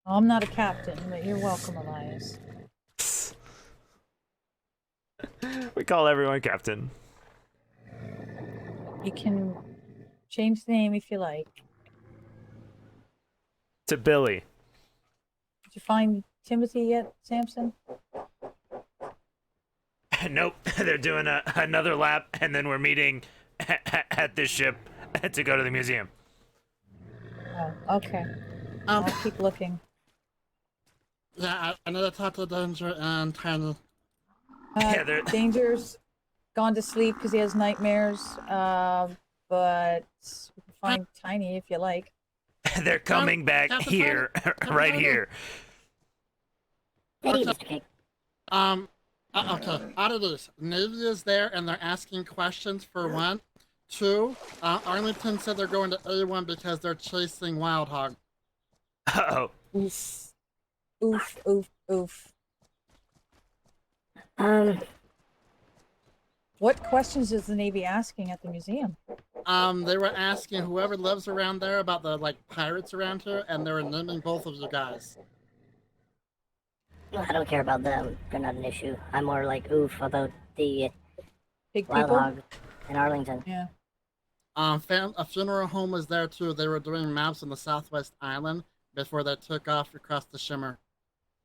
I'm not a captain, but you're welcome, Elias. We call everyone Captain. You can change the name if you like. To Billy. Did you find Timothy yet, Samson? Nope, they're doing another lap, and then we're meeting at this ship to go to the museum. Oh, okay. I'll keep looking. Yeah, I know to talk to Danger and Tiny. Yeah, Danger's gone to sleep because he has nightmares. But we can find Tiny if you like. they're coming back here, right here. Good Mr. Cake. Okay, Oddities. Navy is there and they're asking questions for one. Two, Arlington said they're going to A1 because they're chasing Wild Hog. Uh-oh. Oof. Oof, oof, oof. What questions is the Navy asking at the museum? They were asking whoever lives around there about the pirates around here, and they were naming both of you guys. I don't care about them. They're not an issue. I'm more like oof about the Big Wild people? Hog in Arlington. Yeah. A funeral home was there too. They were doing maps on the Southwest Island before they took off across the Shimmer.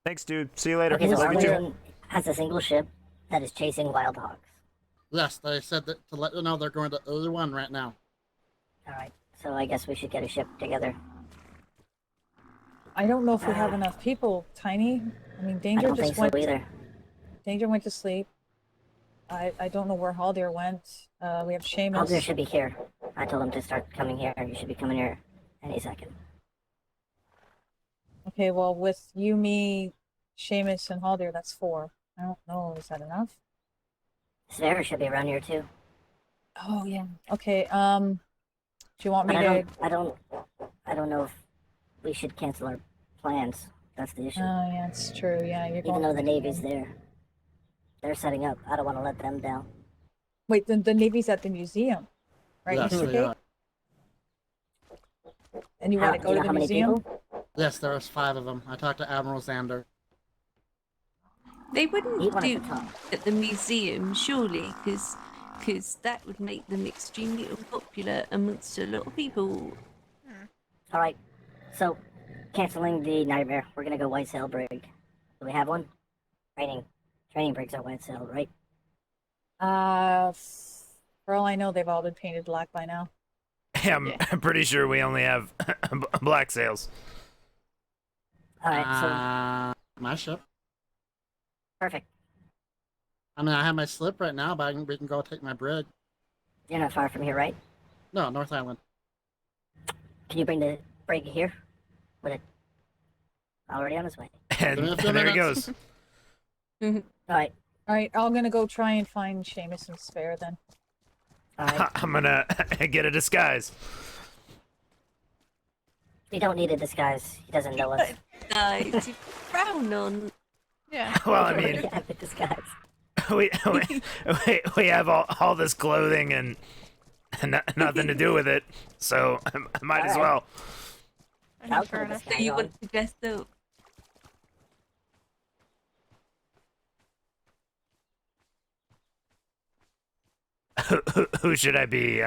Thanks, dude. See you later. Okay, so Love you Arlington has a single ship that is chasing Wild Hogs. Yes, they said that to let you know they're going to A1 right now. Alright, so I guess we should get a ship together. I don't know if we have enough people, Tiny. I mean, I Danger don't just think went. so either. Danger went to sleep. I don't know where Haldir went. We have Seamus. Haldir should be here. I told him to start coming here. You should be coming here any second. Okay, well, with you, me, Seamus, and Haldir, that's 4. I don't know. Is that enough? Sverre should be around here too. Oh yeah. Okay. Do you want me But to? I don't know if we should cancel our plans. That's the issue. Oh yeah, it's true. Yeah, you're going. Even though the Navy's there, they're setting up. I don't want to let them down. Wait, the Navy's at the museum, right? Yes, Mr. they Cake? are. And you want to Do go you to know the how many museum? people? Yes, there was 5 of them. I talked to Admiral Xander. They wouldn't Eat one at do a time. at the museum, surely, because that would make them extremely unpopular amongst a lot of people. Alright, so canceling the nightmare. We're gonna go White Sail Brig. Do we have one? Training brigs are White Sail, right? For all I know, they've all been painted black by now. Yeah, I'm pretty sure we only have black sails. Alright, so My ship. perfect. I mean, I have my slip right now, but we can go take my brig. You're not far from here, right? No, North Island. Can you bring the brig here? With it already on its way. And Give me a few there he minutes. goes. Alright, All right, I'm gonna go try and find Seamus and Spare then. alright. I'm gonna get a disguise. We don't need a disguise. He doesn't know us. Guys, you frown on. Yeah. Well, I We mean, already have a disguise. we have all this clothing and nothing to do with it, so I might as well. I'll Fair put a enough. So disguise you on. want to dress up? Who should I be?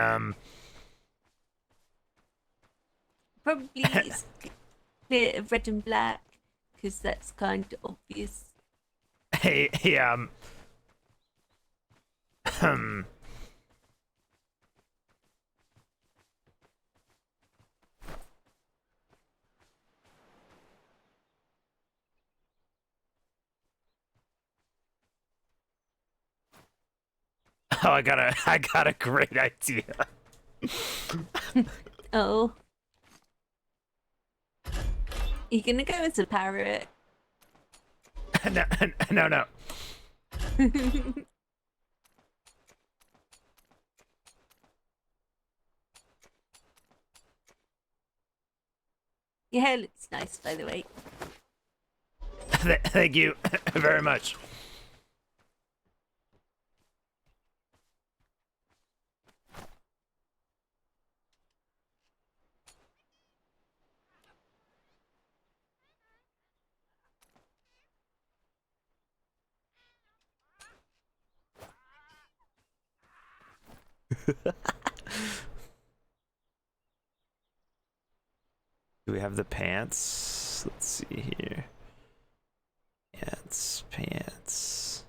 Probably clear of red and black, because that's kind of obvious. Hey, hmm. Oh, I got a great idea. Oh. You're gonna go as a parrot. No. Your hair looks nice, by the way. Thank you very much. Do we have the pants? Let's see here. Pants.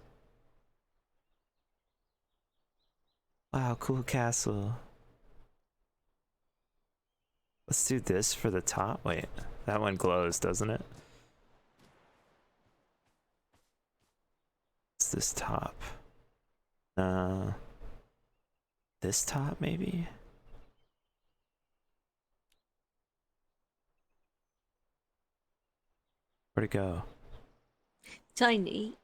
Wow, cool castle. Let's do this for the top. Wait, that one glows, doesn't it? What's this top? This top maybe? Where'd it go? Tiny,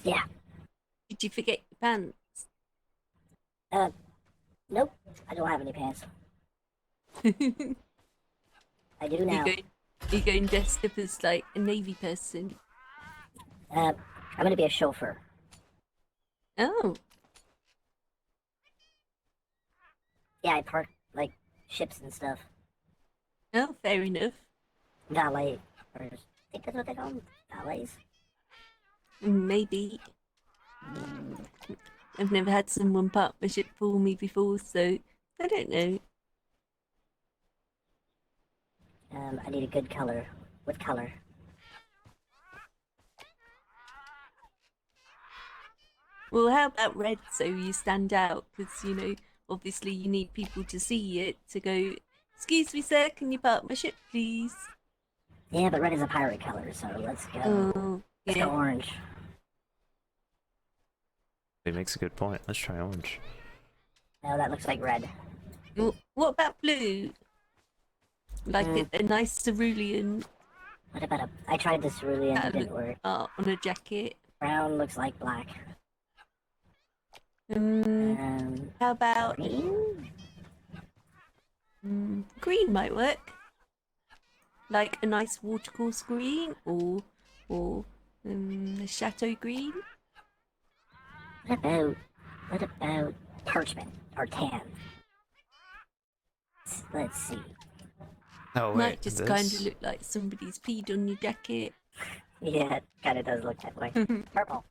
Yeah. did you forget your pants? Nope. I don't have any pants. you I do now. going dressed up as like a navy person? I'm gonna be a chauffeur. Oh, Yeah, I park like ships and stuff. oh, fair enough. Valet. Or I think that's what they call them. Valets. Maybe. I've never had someone park my ship for me before, so I don't know. I need a good color. What color? Well, how about red so you stand out? Because, you know, obviously you need people to see it to go, excuse me, sir, can you park my ship, please? Yeah, but red is a pirate color, so let's go. Oh, Let's go yeah. orange. It makes a good point. Let's try orange. No, that looks like red. Well, what about blue? Like a nice cerulean What about I tried the cerulean, it didn't work. on a jacket. Brown looks like black. How about Green? green might work. Like a nice watercourse green or a chateau green. What about parchment or tan? Let's see. Oh wait, Might just kind of this? look like somebody's peed on your jacket. Yeah, it kind of does look that way. Purple.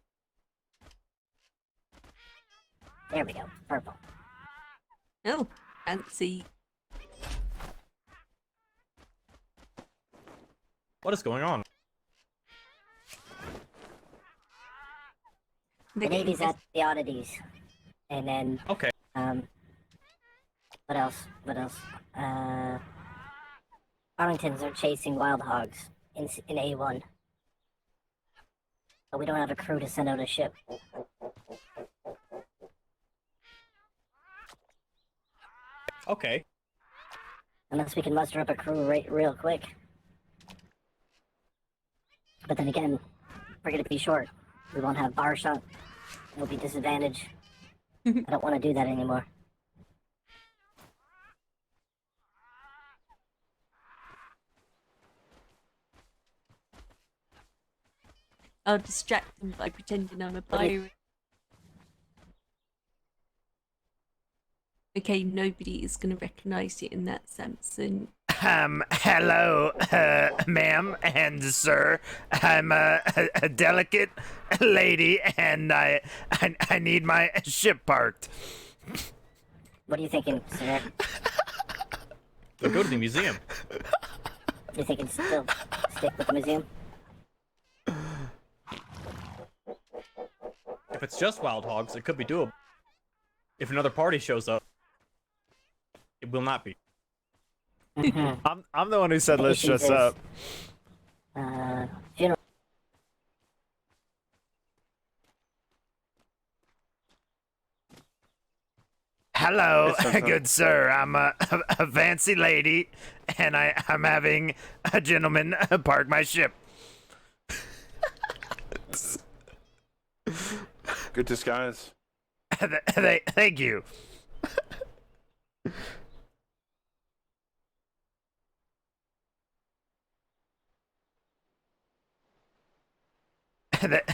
There we go. Purple. Oh, fancy. What is going on? The Navy's at the Oddities. And then, Okay. what else? Arlingtons are chasing wild hogs in A1. But we don't have a crew to send out a ship. Okay. Unless we can muster up a crew real quick. But then again, we're gonna be short. We won't have bar shot. We'll be disadvantaged. I don't want to do that anymore. I'll distract them by pretending I'm a pirate. Okay, nobody is going to recognize you in that, Samson. Hello, ma'am and sir. I'm a delicate lady, and I need my ship parked. What are you thinking, sir? So go to the museum. You thinking still stick with the museum? If it's just wild hogs, it could be doable. If another party shows up, it will not be. I'm the one who said let's Issues shut up. Funeral. Hello, Yes, I'm good sir. I'm a fancy lady, and I'm having a gentleman park my ship. Good disguise. Thank you.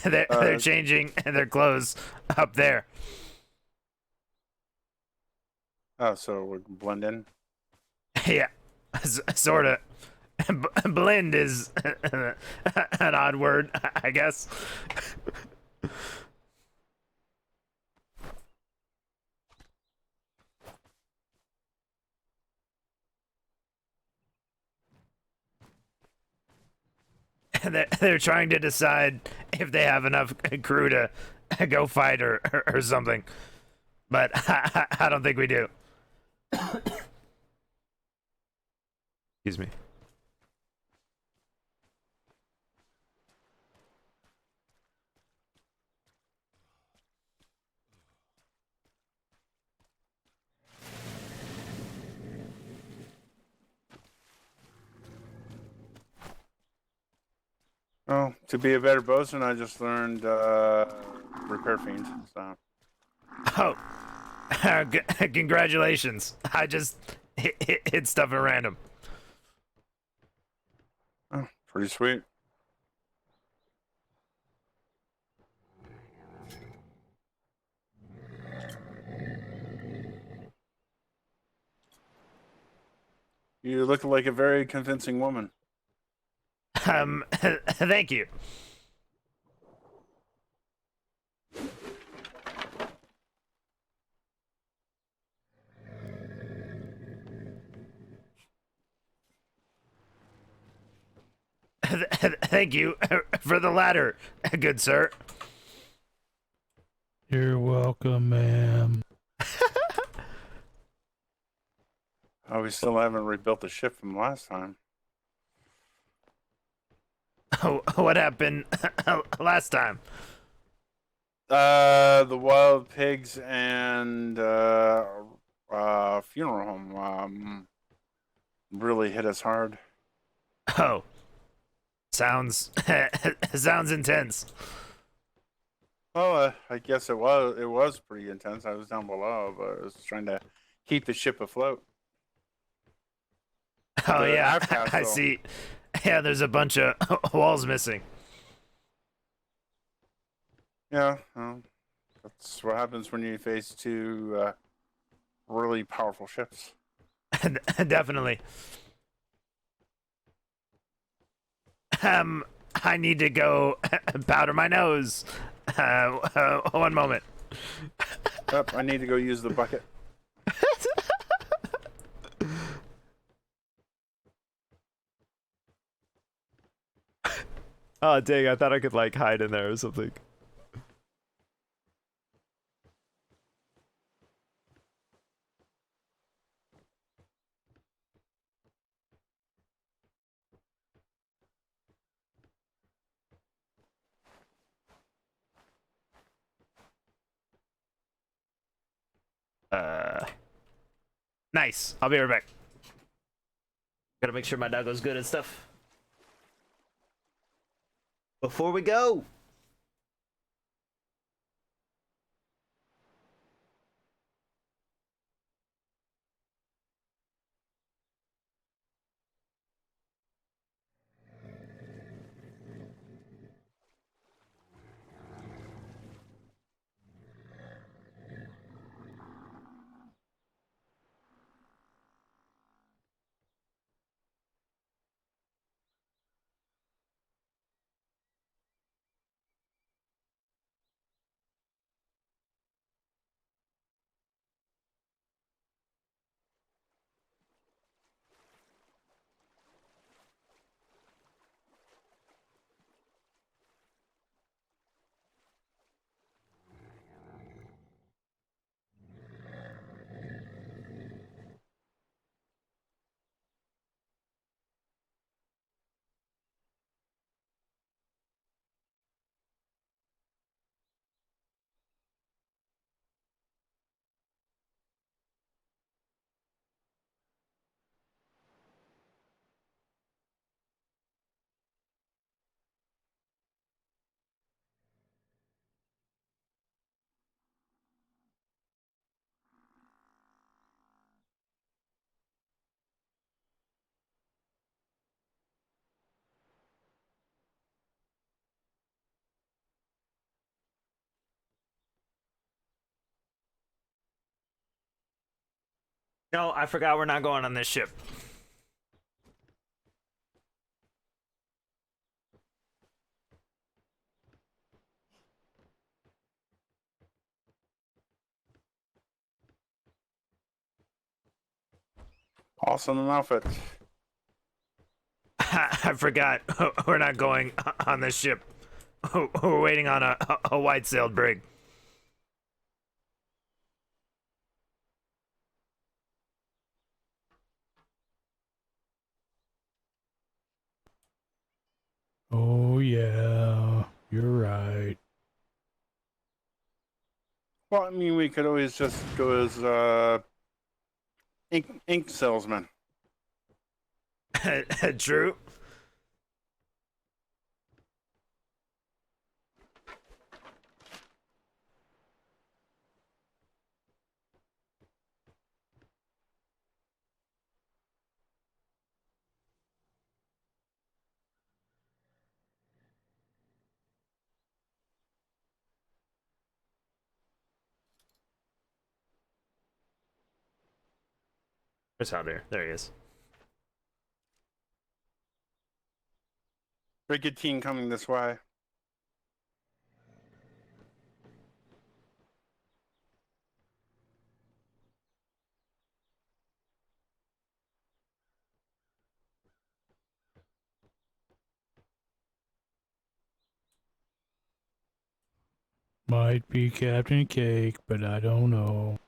They're changing their clothes up there. Oh, so we can blend in. Yeah, sort of. Blend is an odd word, I guess. they're trying to decide if they have enough crew to go fight or something. But I don't think we do. Excuse me. Well, to be a better bosun, I just learned repair fiend. So Oh, congratulations! I just hit stuff at random. pretty sweet. You look like a very convincing woman. Thank you. Thank you for the ladder, good sir. You're welcome, ma'am. Oh, we still haven't rebuilt the ship from last time. Oh, what happened last time? The wild pigs and funeral home really hit us hard. Oh, sounds sounds intense. Well, I guess it was pretty intense. I was down below, but I was trying to keep the ship afloat. Oh The yeah, aft I castle. see. Yeah, there's a bunch of walls missing. Yeah, well, that's what happens when you face two really powerful ships. Definitely. I need to go powder my nose. One moment. Yep, I need to go use the bucket. Oh dang! I thought I could like hide in there or something. Nice. I'll be right back. Gotta make sure my doggo's good and stuff. Before we go. No, I forgot we're not going on this ship. Awesome outfit. I forgot. We're not going on this ship. We're waiting on a white-sailed brig. Oh, yeah. You're right. Well, I mean, we could always just go as ink salesman. True. Where's Javier? There he is. Brigantine coming this way. Might be Captain Cake, but I don't know.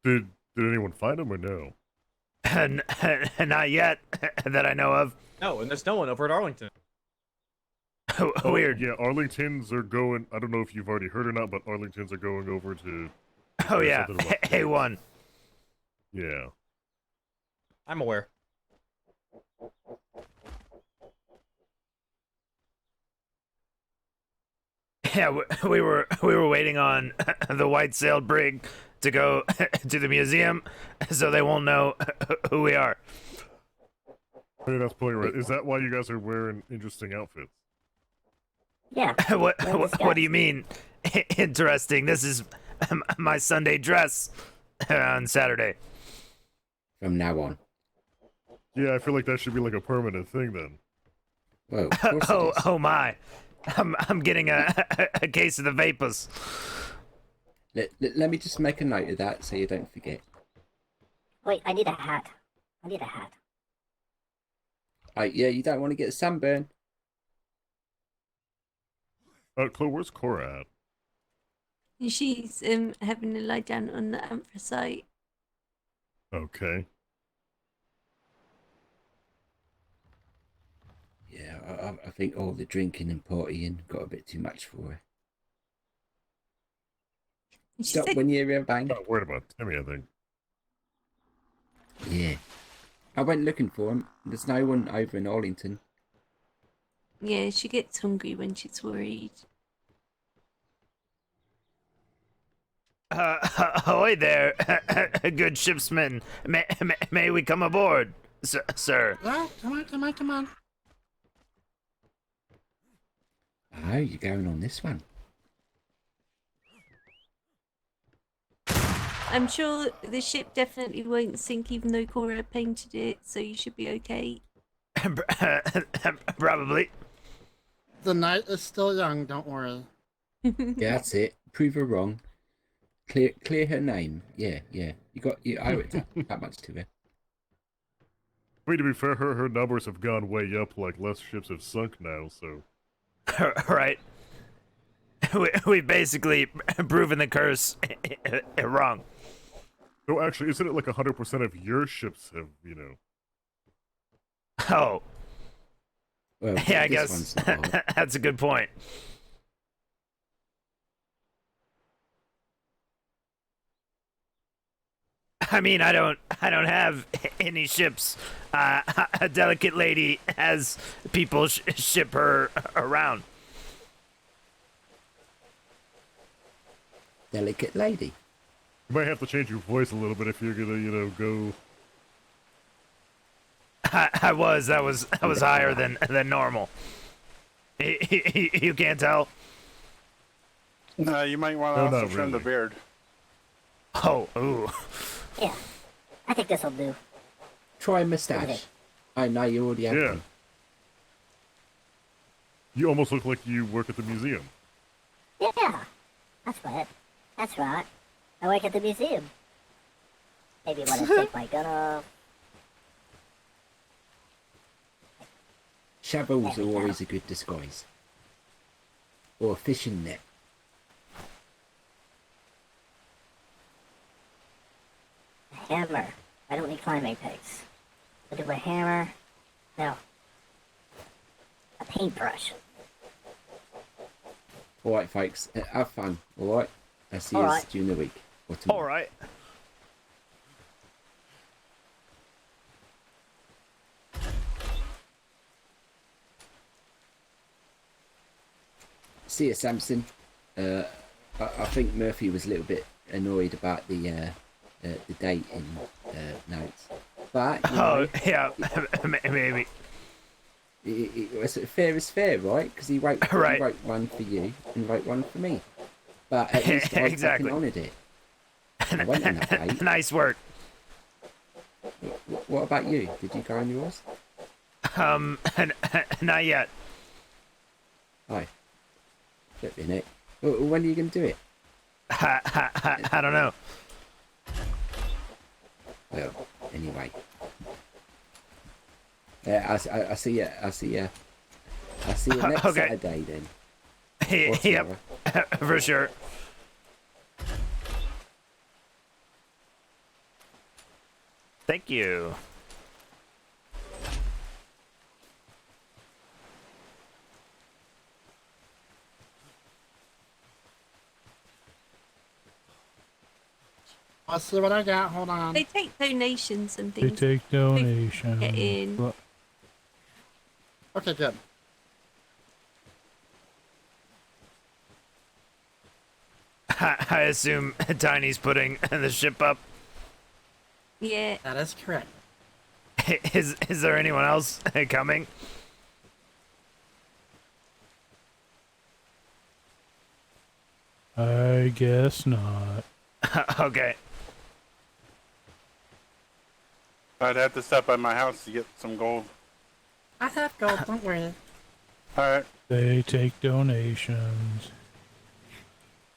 Did anyone find him or no? Not yet, that I know of. No, and there's no one over at Arlington. Weird. Yeah, Arlingtons are going. I don't know if you've already heard or not, but Arlingtons are going over to. Oh yeah, something about A1. Yeah. I'm aware. Yeah, we were waiting on the white-sailed brig to go to the museum, so they won't know who we are. I mean, that's probably right. Is that why you guys are wearing interesting outfits? Yeah. What do you mean? Interesting. This is my Sunday dress on Saturday. From now on. Yeah, I feel like that should be like a permanent thing then. Well, of course it is. Oh my! I'm getting a case of the vapors. Let me just make a note of that so you don't forget. Wait, I need a hat. I need a hat. Yeah, you don't want to get a sunburn. Chloe, where's Cora at? She's having a lie down on the anthracite. Okay. Yeah, I think all the drinking and partying got a bit too much for her. She Stop said, when you're bang. Not worried about Timmy, I think. Yeah. I went looking for him. There's no one over in Arlington. yeah, she gets hungry when she's worried. Ahoy there, good shipsman. May we come aboard, sir? Yeah, come on. Oh, you're going on this one. I'm sure the ship definitely won't sink even though Cora painted it, so you should be okay. Probably. The night is still young, don't worry. Yeah, that's it. Prove her wrong. Clear her name. Yeah. You owe it that much to her. I mean, to be fair, her numbers have gone way up, like less ships have sunk now, so. Right. We basically proven the curse wrong. No, actually, isn't it like 100% of your ships have, Oh. Well, Yeah, I this guess one's not hard. that's a good point. I mean, I don't have any ships. A delicate lady has people ship her around. Delicate lady. You might have to change your voice a little bit if you're gonna, go. I was higher than normal. You can't tell. No, you might want No, to also not trim the really. beard. Oh, ooh. Yeah, I think this will do. Try a moustache. I know you already have Yeah. one. You almost look like you work at the museum. Yeah, that's right. That's right. I work at the museum. Maybe when I take my gun off. Shovels are always a good disguise. Or a fishing net. A hammer. I don't need climbing pegs. I'll do a hammer. No. A paintbrush. Alright, folks. Have fun. Alright? I'll see you Alright. during the week. Or tomorrow. All right. See you, Samson. I think Murphy was a little bit annoyed about the date in notes, but you know, Oh, yeah, maybe. fair is fair, right? Because he wrote Right. he wrote one for you and wrote one for me. But at least I Exactly. fucking honoured it. I went on that date. Nice work. What about you? Did you go on yours? Not yet. Hi. Flipping it. When are you going to do it? I don't know. Well, anyway. I see you. I see you next Okay. Saturday then. Or Yep, tomorrow. for sure. Thank you. Let's see what I got. Hold on. They take donations and They things. take donations. Get in. But Okay, good. I assume Tiny's putting the ship up. Yeah. That is correct. Is there anyone else coming? I guess not. Okay. I'd have to stop by my house to get some gold. I have gold. Don't worry. Alright. They take donations.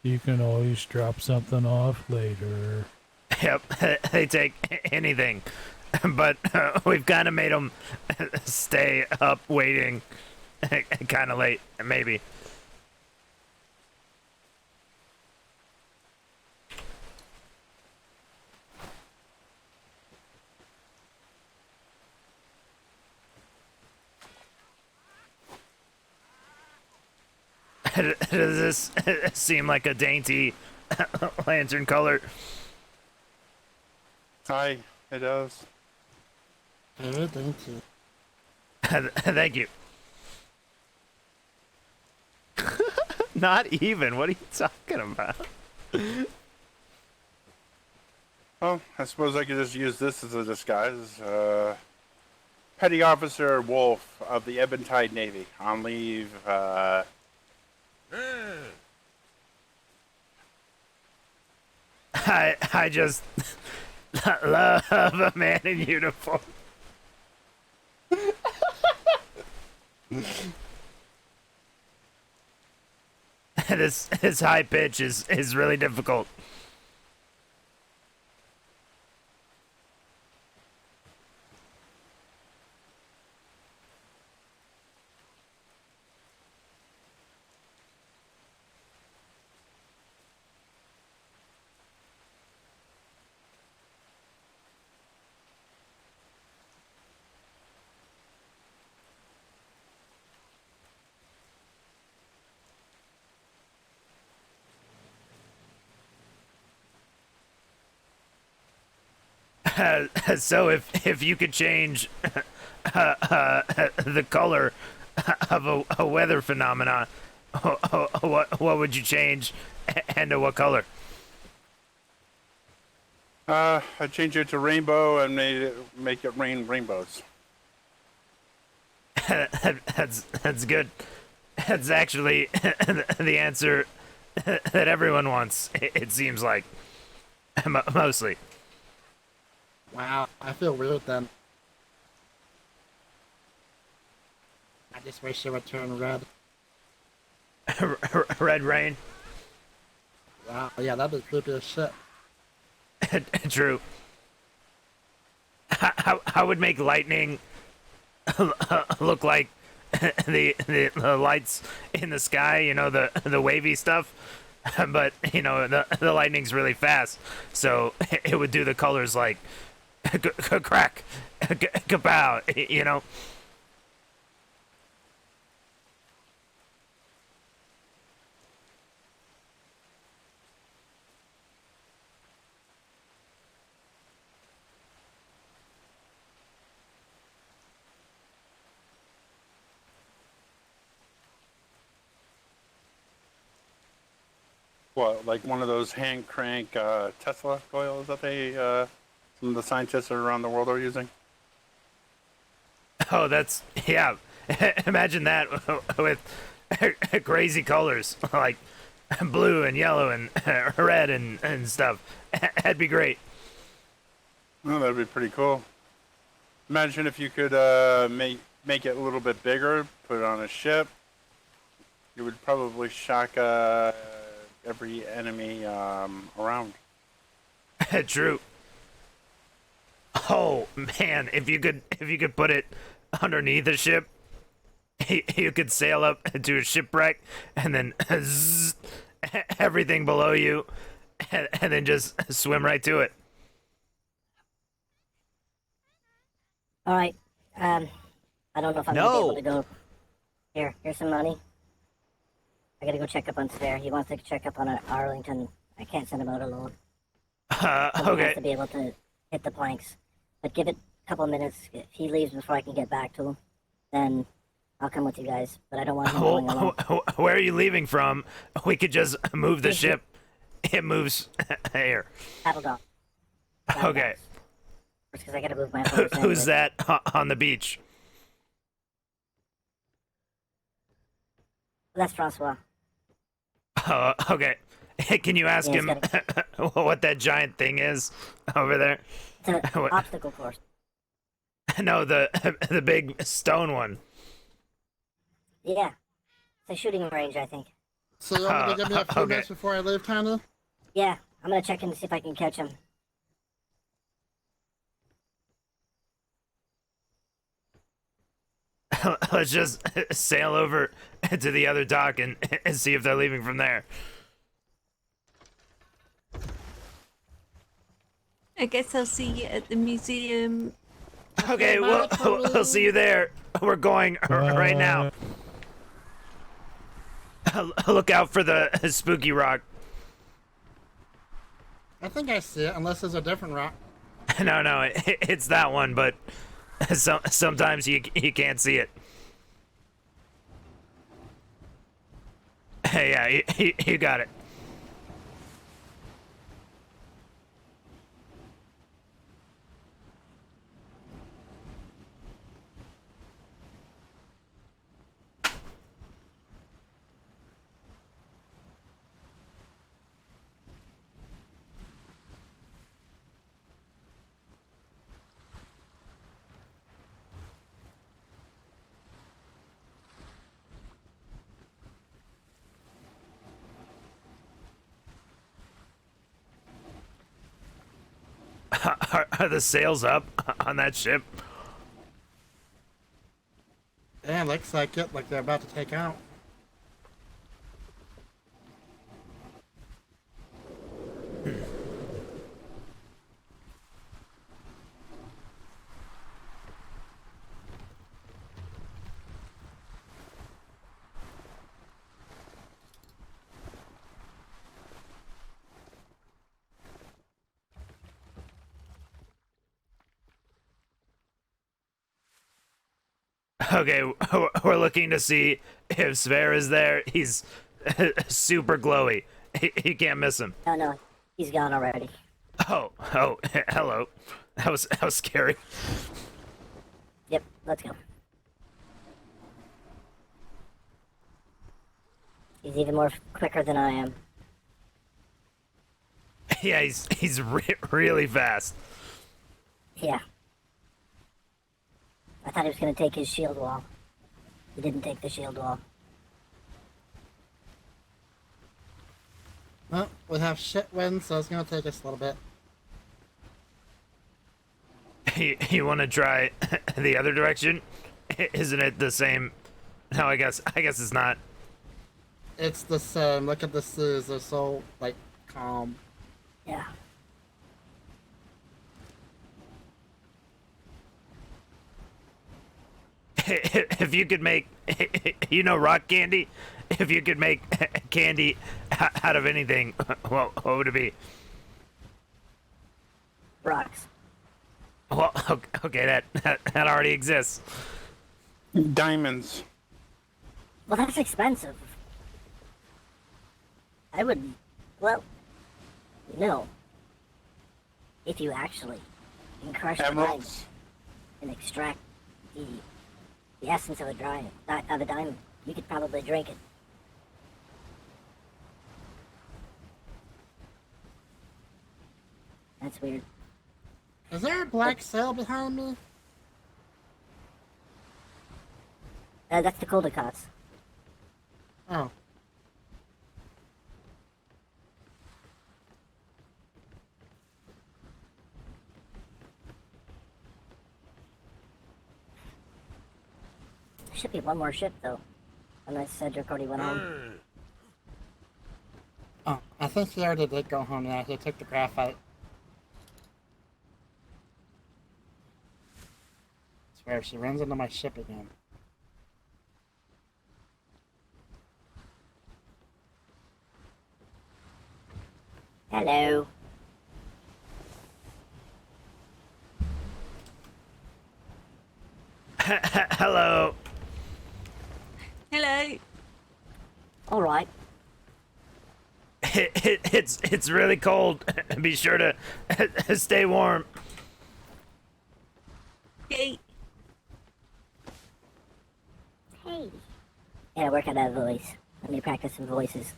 You can always drop something off later. Yep, they take anything. But we've kind of made them stay up waiting kind of late, maybe. Does this seem like a dainty lantern color? Hi, it does. Oh, thank you. Thank you. Not even. What are you talking about? Well, I suppose I could just use this as a disguise. Petty Officer Wolf of the Ebentide Navy on leave. I just love a man in uniform. This high pitch is really difficult. So if you could change the color of a weather phenomenon, what would you change, and to what color? I changed it to rainbow and make it rain rainbows. That's good. That's actually the answer that everyone wants. It seems like mostly. Wow, I feel weird then. I just wish it would turn red. Red rain. Wow, yeah, that'd be creepy as shit. True. I would make lightning look like the lights in the sky, you know, the wavy stuff. But you know, the lightning's really fast, so it would do the colors like crack, kapow, you know. What, like one of those hand crank Tesla coils that some of the scientists around the world are using? Oh, that's yeah. Imagine that with crazy colors like blue and yellow and red and stuff. That'd be great. Oh, that'd be pretty cool. Imagine if you could make it a little bit bigger, put it on a ship. You would probably shock every enemy around. True. Oh man, if you could put it underneath a ship, you could sail up to a shipwreck and then zzz, everything below you, and then just swim right to it. All right. I don't know if I'm gonna be able to go. Here's some money. I gotta go check up on Spare. He wants to check up on Arlington. I can't send him out alone. Someone has to be able to hit the planks. But give it a couple of minutes. If he leaves before I can get back to him, then I'll come with you guys. But I don't want him going alone. Where are you leaving from? We could just move the ship. It moves here. Paddle dog. Okay. Because I gotta move my horse. Who's that on the beach? That's Francois. Okay. Can you ask him what that giant thing is over there? It's an obstacle course. No, the big stone one. Yeah. It's a shooting range, I think. So you want me to give me a few minutes before I leave, kinda? Yeah, I'm gonna check in to see if I can catch him. Let's just sail over to the other dock and see if they're leaving from there. I guess I'll see you at the museum. Okay, we'll see you there. We're going right now. Look out for the spooky rock. I think I see it, unless there's a different rock. No, it's that one, but sometimes you can't see it. Yeah, you got it. Are the sails up on that ship? Yeah, looks like it, like they're about to take out. Okay, we're looking to see if Sver is there. He's super glowy. You can't miss him. No, he's gone already. Oh, hello. That was scary. Yep, let's go. He's even more quicker than I am. Yeah, he's really fast. Yeah. I thought he was gonna take his shield wall. He didn't take the shield wall. Well, we have shit winds, so it's gonna take us a little bit. You want to try the other direction? Isn't it the same? No, I guess it's not. It's the same. Look at the seas; they're so like calm. Yeah. If you could make, rock candy. If you could make candy out of anything, what would it be? Rocks. Well, okay, that already exists. Diamonds. Well, that's expensive. I would, well, no. If you actually can crush the diamond Emeralds. and extract the essence of a diamond, you could probably drink it. That's weird. Is there a black sail behind me? That's the Coldicots. Oh. There should be one more ship, though. Unless Cedric already went home. Oh, I think he already did go home. Yeah, he took the graphite. I swear, if she runs into my ship again. Hello. Hello. Hello. All right. It's really cold. Be sure to stay warm. Okay. Hey. Gotta work on that voice. Let me practice some voices.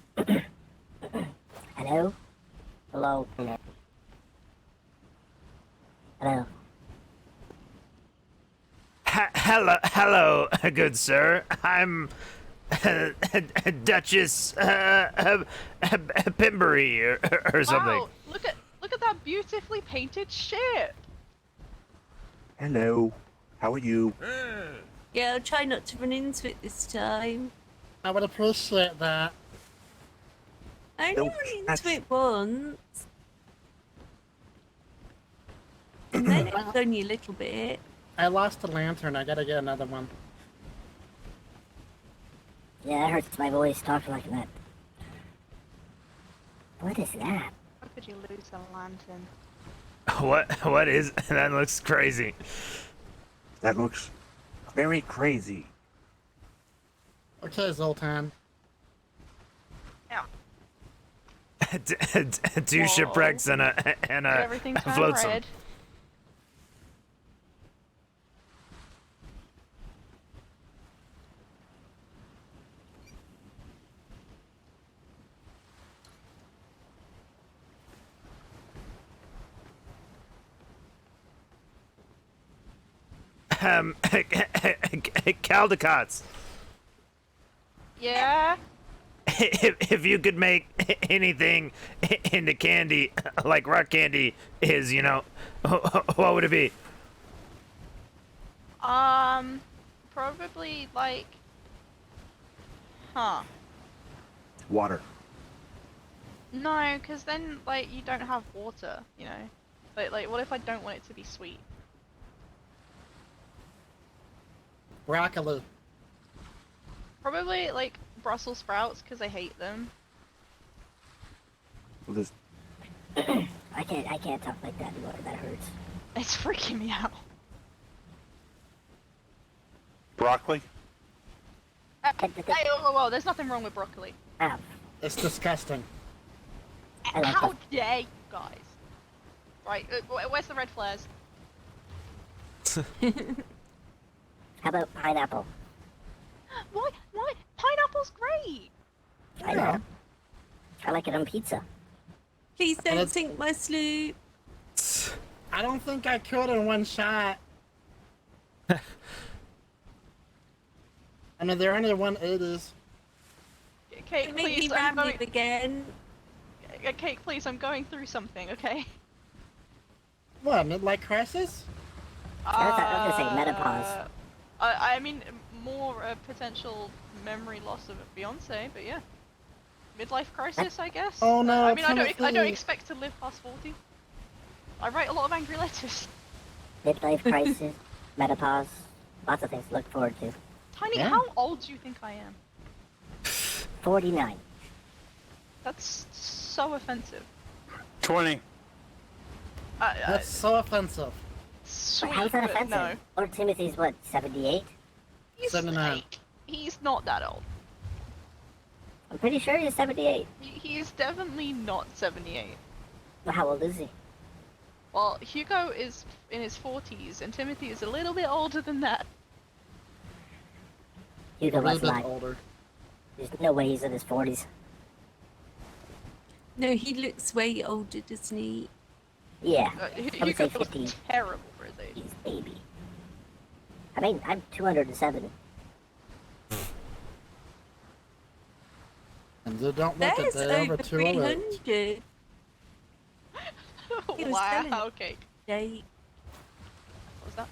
Hello? Hello? Hello? Hello? Hello, good sir. I'm Duchess Pimbury or something. Wow, look at that beautifully painted ship. Hello. How are you? Yeah, I'll try not to run into it this time. I would appreciate that. I only ran into it once. And then it was only a little bit. I lost a lantern. I gotta get another one. Yeah, that hurts my voice talking like that. What is that? How could you lose a lantern? What is that? Looks crazy. That looks very crazy. Okay, Zoltan. Yeah. Two shipwrecks and a Everything turned flotsam. red. Caldecots. Yeah. If you could make anything into candy, like rock candy is, what would it be? Probably like, huh? Water. No, because then like you don't have water, But like, what if I don't want it to be sweet? Broccoli. Probably like Brussels sprouts because I hate them. Well, this I can't talk like that anymore. That hurts. It's freaking me out. Broccoli? Hey, whoa, there's nothing wrong with broccoli. Ow. It's disgusting. I like How dare you guys? Right, where's the red flares? How about pineapple? Why? Pineapple's great! I know. I like it on pizza. Please don't sink my sloop. I don't think I could in one shot. I mean, they're only 180s. Cake, Make me please, I'm rambling going... again. Cake, please, I'm going through something, okay? What, midlife crisis? I was gonna say menopause. I mean, more potential memory loss of Beyonce, but yeah. Midlife crisis, I guess. Oh no, I mean, I don't Timothy. expect to live past 40. I write a lot of angry letters. Midlife crisis, menopause, lots of things to look forward to. Tiny, Yeah. how old do you think I am? 49. That's so offensive. 20. That's so offensive. Sweet, How's that but offensive? no. Lord Timothy's what, 78? He's 79. like, he's not that old. I'm pretty sure he's 78. He's definitely not 78. Well, how old is he? Well, Hugo is in his 40s, and Timothy is a little bit older than that. Hugo A little was bit not. older. There's no way he's in his 40s. No, he looks way older, doesn't he? Yeah, I would say Hugo was 50. terrible for his age. He's baby. I mean, I'm 207. And they don't look There's at they over over 208. 300. He was telling Wow, okay. Date. What was that?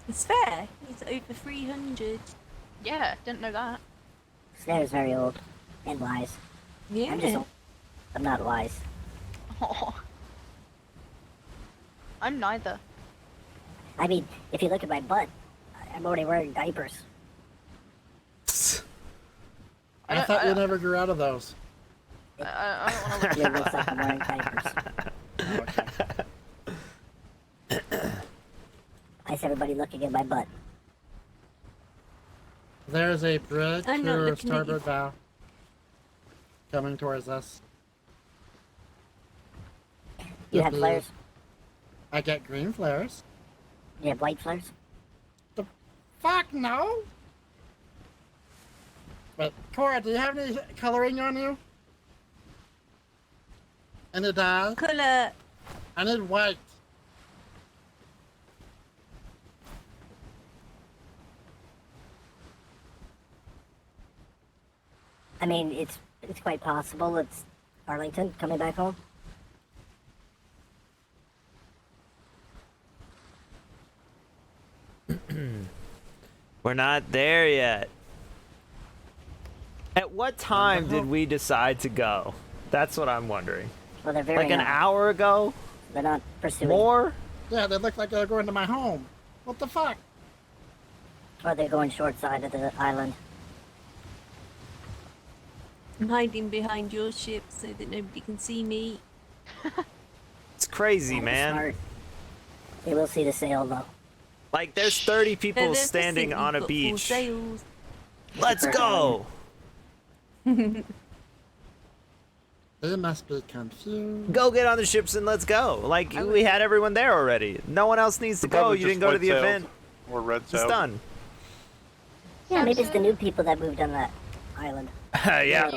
It's fair. He's over 300. Yeah, didn't know that. Snare's very old and wise. Yeah. I'm just old. I'm not wise. Oh. I'm neither. I mean, if you look at my butt, I'm already wearing diapers. I thought you never grew out of those. I don't want to look Yeah, it looks like I'm wearing diapers. Why is everybody looking at my butt? There's a bridge I'm not to looking at starboard you. bow. Coming towards us. You have Mhm. flares? I get green flares. You have white flares? Fuck no! But, Cora, do you have any coloring on you? Any dye? Colour. I need white. I mean, it's quite possible it's Arlington coming back home. We're not there yet. At what time did we decide to go? That's what I'm wondering. Well, they're very Like an hour ago? They're not pursuing. More? Yeah, they look like they're going to my home. What the fuck? Or they're going short side of the island. I'm hiding behind your ship so that nobody can see me. It's crazy, That was man. smart. They will see the sail though. Like, there's 30 No, people they're just standing saying on a we've got full beach. sails. Let's go! They must be confused. Go get on the ships and let's go. Like, we had everyone there already. No one else needs to go. Probably You just didn't go to white the sails event. Or red It's sails. done. Yeah, maybe it's the new people that moved on that island. Yeah.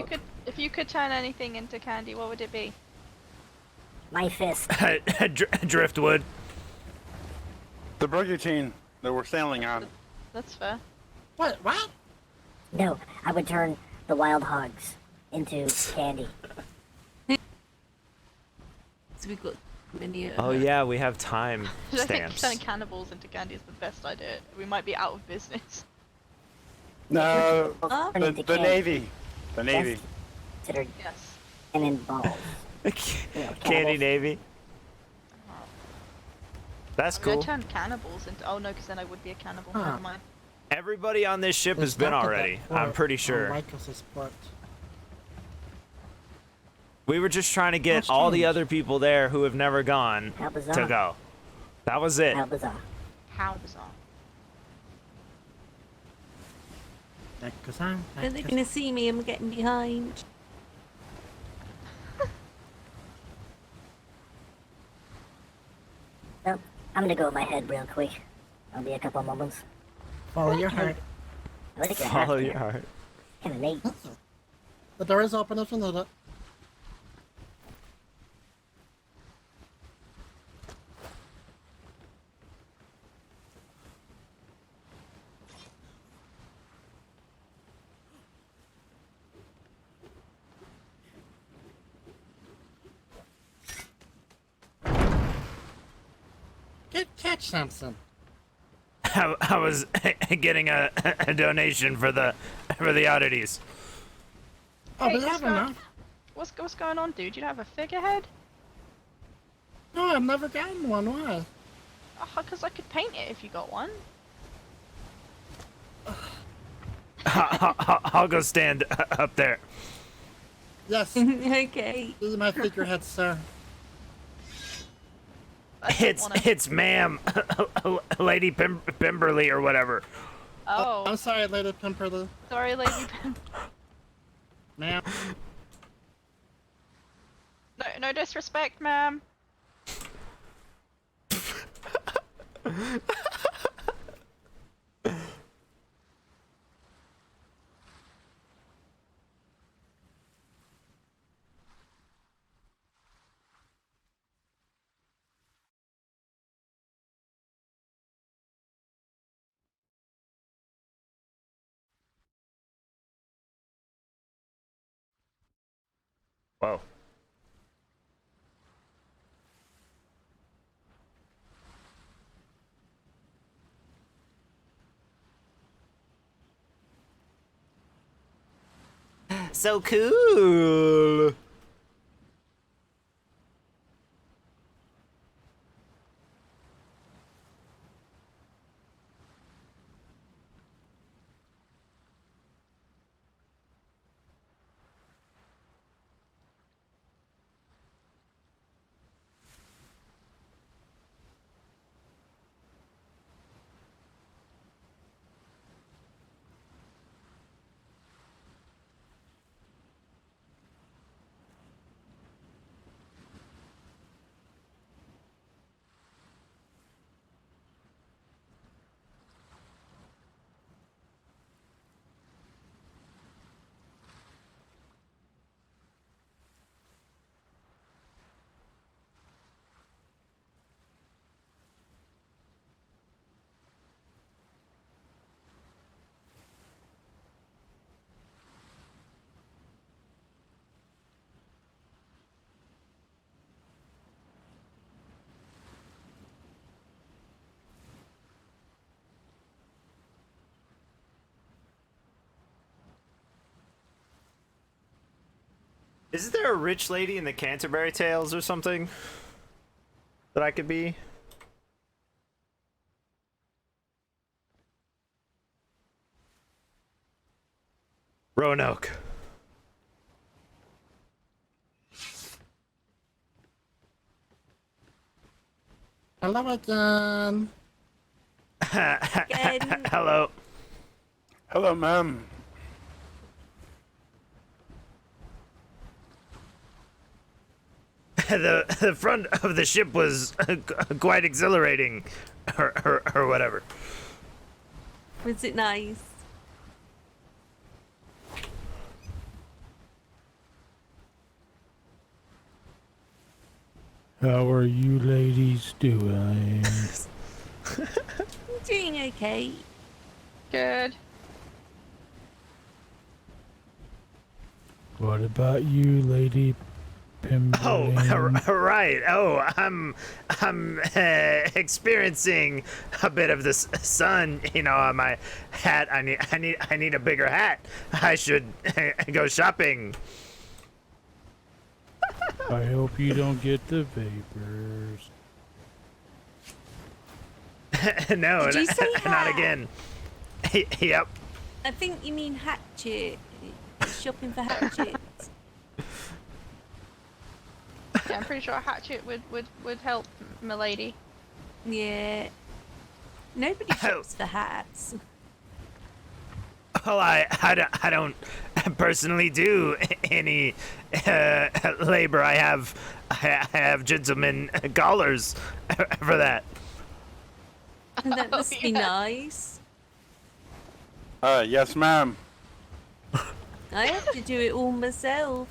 If you could turn anything into candy, what would it be? My fist. Driftwood. The brigantine that we're sailing on. That's fair. What? What? No, I would turn the wild hogs into candy. So we've got many. Oh yeah, we have time I think stamps. turning cannibals into candy is the best idea. We might be out of business. No, Oh. Turn the into candy. Navy. The Navy. Considered Yes. and in balls. You know, Candy cannibals. Navy. That's I mean, cool. I turned cannibals into. Oh no, because then I would be a cannibal. Huh. Never mind. Everybody on this ship has been already. I'm pretty sure. Michael's port. We were just trying to get How all the strange. other people there who have never gone How bizarre. to go. That was it. How bizarre. How bizarre. Are they gonna see me? I'm getting behind. No, I'm gonna go with my head real quick. I'll be a couple moments. Follow your heart. I like your Follow hat your there. heart. Kinda neat. The door is open if you need it. Good catch, Samson. I was getting a donation for the oddities. Oh, Hey, we have enough. What's going on, dude? You don't have a figurehead? No, I've never gotten one. Why? Oh, because I could paint it if you got one. I'll go stand up there. Yes. Okay. This is my figurehead, sir. It's ma'am, Lady Pimberly or whatever. Oh. I'm sorry, Lady Pimperly. Sorry, Lady Pim. Ma'am. No disrespect, ma'am. Whoa. So cool. Is there a rich lady in the Canterbury Tales or something that I could be? Roanoke. Hello again. Hello. Hello, ma'am. The front of the ship was quite exhilarating, or whatever. Was it nice? How are you ladies doing? Doing okay. Good. What about you, Lady Pimberly? Oh, right. Oh, I'm experiencing a bit of the sun, you know, on my hat. I need a bigger hat. I should go shopping. I hope you don't get the vapors. No, Did you say not hat? again. Yep. I think you mean hatchet. Shopping for hatchets. Yeah, I'm pretty sure a hatchet would help, milady. Yeah. Nobody shops for hats. Well, I don't personally do any labor. I have gentlemen callers for that. That must be nice. Yes, ma'am. I have to do it all myself.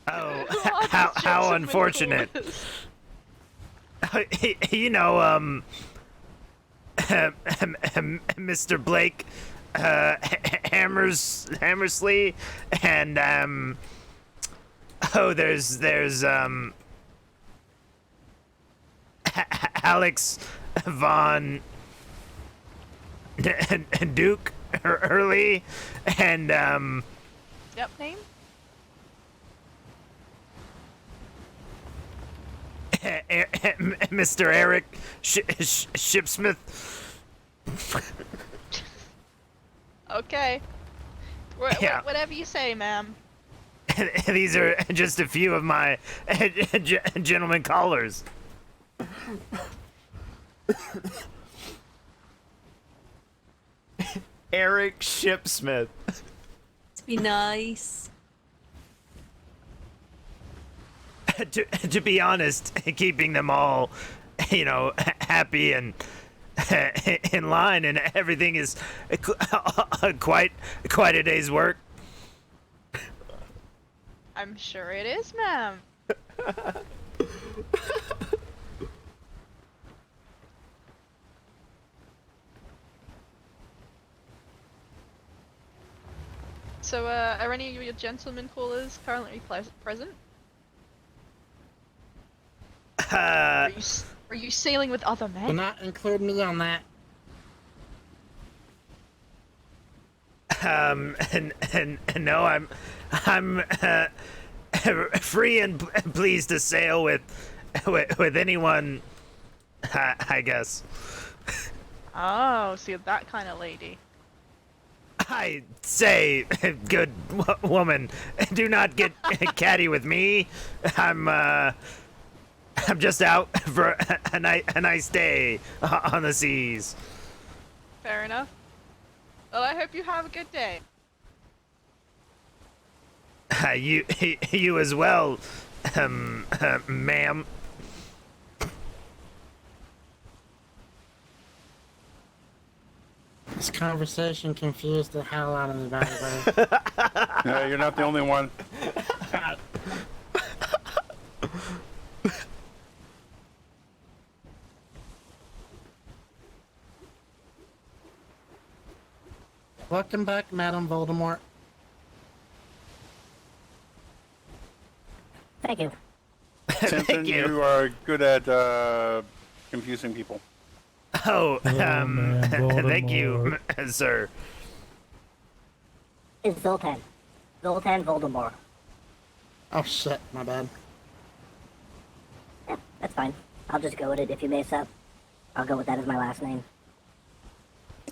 Oh, Who are these how gentlemen unfortunate. callers? You know, Mr. Blake, Hammersley, and there's Alex Von Duke Early, and Yep, name? Mr. Eric Shipsmith. Okay. Yeah. Whatever you say, ma'am. These are just a few of my gentlemen callers. Eric Shipsmith. To be nice. To be honest, keeping them all, you know, happy and in line and everything is quite a day's work. I'm sure it is, ma'am. So, are any of your gentlemen callers currently present? Are you sailing with other Do men? not include me on that. And no, I'm free and pleased to sail with anyone. I guess. Oh, so you're that kind of lady. I say, good woman, do not get catty with me. I'm just out for a nice day on the seas. Fair enough. Well, I hope you have a good day. You as well, ma'am. This conversation confused the hell out of me, by the way. Yeah, you're not the only one. Welcome back, Madam Voldemort. Thank you. Samson, you. you are good at confusing people. Oh, man, thank you, sir. It's Zoltan. Zoltan Voldemort. Oh shit, my bad. Yeah, that's fine. I'll just go with it. If you mess up, I'll go with that as my last name.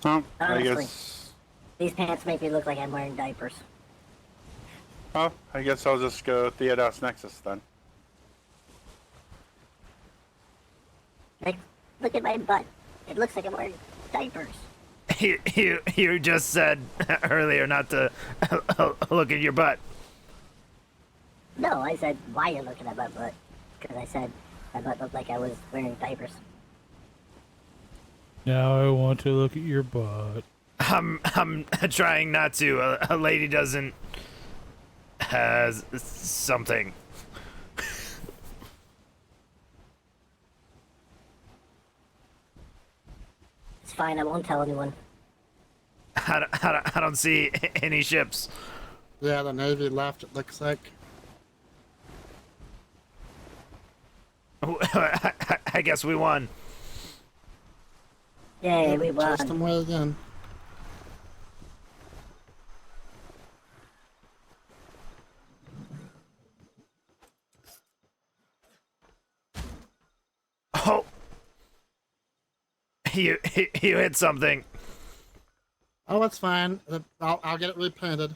Oh, I Honestly. guess. These pants make me look like I'm wearing diapers. Oh, I guess I'll just go Theodos Nexus then. Like, look at my butt. It looks like I'm wearing diapers. You just said earlier not to look at your butt. No, I said, why are you looking at my butt? Because I said my butt looked like I was wearing diapers. Now I want to look at your butt. I'm trying not to. A lady doesn't has something. It's fine, I won't tell anyone. I don't see any ships. Yeah, the Navy left, it looks like. I guess we won. Yay, we won. Chased them way again. Oh, you hit something. Oh, it's fine. I'll get it repainted.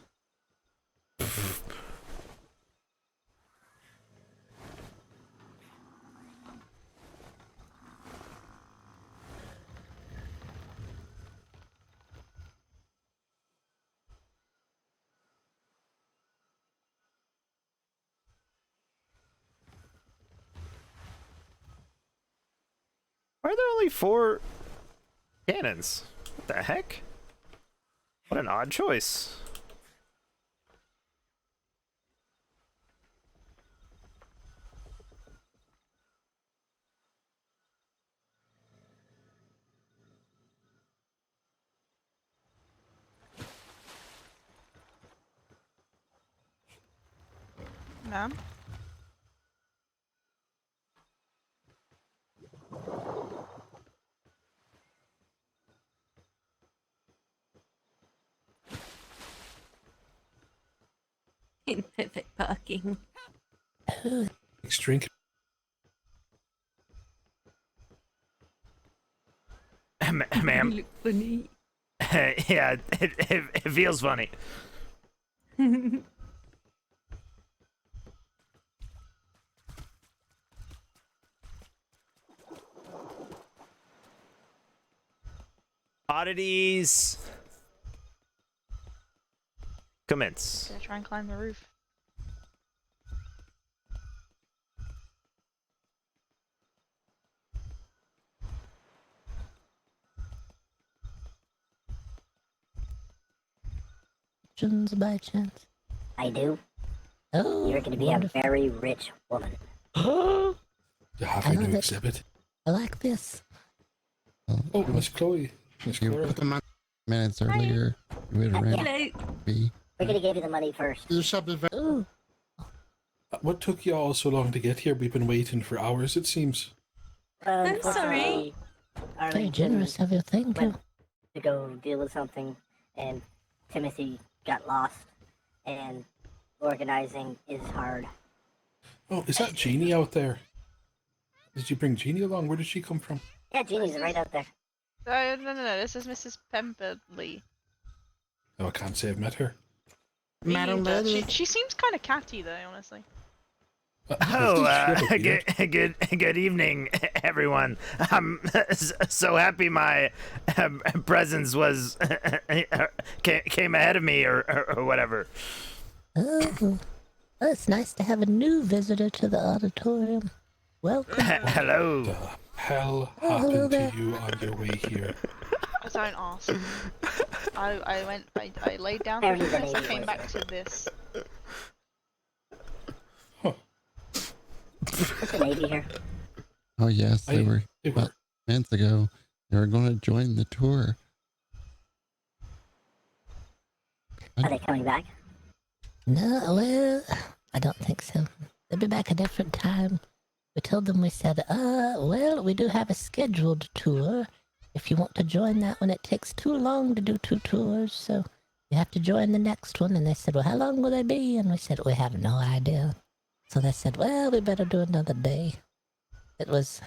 Why are there only 4 cannons? What the heck? What an odd choice. Ma'am? In perfect parking. Drink. Ma'am. You look funny. Yeah, it feels funny. Oddities. Commence. Gonna try and climb the roof. By chance? I do. Oh, You're going to be wonderful. a very rich woman. You have I a love new it. exhibit. I like this. Oh, Miss Chloe. Miss You Chloe. put the minutes earlier. You would have ran. Hello. Me. We're going to give you the money first. You shall be very. Ooh, What took you all so long to get here? We've been waiting for hours, it seems. I'm sorry. Unfortunately, very Arlington generous of you. Thank you. went to go deal with something, and Timothy got lost, and organizing is hard. Oh, is that Jeannie out there? Did you bring Jeannie along? Where did she come from? Yeah, Jeannie's right out there. No. This is Mrs. Pemberley. Oh, I can't say I've met her. Me Madam neither. Lady. She seems kind of catty though, honestly. Oh, She had a beard. good evening, everyone. I'm so happy my presence was came ahead of me or whatever. Oh, well, it's nice to have a new visitor to the auditorium. Welcome. Hello. The hell hello happened there. to you on your way here? Don't ask. I laid down There for is an this. I idiot came right back there. to this. What's the Navy here? Oh yes, they were They were. about months ago. They were going to join the tour. Are they coming back? No, well, I don't think so. They'll be back a different time. We told them, we said, well, we do have a scheduled tour. If you want to join that one, it takes too long to do 2 tours, so you have to join the next one. And they said, well, how long will they be? And we said, we have no idea. So they said, well, we better do another day. It was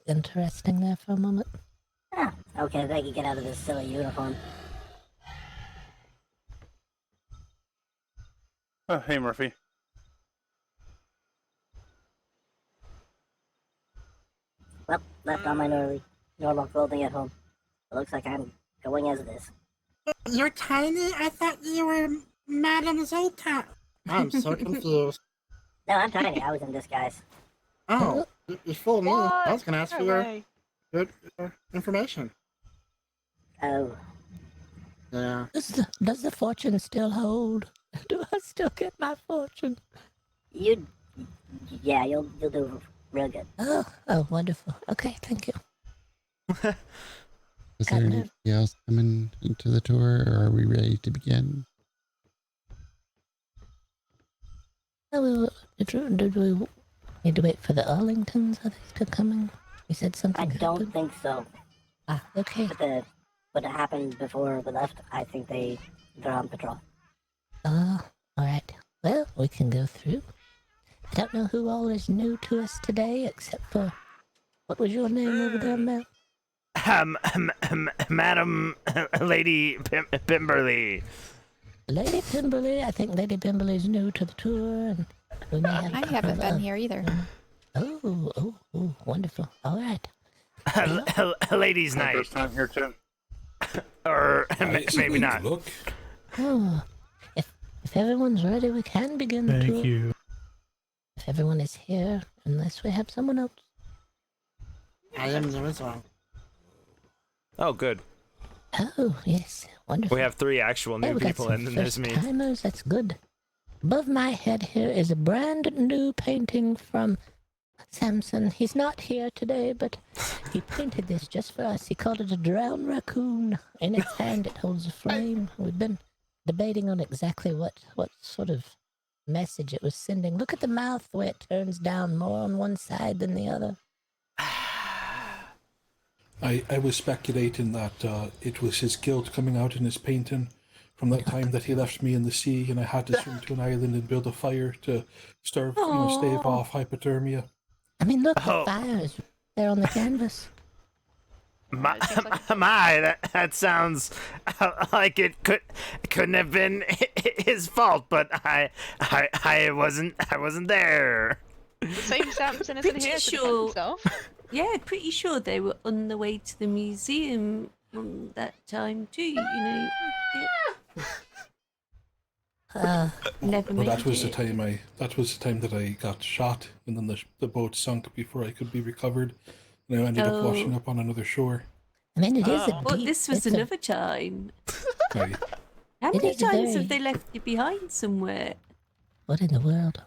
interesting there for a moment. Ah, okay, they can get out of this silly uniform. Oh, hey, Murphy. Well, left all my normal clothing at home. It looks like I'm going as this. You're tiny? I thought you were Madam Zoltan. I'm so confused. No, I'm tiny. I was in disguise. Oh, you fooled me. I was going to ask No for your way. good information. Oh, Yeah. Does the fortune still hold? Do I still get my fortune? yeah, you'll do real good. Oh, wonderful. Okay, thank you. Is there anything else coming into the tour, or are we ready to begin? Did we need to wait for the Arlingtons? Are they still coming? You said something I don't happened? think so. Ah, okay. But what happened before we left, I think they're on patrol. All right. Well, we can go through. I don't know who all is new to us today, except for... What was your name over there, Mel? Madam Lady Pemberley. Lady Pemberley. I think Lady Pemberley's new to the tour, and we may have... I haven't been here either. Oh, wonderful. All right. Ladies' night. First time here, too. Or maybe not. Look. Oh, if everyone's ready, we can begin the tour. Thank you. If everyone is here, unless we have someone else. I am new as well. Oh, good. Oh, yes. Wonderful. We have 3 actual Hey, new we got people, some and then there's me. first-timers. That's good. Above my head here is a brand new painting from Samson. He's not here today, but he painted this just for us. He called it a drowned raccoon. In its hand, it holds a flame. We've been debating on exactly what sort of message it was sending. Look at the mouth, the way it turns down more on one side than the other. I was speculating that it was his guilt coming out in his painting from that time that he left me in the sea and I had to swim to an island and build a fire to stave off hypothermia. I mean, look, the fire is there on the canvas. That sounds like it couldn't have been his fault, but I wasn't there. The same Samson isn't here to defend himself. Yeah, pretty sure they were on the way to the museum that time too. You know. Never Well, made that was it. the time that I got shot, and then the boat sunk before I could be recovered, and I ended up washing up on another shore. I mean, it is a But deep... this was it's another time. Right. How It many is times very- have they left you behind somewhere? What in the world?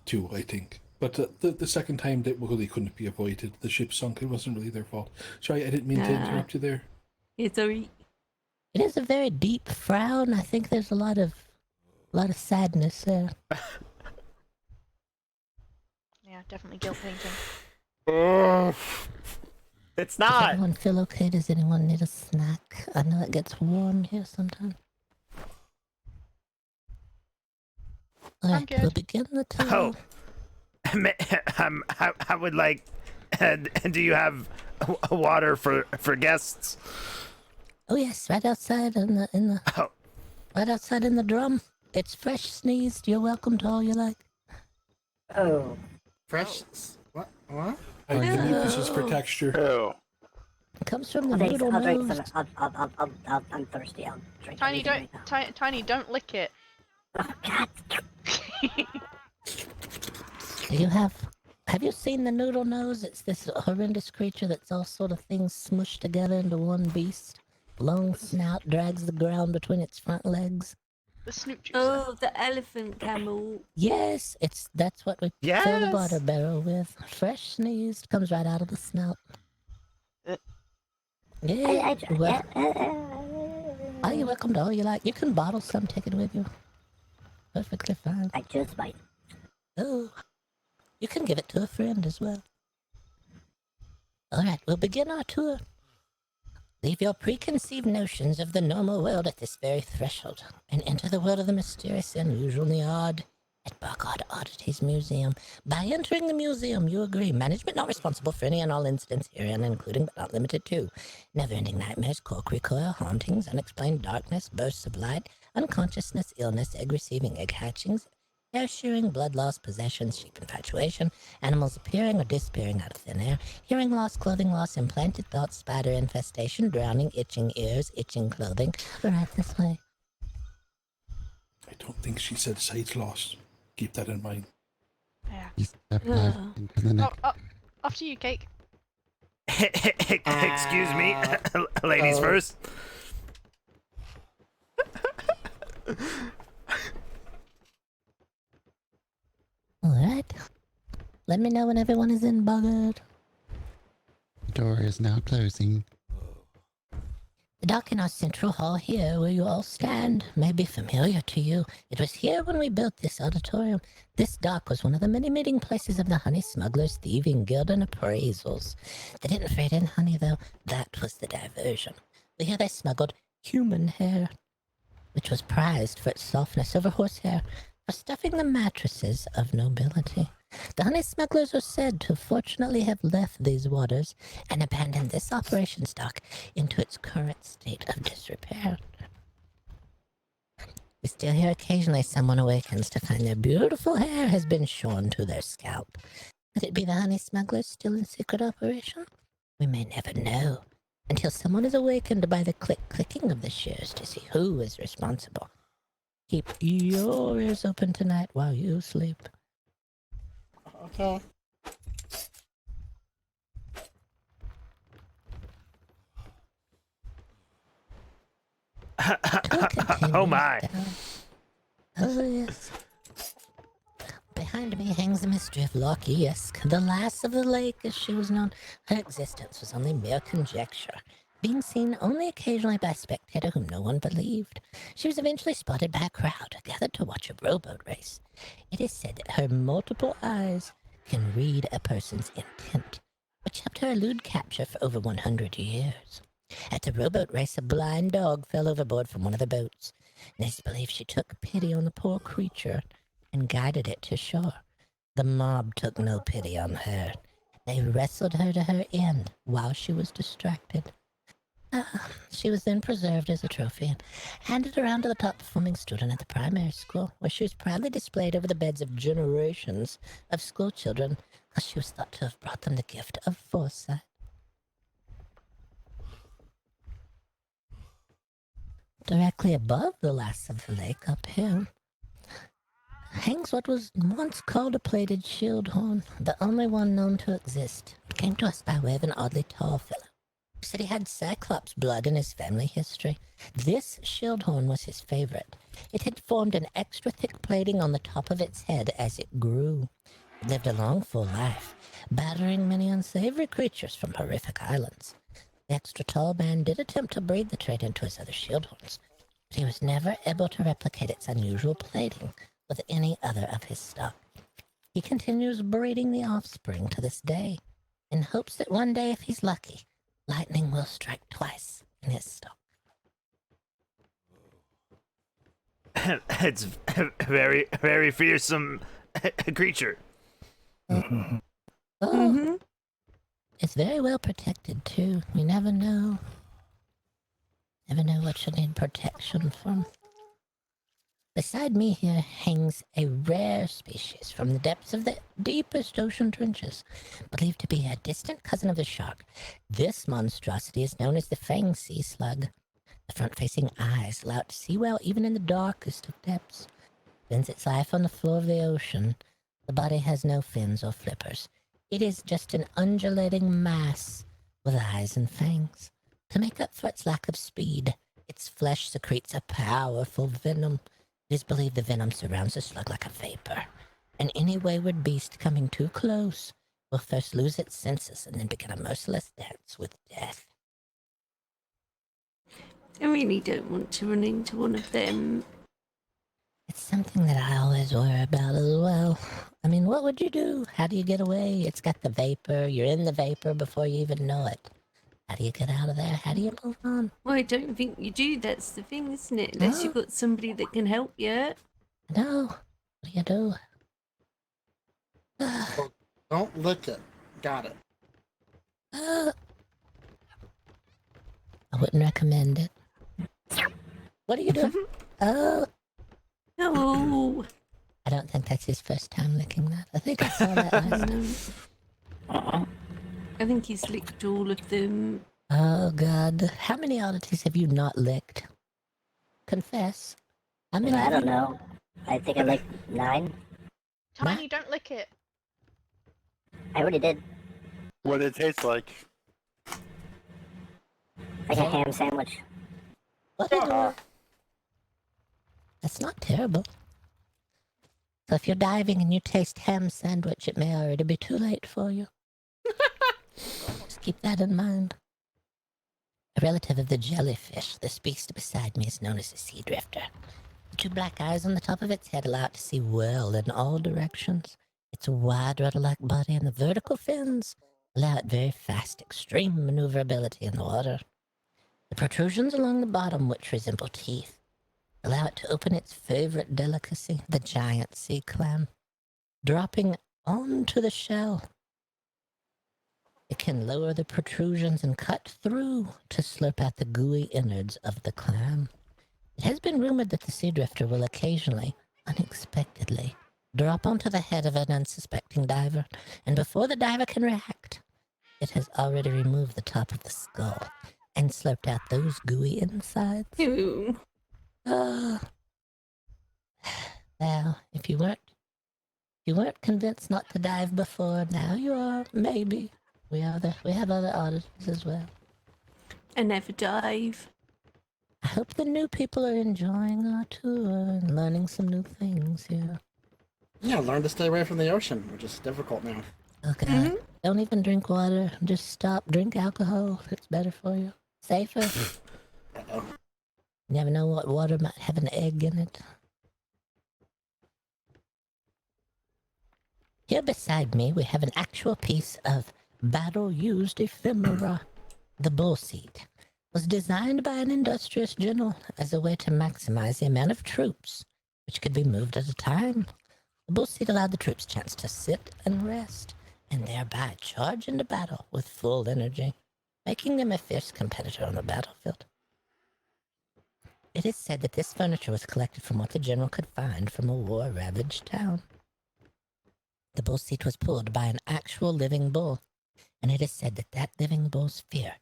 Two, I think. But the second time that really couldn't be avoided. The ship sunk. It wasn't really their fault. Sorry, I didn't mean to interrupt you there. It's a... It is a very deep frown. I think there's a lot of sadness there. Yeah, definitely guilt painting. It's Does not. everyone feel okay? Does anyone need a snack? I know it gets warm here sometimes. Alright, we'll begin the tour. Oh, I would like. Do you have water for guests? Oh yes, right outside in the right outside in the drum. It's fresh sneezed. You're welcome to all you like. Oh. Fresh? What? What? I believe this is for texture. It comes from the I'll noodle drink nose. some. I'm thirsty. I'll drink. Tiny, everything don't, right now. Tiny, don't lick it. Do you have you seen the noodle nose? It's this horrendous creature that's all sort of things smushed together into one beast. Long snout drags the ground between its front legs. The snoot juicer. Oh, the elephant camel. Yes, that's what we fill the water barrel with. Fresh sneezed comes right out of the snout. Yeah. Oh, you're welcome to all you like. You can bottle some, take it with you. Perfectly fine. I just might. Oh, you can give it to a friend as well. All right, we'll begin our tour. Leave your preconceived notions of the normal world at this very threshold and enter the world of the mysterious and unusual and the odd at Barcode Oddities Museum. By entering the museum, you agree management not responsible for any and all incidents herein, including but not limited to never-ending nightmares, cork recoil, hauntings, unexplained darkness, bursts of light, unconsciousness, illness, egg receiving, egg hatchings, hair shearing, blood loss, possession, sheep infatuation, animals appearing or disappearing out of thin air, hearing loss, clothing loss, implanted thoughts, spider infestation, drowning, itching ears, itching clothing. Right this way. I don't think she said sight loss. Keep that in mind. Yeah. Step left into the next. Off to you, Cake. Excuse me, ladies first. Alright. Let me know when everyone is in, Bogart. The door is now closing. The dock in our central hall here, where you all stand, may be familiar to you. It was here when we built this auditorium. This dock was one of the many meeting places of the Honey Smugglers, Thieving Guild, and Appraisals. They didn't freight in honey, though. That was the diversion. But here they smuggled human hair, which was prized for its softness over horsehair, for stuffing the mattresses of nobility. The honey smugglers are said to fortunately have left these waters and abandoned this operations dock into its current state of disrepair. We still hear occasionally someone awakens to find their beautiful hair has been shorn to their scalp. Could it be the honey smugglers still in secret operation? We may never know until someone is awakened by the clicking of the shears to see who is responsible. Keep your ears open tonight while you sleep. Okay. We'll continue Oh my. down. Oh yes. Behind me hangs the mystery of Loch Esk, the lass of the lake as she was known. Her existence was only mere conjecture, being seen only occasionally by a spectator whom no one believed. She was eventually spotted by a crowd gathered to watch a rowboat race. It is said that her multiple eyes can read a person's intent, which helped her elude capture for over 100 years. At the rowboat race, a blind dog fell overboard from one of the boats, and it is believed she took pity on the poor creature and guided it to shore. The mob took no pity on her. They wrestled her to her end while she was distracted. She was then preserved as a trophy and handed around to the top performing student at the primary school, where she was proudly displayed over the beds of generations of school children, because she was thought to have brought them the gift of foresight. Directly above the lass of the lake, up here, hangs what was once called a plated shield horn, the only one known to exist. It came to us by way of an oddly tall fellow who said he had Cyclops blood in his family history. This shield horn was his favorite. It had formed an extra thick plating on the top of its head as it grew. It lived a long, full life, battering many unsavory creatures from horrific islands. The extra tall man did attempt to breed the trait into his other shield horns, but he was never able to replicate its unusual plating with any other of his stock. He continues breeding the offspring to this day, in hopes that one day, if he's lucky, lightning will strike twice in his stock. It's very, very fearsome creature. Oh, it's very well protected too. You never know. Never know what you need protection from. Beside me here hangs a rare species from the depths of the deepest ocean trenches, believed to be a distant cousin of the shark. This monstrosity is known as the fang sea slug. The front-facing eyes allow it to see well even in the darkest of depths. Spends its life on the floor of the ocean. The body has no fins or flippers. It is just an undulating mass with eyes and fangs. To make up for its lack of speed, its flesh secretes a powerful venom. It is believed the venom surrounds the slug like a vapor, and any wayward beast coming too close will first lose its senses and then begin a merciless dance with death. I really don't want to run into one of them. It's something that I always worry about as well. I mean, what would you do? How do you get away? It's got the vapor. You're in the vapor before you even know it. How do you get out of there? How do you move on? Well, I don't think you do. That's the thing, isn't it? Unless you've got somebody that can help you. No. What do you do? Well, don't lick it. Got it. I wouldn't recommend it. What are you doing? Oh. No. I don't think that's his first time licking that. I think I saw that last time. I think he's licked all of them. Oh, God. How many oddities have you not licked? Confess. How many? I don't know. I think I licked 9. Tiny, don't lick it. I already did. What it tastes like. Like a ham sandwich. What? That's not terrible. So if you're diving and you taste ham sandwich, it may already be too late for you. Just keep that in mind. A relative of the jellyfish, this beast beside me is known as a sea drifter. The 2 black eyes on the top of its head allow it to see well in all directions. Its wide rudder-like body and the vertical fins allow it very fast, extreme maneuverability in the water. The protrusions along the bottom, which resemble teeth, allow it to open its favorite delicacy, the giant sea clam, dropping onto the shell. It can lower the protrusions and cut through to slurp out the gooey innards of the clam. It has been rumored that the sea drifter will occasionally, unexpectedly, drop onto the head of an unsuspecting diver, and before the diver can react, it has already removed the top of the skull and slurped out those gooey insides. Ew. Well, if you weren't convinced not to dive before, now you are, maybe. We have other oddities as well. I never dive. I hope the new people are enjoying our tour and learning some new things here. Yeah, learn to stay away from the ocean, which is difficult now. Okay. Don't even drink water. Just stop. Drink alcohol. It's better for you. Safer. Uh-oh. You never know what water might have an egg in it. Here beside me, we have an actual piece of battle-used ephemera. The bull seat was designed by an industrious general as a way to maximize the amount of troops which could be moved at a time. The bull seat allowed the troops a chance to sit and rest, and thereby charge into battle with full energy, making them a fierce competitor on the battlefield. It is said that this furniture was collected from what the general could find from a war-ravaged town. The bull seat was pulled by an actual living bull, and it is said that that living bull's fear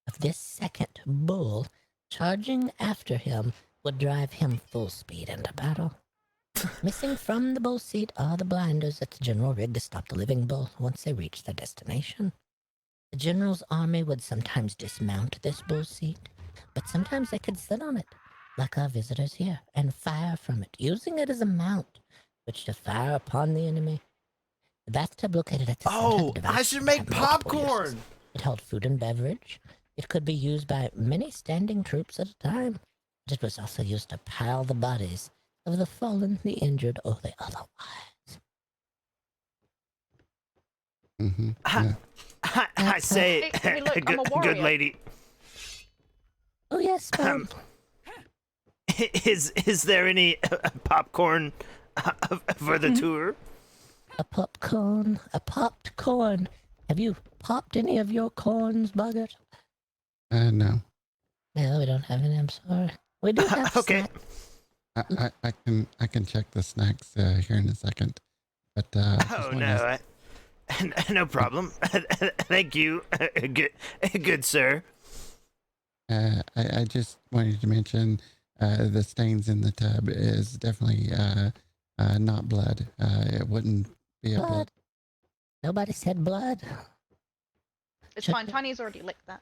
of this second bull charging after him would drive him full speed into battle. Missing from the bull seat are the blinders that the general rigged to stop the living bull once they reached their destination. The general's army would sometimes dismount this bull seat, but sometimes they could sit on it, like our visitors here, and fire from it, using it as a mount, which to fire upon the enemy. The bathtub located at the center of the device I should would make have multiple popcorn. uses. It held food and beverage. It could be used by many standing troops at a time. But it was also used to pile the bodies of the fallen, the injured, or the otherwise. Mm-hmm. Yeah. I say, Hey, look, I'm a good warrior. lady. Oh yes, ma'am. Is there any popcorn for the tour? A popcorn, a popped corn. Have you popped any of your corns, Buggert? No. No, we don't have any. I'm sorry. We do have Okay. snacks. I can check the snacks here in a second. But just Oh wanna no, no problem. Thank you, good sir. I just wanted to mention the stains in the tub is definitely not blood. It wouldn't be a blood. Blood. Nobody said blood. It's fine. Tiny's already licked that.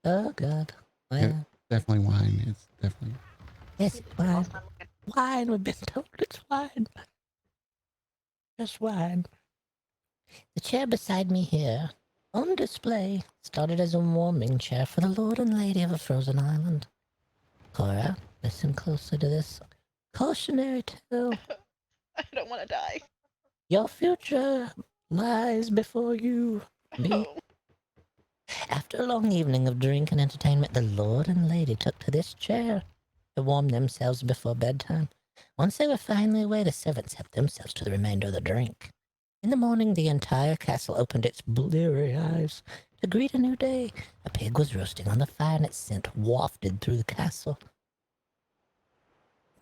Oh God. It's Well, definitely wine. It's definitely. yes, wine. Wine. We've been told it's wine. Just wine. The chair beside me here, on display, started as a warming chair for the Lord and Lady of a Frozen Island. Cora, listen closely to this cautionary tale. I don't want to die. Your future lies before you. Me. After a long evening of drink and entertainment, the Lord and Lady took to this chair to warm themselves before bedtime. Once they were finally away, the servants helped themselves to the remainder of the drink. In the morning, the entire castle opened its bleary eyes to greet a new day. A pig was roasting on the fire, and its scent wafted through the castle.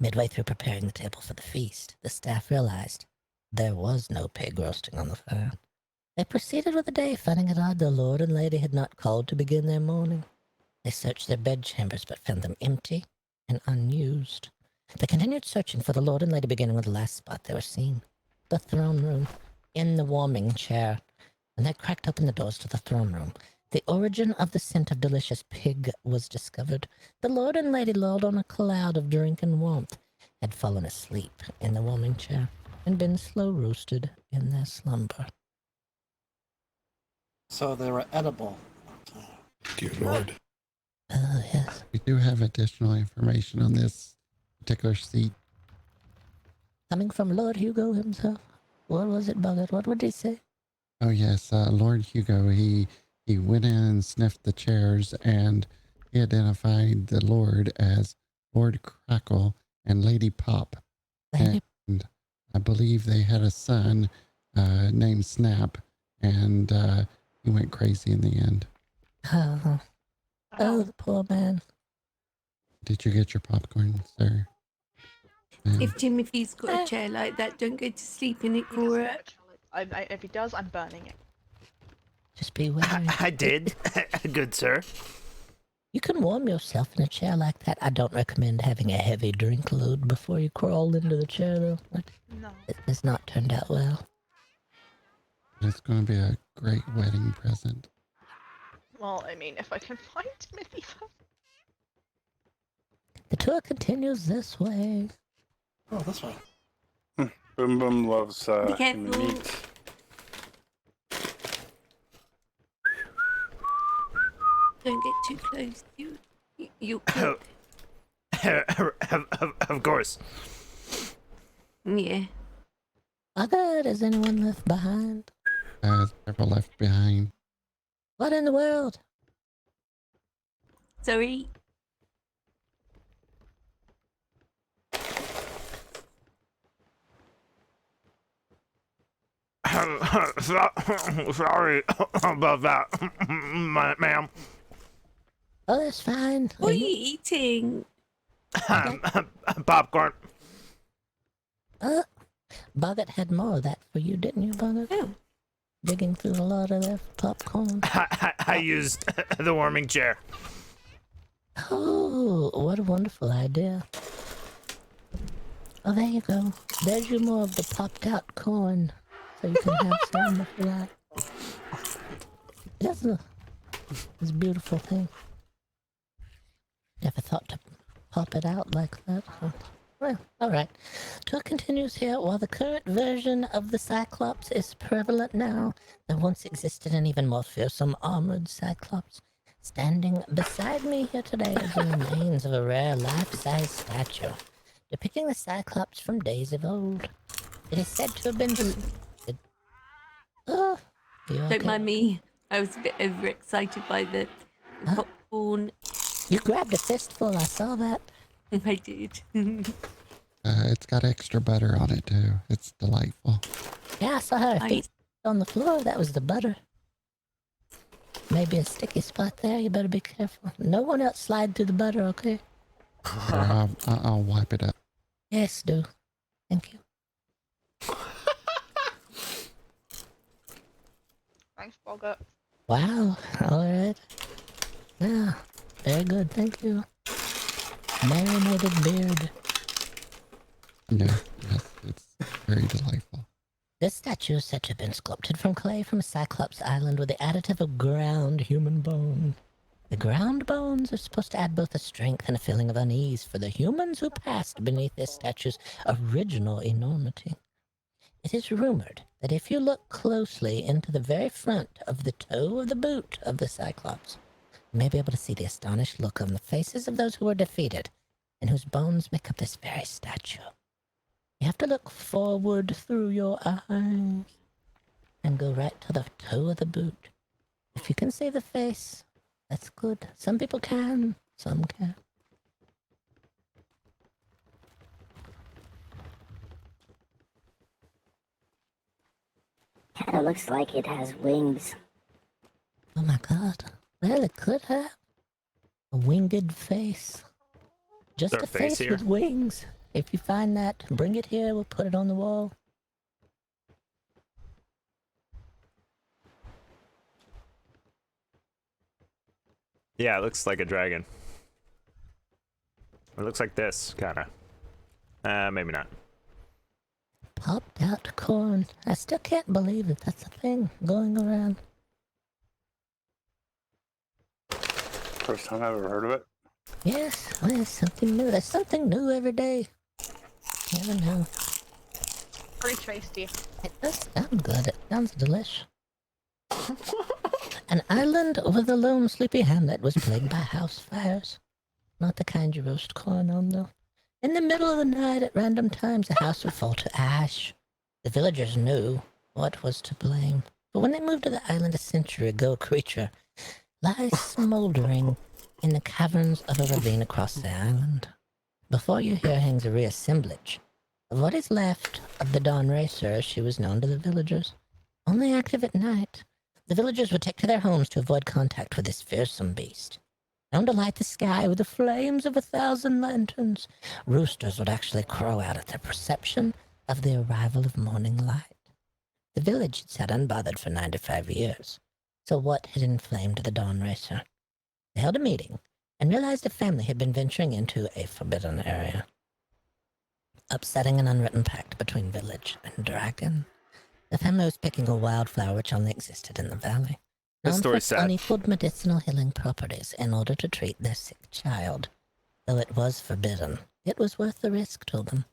Midway through preparing the table for the feast, the staff realized there was no pig roasting on the fire. They proceeded with the day, finding it odd the Lord and Lady had not called to begin their morning. They searched their bedchambers, but found them empty and unused. They continued searching for the Lord and Lady, beginning with the last spot they were seen, the throne room, in the warming chair. When they cracked open the doors to the throne room, the origin of the scent of delicious pig was discovered. The Lord and Lady, lulled on a cloud of drink and warmth, had fallen asleep in the warming chair and been slow roasted in their slumber. So they were edible. Dear Lord. Oh, yes. We do have additional information on this particular seat. Coming from Lord Hugo himself. What was it, Buggett? What would he say? Oh yes, Lord Hugo. He went in and sniffed the chairs, and he identified the Lord as Lord Crackle and Lady Pop. And I believe they had a son named Snap, and he went crazy in the end. Oh, the poor man. Did you get your popcorn, sir? If Timothy's got a chair like that, don't go to sleep in it, Cora. If he does, I'm burning it. Just be wary. I did, good sir. You can warm yourself in a chair like that. I don't recommend having a heavy drink load before you crawl into the chair, though. No. It has not turned out well. It's going to be a great wedding present. Well, I mean, if I can find Timothy first. The tour continues this way. Oh, this way. Boom Boom loves Be human careful. meat. Don't get too close. You'll Of course. Yeah. Bugger, is anyone left behind? Several left behind. What in the world? Sorry. Sorry about that, ma'am. Oh, that's fine. What are you eating? Popcorn. Boggart had more of that for you, didn't you, Boggart? Oh. Digging through a lot of that popcorn. I used the warming chair. Oh, what a wonderful idea. Oh, there you go. There's you more of the popped out corn. So you can have some if you like. It's a beautiful thing. Never thought to pop it out like that. Huh? Well, alright. Tour continues here. While the current version of the Cyclops is prevalent now, there once existed an even more fearsome armored Cyclops. Standing beside me here today is the remains of a rare life-size statue, depicting the Cyclops from days of old. It is said to have been... Oh, Don't mind me. I was a bit overexcited by the popcorn. You grabbed a fistful, I saw that. I did. It's got extra butter on it too. It's delightful. Yeah, I saw her feet on the floor. That was the butter. Maybe a sticky spot there. You better be careful. No one else slide through the butter, okay? I'll wipe it up. Yes, do. Thank you. Thanks, Boggart. Wow. All right. Yeah. Very good. Thank you. Marinated beard. Yes, it's very delightful. This statue is said to have been sculpted from clay from Cyclops Island with the additive of ground human bone. The ground bones are supposed to add both a strength and a feeling of unease for the humans who passed beneath this statue's original enormity. It is rumored that if you look closely into the very front of the toe of the boot of the Cyclops, you may be able to see the astonished look on the faces of those who were defeated and whose bones make up this very statue. You have to look forward through your eyes and go right to the toe of the boot. If you can see the face, that's good. Some people can, some can't. Kinda looks like it has wings. Oh my god. Well, it could have a winged face. Just Their a face face here? with wings. If you find that, bring it here. We'll put it on the wall. Yeah, it looks like a dragon. It looks like this, kinda. Maybe not. Popped out corn. I still can't believe that that's a thing going around. First time I've ever heard of it. Yes, well, there's something new. There's something new every day. Never know. Pretty tasty. It does sound good. It sounds delish. An island with a lone sleepy hamlet was plagued by house fires. Not the kind you roast corn on, though. In the middle of the night, at random times, the house would fall to ash. The villagers knew what was to blame. But when they moved to the island a century ago, a creature lies smoldering in the caverns of a ravine across the island. Before you here hangs a reassemblage of what is left of the Dawn Racer, as she was known to the villagers. Only active at night, the villagers would take to their homes to avoid contact with this fearsome beast. Known to light the sky with the flames of 1,000 lanterns, roosters would actually crow out at the perception of the arrival of morning light. The village had sat unbothered for 95 years. So what had inflamed the Dawn Racer? They held a meeting and realized a family had been venturing into a forbidden area, upsetting an unwritten pact between village and dragon. The family was picking a wildflower which only existed in the valley, This known for story's its sad. unequaled medicinal healing properties, in order to treat their sick child. Though it was forbidden, it was worth the risk to them.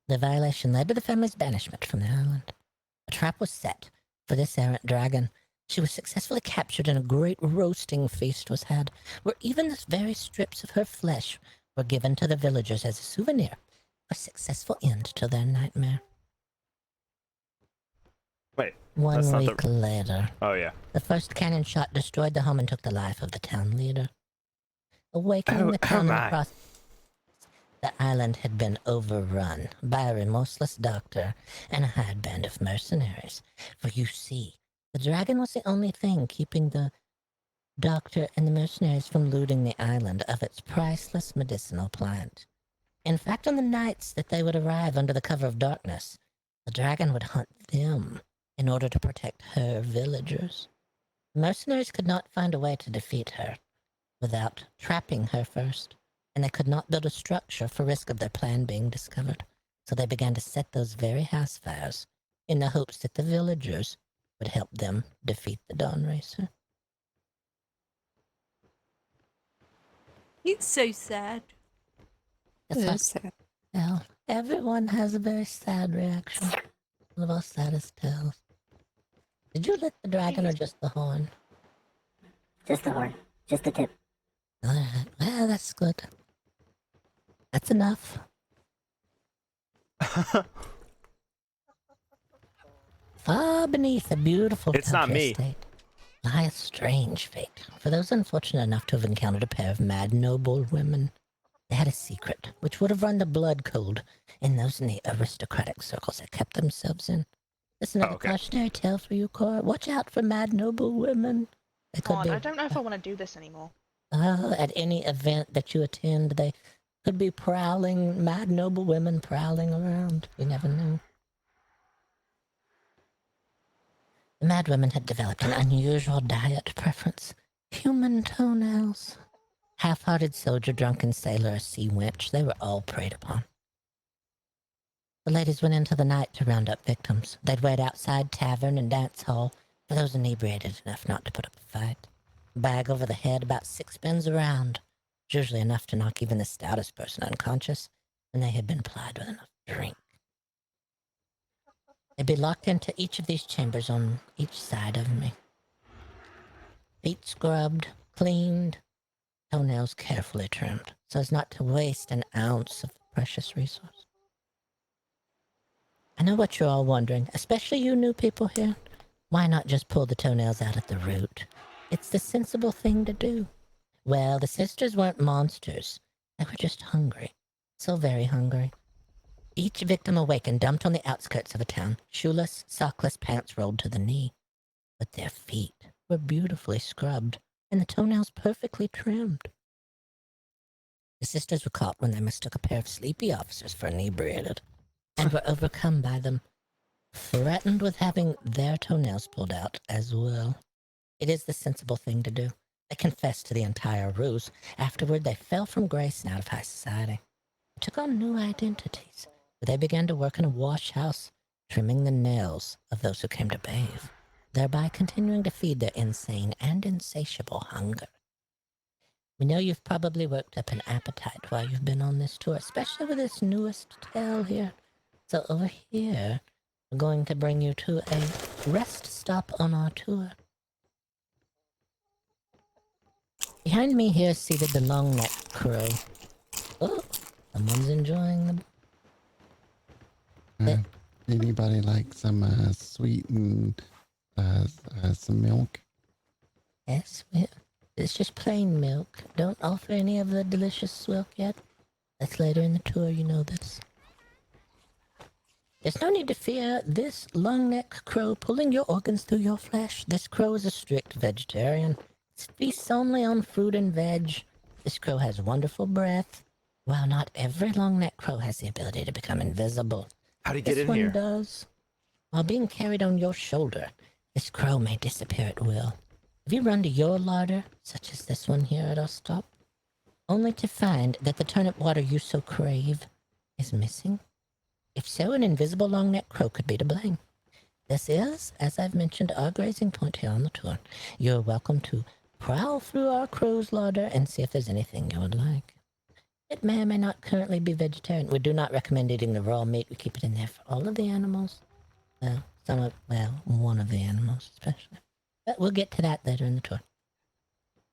The violation led to the family's banishment from the island. A trap was set for this errant dragon. She was successfully captured and a great roasting feast was had, where even the very strips of her flesh were given to the villagers as a souvenir, a successful end to their nightmare. Wait, One that's not week the... later, Oh, yeah. the first cannon shot destroyed the home and took the life of the town leader. Awakening the town in the my. process, the island had been overrun by a remorseless doctor and a hired band of mercenaries. For you see, the dragon was the only thing keeping the doctor and the mercenaries from looting the island of its priceless medicinal plant. In fact, on the nights that they would arrive under the cover of darkness, the dragon would hunt them in order to protect her villagers. The mercenaries could not find a way to defeat her without trapping her first, and they could not build a structure for risk of their plan being discovered. So they began to set those very house fires in the hopes that the villagers would help them defeat the Dawn Racer. It's so sad. That's sad. Well, everyone has a very sad reaction. One of our saddest tales. Did you lick the dragon or just the horn? Just the horn. Just the tip. Alright, well, that's good. That's enough. Far beneath a beautiful It's not country me. estate lie a strange fate for those unfortunate enough to have encountered a pair of mad noble women. They had a secret which would have run the blood cold in those in the aristocratic circles that kept themselves in. This is another cautionary tale for you, Cora. Watch out for mad noble women. They could Come on, be, I don't know if I want to do this anymore. at any event that you attend, they could be prowling, mad noble women prowling around. You never know. The mad women had developed an unusual diet preference. Human toenails. Half-hearted soldier, drunken sailor, or sea wench, they were all preyed upon. The ladies went into the night to round up victims. They'd wait outside tavern and dance hall for those inebriated enough not to put up a fight. Bag over the head, about 6 bends around. Usually enough to knock even the stoutest person unconscious, and they had been plied with enough drink. They'd be locked into each of these chambers on each side of me. Feet scrubbed, cleaned, toenails carefully trimmed, so as not to waste an ounce of the precious resource. I know what you're all wondering, especially you new people here. Why not just pull the toenails out at the root? It's the sensible thing to do. Well, the sisters weren't monsters. They were just hungry. So very hungry. Each victim awakened, dumped on the outskirts of a town, shoeless, sockless, pants rolled to the knee. But their feet were beautifully scrubbed, and the toenails perfectly trimmed. The sisters were caught when they mistook a pair of sleepy officers for inebriated, and were overcome by them, threatened with having their toenails pulled out as well. It is the sensible thing to do. They confessed to the entire ruse. Afterward, they fell from grace and out of high society. They took on new identities, where they began to work in a wash house, trimming the nails of those who came to bathe, thereby continuing to feed their insane and insatiable hunger. We know you've probably worked up an appetite while you've been on this tour, especially with this newest tale here. So over here, we're going to bring you to a rest stop on our tour. Behind me here is seated the long-necked crow. Oh, someone's enjoying the... Anybody like some sweetened some milk? Yes, it's just plain milk. Don't offer any of the delicious milk yet. That's later in the tour, you know this. There's no need to fear this long-necked crow pulling your organs through your flesh. This crow is a strict vegetarian. It feasts only on fruit and veg. This crow has wonderful breath. While not every long-necked crow has the ability to become invisible, How'd he get this in one here? does. While being carried on your shoulder, this crow may disappear at will. Have you run to your larder, such as this one here at our stop, only to find that the turnip water you so crave is missing? If so, an invisible long-necked crow could be to blame. This is, as I've mentioned, our grazing point here on the tour. You're welcome to prowl through our crow's larder and see if there's anything you would like. It may or may not currently be vegetarian. We do not recommend eating the raw meat. We keep it in there for all of the animals. One of the animals especially. But we'll get to that later in the tour.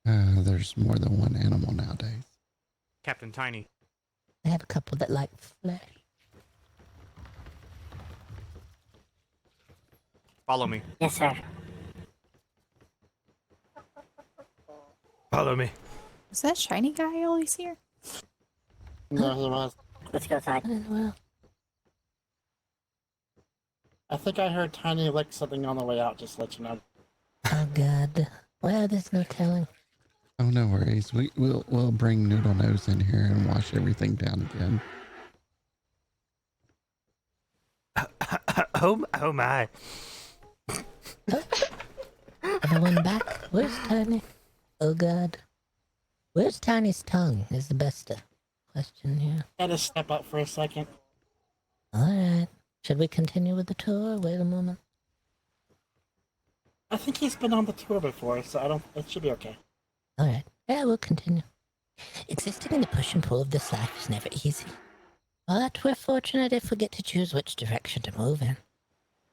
There's more than one animal nowadays. Captain Tiny. I have a couple that like flesh. Follow me. Yes, sir. Follow me. Is that shiny guy always here? No, he was. Let's go outside. Well, I think I heard Tiny lick something on the way out, just to let you know. oh God. Well, there's no telling. Oh, no worries. We'll bring Noodle Nose in here and wash everything down again. Oh my. Everyone back? Where's Tiny? Oh God. Where's Tiny's tongue is the best question here. Gotta step up for a second. Alright. Should we continue with the tour? Wait a moment. I think he's been on the tour before, so it should be okay. Alright. Yeah, we'll continue. Existing in the push and pull of this life is never easy. But we're fortunate if we get to choose which direction to move in.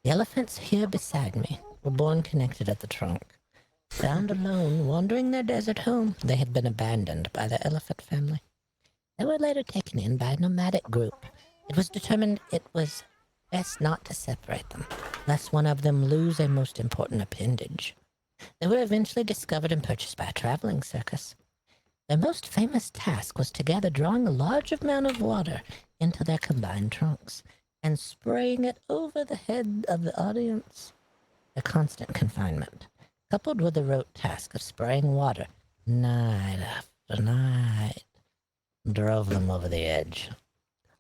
The elephants here beside me were born connected at the trunk. Found alone, wandering their desert home, they had been abandoned by the elephant family. They were later taken in by a nomadic group. It was determined it was best not to separate them, lest one of them lose a most important appendage. They were eventually discovered and purchased by a traveling circus. Their most famous task was to gather drawing a large amount of water into their combined trunks and spraying it over the head of the audience. Their constant confinement, coupled with the rote task of spraying water night after night, drove them over the edge.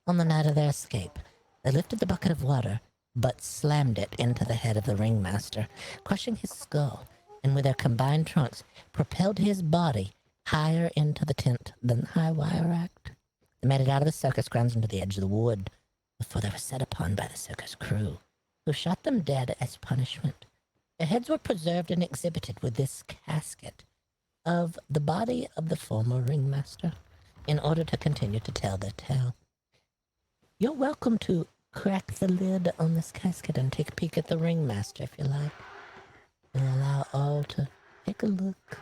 On the night of their escape, they lifted the bucket of water, but slammed it into the head of the ringmaster, crushing his skull, and with their combined trunks, propelled his body higher into the tent than the high wire act. They made it out of the circus grounds into the edge of the wood before they were set upon by the circus crew, who shot them dead as punishment. Their heads were preserved and exhibited with this casket of the body of the former ringmaster in order to continue to tell their tale. You're welcome to crack the lid on this casket and take a peek at the ringmaster if you like. We'll allow all to take a look.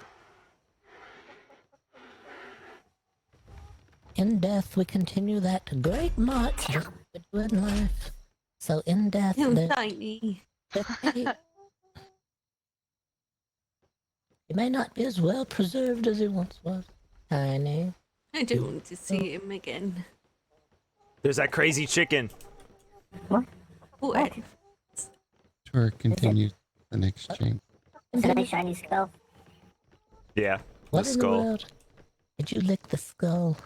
In death, we continue that great march between life. So in death, Tiny. he may not be as well preserved as he once was. Tiny. I don't want to see him again. There's that crazy chicken. What? Tour continues the next chain. Is that a shiny skull? Yeah. What the in the skull. world? Did you lick the skull?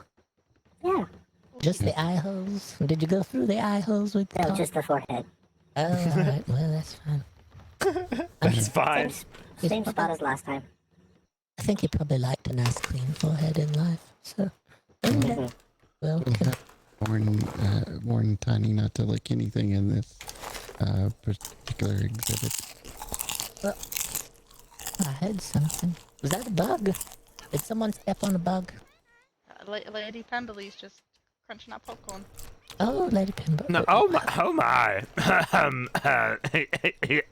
Yeah. Just the eye holes? Did you go through the eye holes with the No, tongue? just the forehead. Oh, alright. Well, that's fine. That's fine. Same spot as last time. I think he probably liked a nice clean forehead in life. So, okay. Well, Warn Tiny not to lick anything in this particular exhibit. well, I heard something. Was that a bug? Did someone step on a bug? Lady Pemberley's just crunching up popcorn. Oh, Lady Pimble. No, oh my.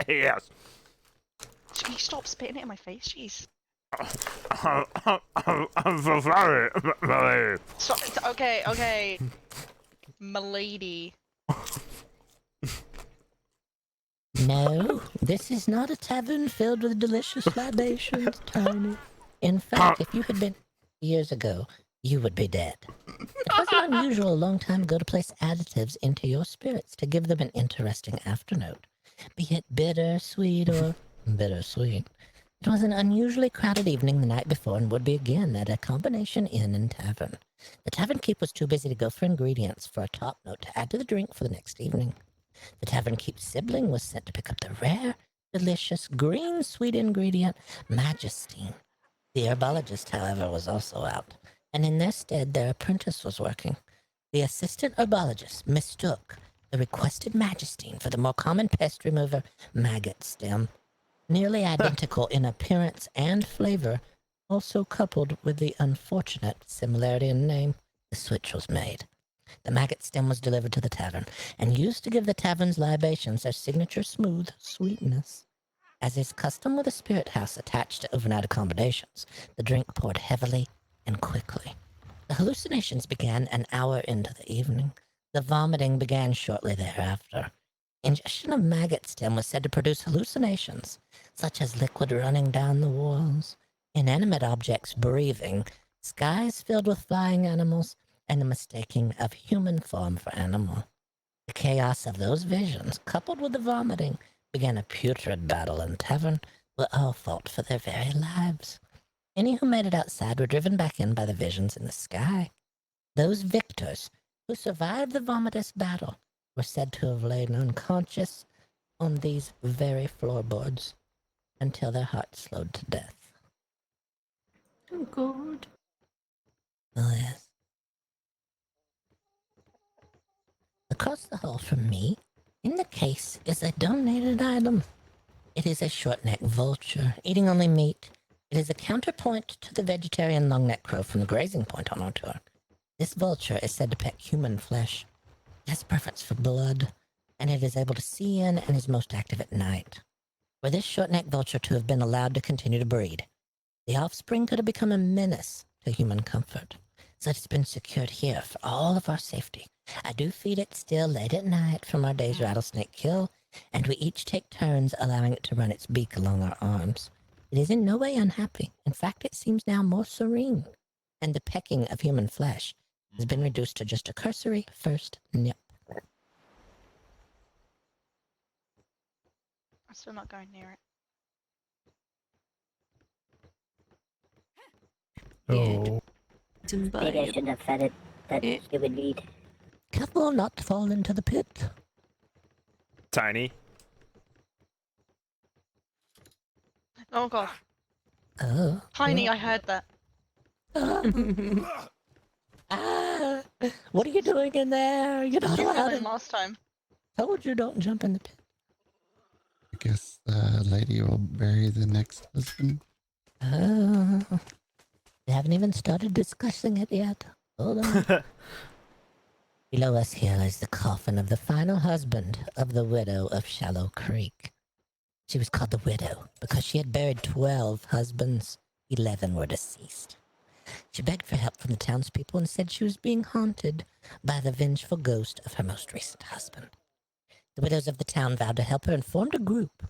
Yes. Can you stop spitting it in my face, jeez? I'm so sorry, Milady. Okay. Milady. No, this is not a tavern filled with delicious libations, Tiny. In fact, if you had been years ago, you would be dead. It wasn't unusual a long time ago to place additives into your spirits to give them an interesting afternote, be it bitter, sweet, or bittersweet. It was an unusually crowded evening the night before and would be again at a combination inn and tavern. The tavern keep was too busy to go for ingredients for a top note to add to the drink for the next evening. The tavern keep's sibling was sent to pick up the rare, delicious, green sweet ingredient, Magistine. The herbologist, however, was also out, and in their stead their apprentice was working. The assistant herbologist mistook the requested Magistine for the more common pest remover, Maggot Stem. Nearly identical in appearance and flavor, also coupled with the unfortunate similarity in name. The switch was made. The maggot stem was delivered to the tavern and used to give the tavern's libations their signature smooth sweetness. As is custom with a spirit house attached to overnight accommodations, the drink poured heavily and quickly. The hallucinations began an hour into the evening. The vomiting began shortly thereafter. Ingestion of maggot stem was said to produce hallucinations, such as liquid running down the walls, inanimate objects breathing, skies filled with flying animals, and the mistaking of human form for animal. The chaos of those visions, coupled with the vomiting, began a putrid battle in the tavern, where all fought for their very lives. Any who made it outside were driven back in by the visions in the sky. Those victors who survived the vomitous battle were said to have lain unconscious on these very floorboards until their hearts slowed to death. Oh, God. Oh, yes. Across the hall from me, in the case, is a donated item. It is a short-necked vulture, eating only meat. It is a counterpoint to the vegetarian long-necked crow from the grazing point on our tour. This vulture is said to peck human flesh. It has a preference for blood, and it is able to see in and is most active at night. Were this short-necked vulture to have been allowed to continue to breed, the offspring could have become a menace to human comfort. So it's been secured here for all of our safety. I do feed it still late at night from our day's rattlesnake kill, and we each take turns allowing it to run its beak along our arms. It is in no way unhappy. In fact, it seems now more serene, and the pecking of human flesh has been reduced to just a cursory first nip. I'm still not going near it. Oh. Maybe I shouldn't have fed it that stupid meat. Careful not to fall into the pit. Tiny. Oh god. Oh. Tiny, I heard that. Ah, what are you doing in there? You're not You fell allowed in in. last time. Told you don't jump in the pit. I guess the lady will bury the next husband. Oh. We haven't even started discussing it yet. Hold on. Below us here is the coffin of the final husband of the widow of Shallow Creek. She was called the widow because she had buried 12 husbands. 11 were deceased. She begged for help from the townspeople and said she was being haunted by the vengeful ghost of her most recent husband. The widows of the town vowed to help her and formed a group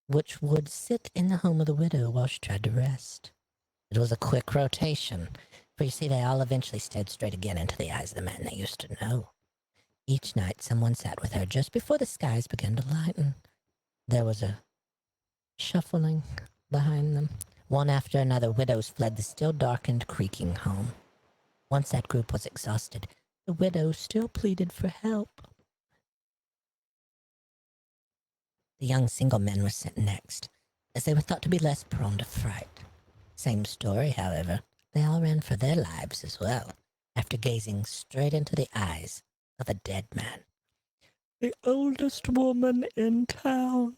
which would sit in the home of the widow while she tried to rest. It was a quick rotation, for you see they all eventually stared straight again into the eyes of the man they used to know. Each night someone sat with her just before the skies began to lighten. There was a shuffling behind them. One after another, widows fled the still darkened, creaking home. Once that group was exhausted, the widow still pleaded for help. The young single men were sent next, as they were thought to be less prone to fright. Same story, however. They all ran for their lives as well, after gazing straight into the eyes of a dead man. The oldest woman in town,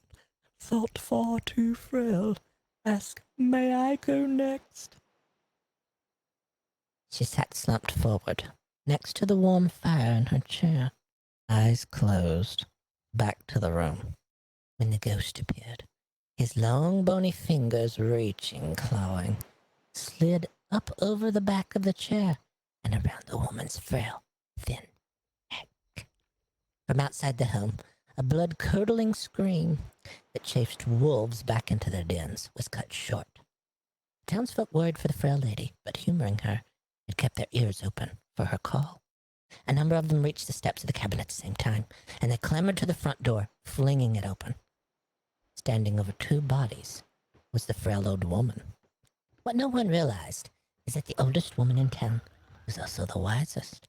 thought far too frail. Ask, may I go next? She sat slumped forward, next to the warm fire in her chair, eyes closed, back to the room. When the ghost appeared, his long bony fingers reaching, clawing, slid up over the back of the chair and around the woman's frail, thin neck. From outside the home, a blood-curdling scream that chased wolves back into their dens was cut short. The townsfolk worried for the frail lady, but humoring her, had kept their ears open for her call. A number of them reached the steps of the cabin at the same time, and they clambered to the front door, flinging it open. Standing over two bodies was the frail old woman. What no one realized is that the oldest woman in town was also the wisest.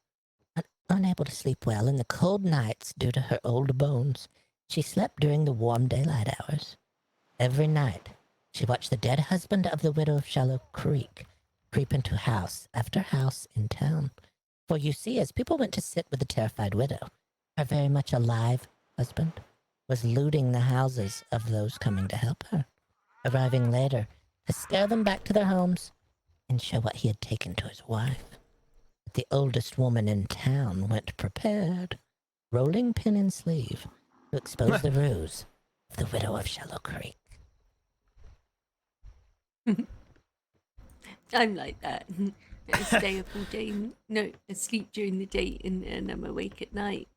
Unable to sleep well in the cold nights due to her old bones, she slept during the warm daylight hours. Every night, she watched the dead husband of the widow of Shallow Creek creep into house after house in town. For you see, as people went to sit with the terrified widow, her very much alive husband was looting the houses of those coming to help her, arriving later to scare them back to their homes and show what he had taken to his wife. The oldest woman in town went prepared, rolling pin and sleeve, to expose the ruse of the widow of Shallow Creek. I'm like that. I stay up all day. No, I sleep during the day and I'm awake at night.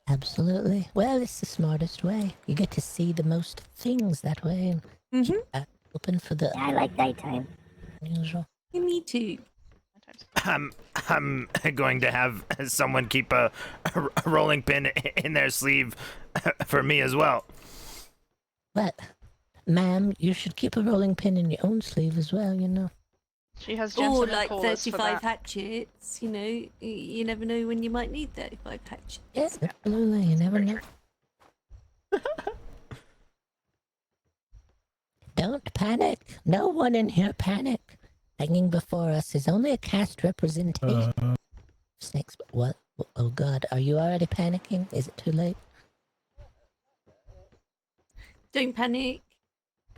Absolutely. Well, it's the smartest way. You get to see the most things that way and keep that open for the. I like daytime. Usual. Me too. I'm going to have someone keep a rolling pin in their sleeve for me as well. But, ma'am, you should keep a rolling pin in your own sleeve as well, you know. She has Or gentleman like callers for 35 that. hatchets, you know, you never know when you might need 35 hatchets. Yes, absolutely, you never know. Don't panic. No one in here panic. Hanging before us is only a cast representation of snakes. What? Oh God, are you already panicking? Is it too late? Don't panic.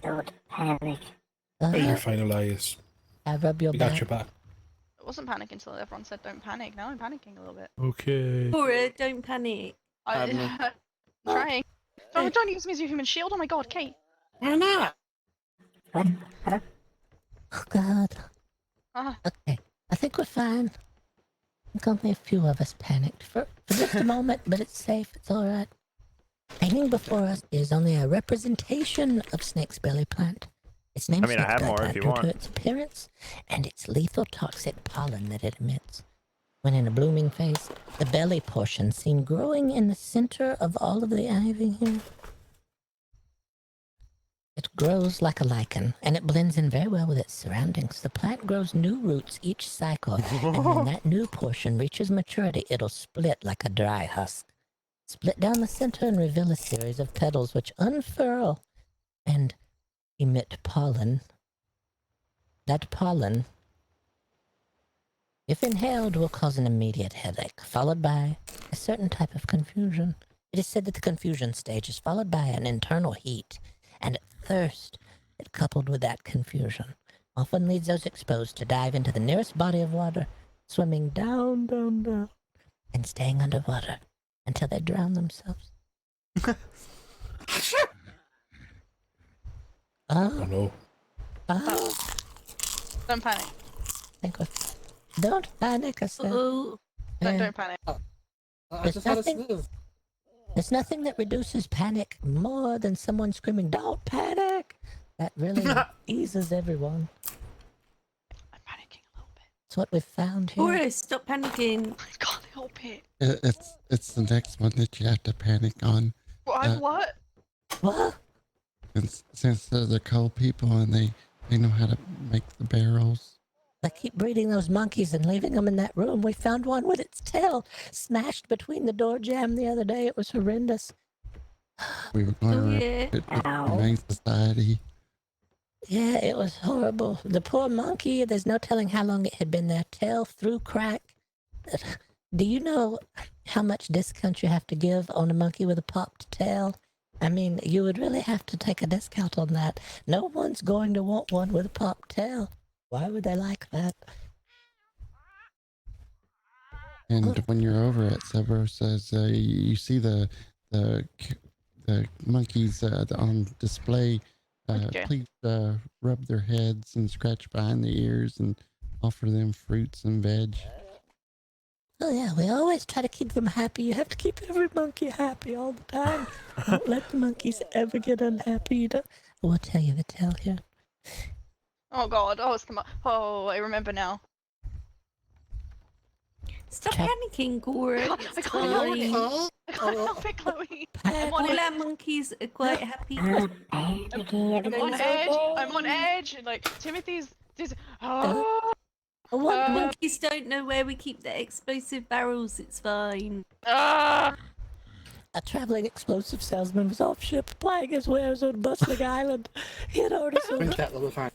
Don't panic. You're fine, Elias. I rub your We back. got your back. I wasn't panicking until everyone said don't panic. Now I'm panicking a little bit. Okay. Cora, don't panic. I'm trying. I'm trying to use me as a human shield. Oh my god, Kate. Why not? Oh God. Uh, Okay, I think we're fine. I think only a few of us panicked for just a moment, but it's safe. It's all right. Hanging before us is only a representation of snake's belly plant. Its name I mean, I have more if you due want. to its appearance and its lethal toxic pollen that it emits. When in a blooming phase, the belly portion seen growing in the center of all of the ivy here. It grows like a lichen, and it blends in very well with its surroundings. The plant grows new roots each cycle, and when that new portion reaches maturity, it'll split like a dry husk. Split down the center and reveal a series of petals which unfurl and emit pollen. That pollen, if inhaled, will cause an immediate headache, followed by a certain type of confusion. It is said that the confusion stage is followed by an internal heat and thirst that, coupled with that confusion, often leads those exposed to dive into the nearest body of water, swimming down, down, down, and staying underwater until they drown themselves. Oh no. don't panic. Don't panic, I said. Don't panic. I There's just had a nothing- sneeze. There's nothing that reduces panic more than someone screaming, "Don't panic!" That really eases everyone. I'm panicking a little bit. It's what we've found here. Cora, stop panicking. I can't help it. It's the next one that you have to panic on. What? What? Since they're the coal people and they know how to make the barrels. They keep breeding those monkeys and leaving them in that room. We found one with its tail smashed between the door jamb the other day. It was horrendous. We were going to Humane Society. Yeah, it was horrible. The poor monkey, there's no telling how long it had been there. Tail through crack. Do you know how much discount you have to give on a monkey with a popped tail? I mean, you would really have to take a discount on that. No one's going to want one with a popped tail. Why would they like that? And when you're over at Cerberus's, you see the monkeys on display. Okay. Please rub their heads and scratch behind the ears and offer them fruits and veg. Oh yeah, we always try to keep them happy. You have to keep every monkey happy all the time. Don't let the monkeys ever get unhappy. You don't... We'll tell you the tale here. Oh god. Oh, it's the oh, I remember now. Stop panicking, Cora. I It's can't help fine. it. I can't help it, Chloe. I'm on All our edge. monkeys are quite happy. I'm on edge. I'm on edge. Like Timothy's. Oh. Monkeys don't know where we keep the explosive barrels. It's fine. A traveling explosive salesman was off ship, plying his wares on Bustling Island. He had already sold Drink that little fine.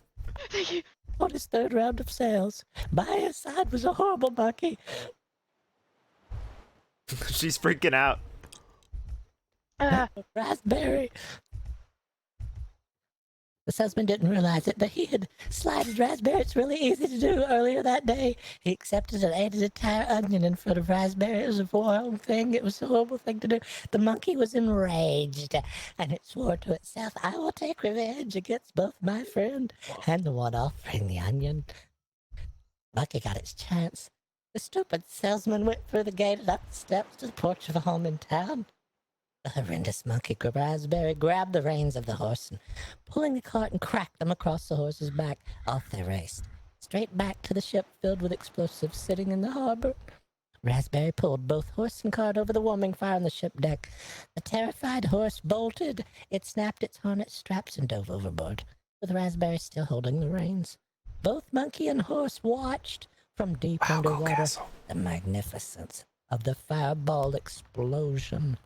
Thank you. on his third round of sales. By his side was a horrible monkey. She's freaking out. Raspberry. The salesman didn't realize it, but he had sliced raspberry. It's really easy to do earlier that day. He accepted and ate an entire onion in front of raspberry. It was a horrible thing. It was a horrible thing to do. The monkey was enraged, and it swore to itself, I will take revenge against both my friend and the one offering the onion. Monkey got its chance. The stupid salesman went through the gate and up the steps to the porch of a home in town. The horrendous monkey raspberry grabbed the reins of the horse and, pulling the cart and cracked them across the horse's back. Off they raced, straight back to the ship filled with explosives sitting in the harbor. Raspberry pulled both horse and cart over the warming fire on the ship deck. The terrified horse bolted. It snapped its harness straps and dove overboard, with Raspberry still holding the reins. Both monkey and horse watched from deep underwater the magnificence of the fireball explosion.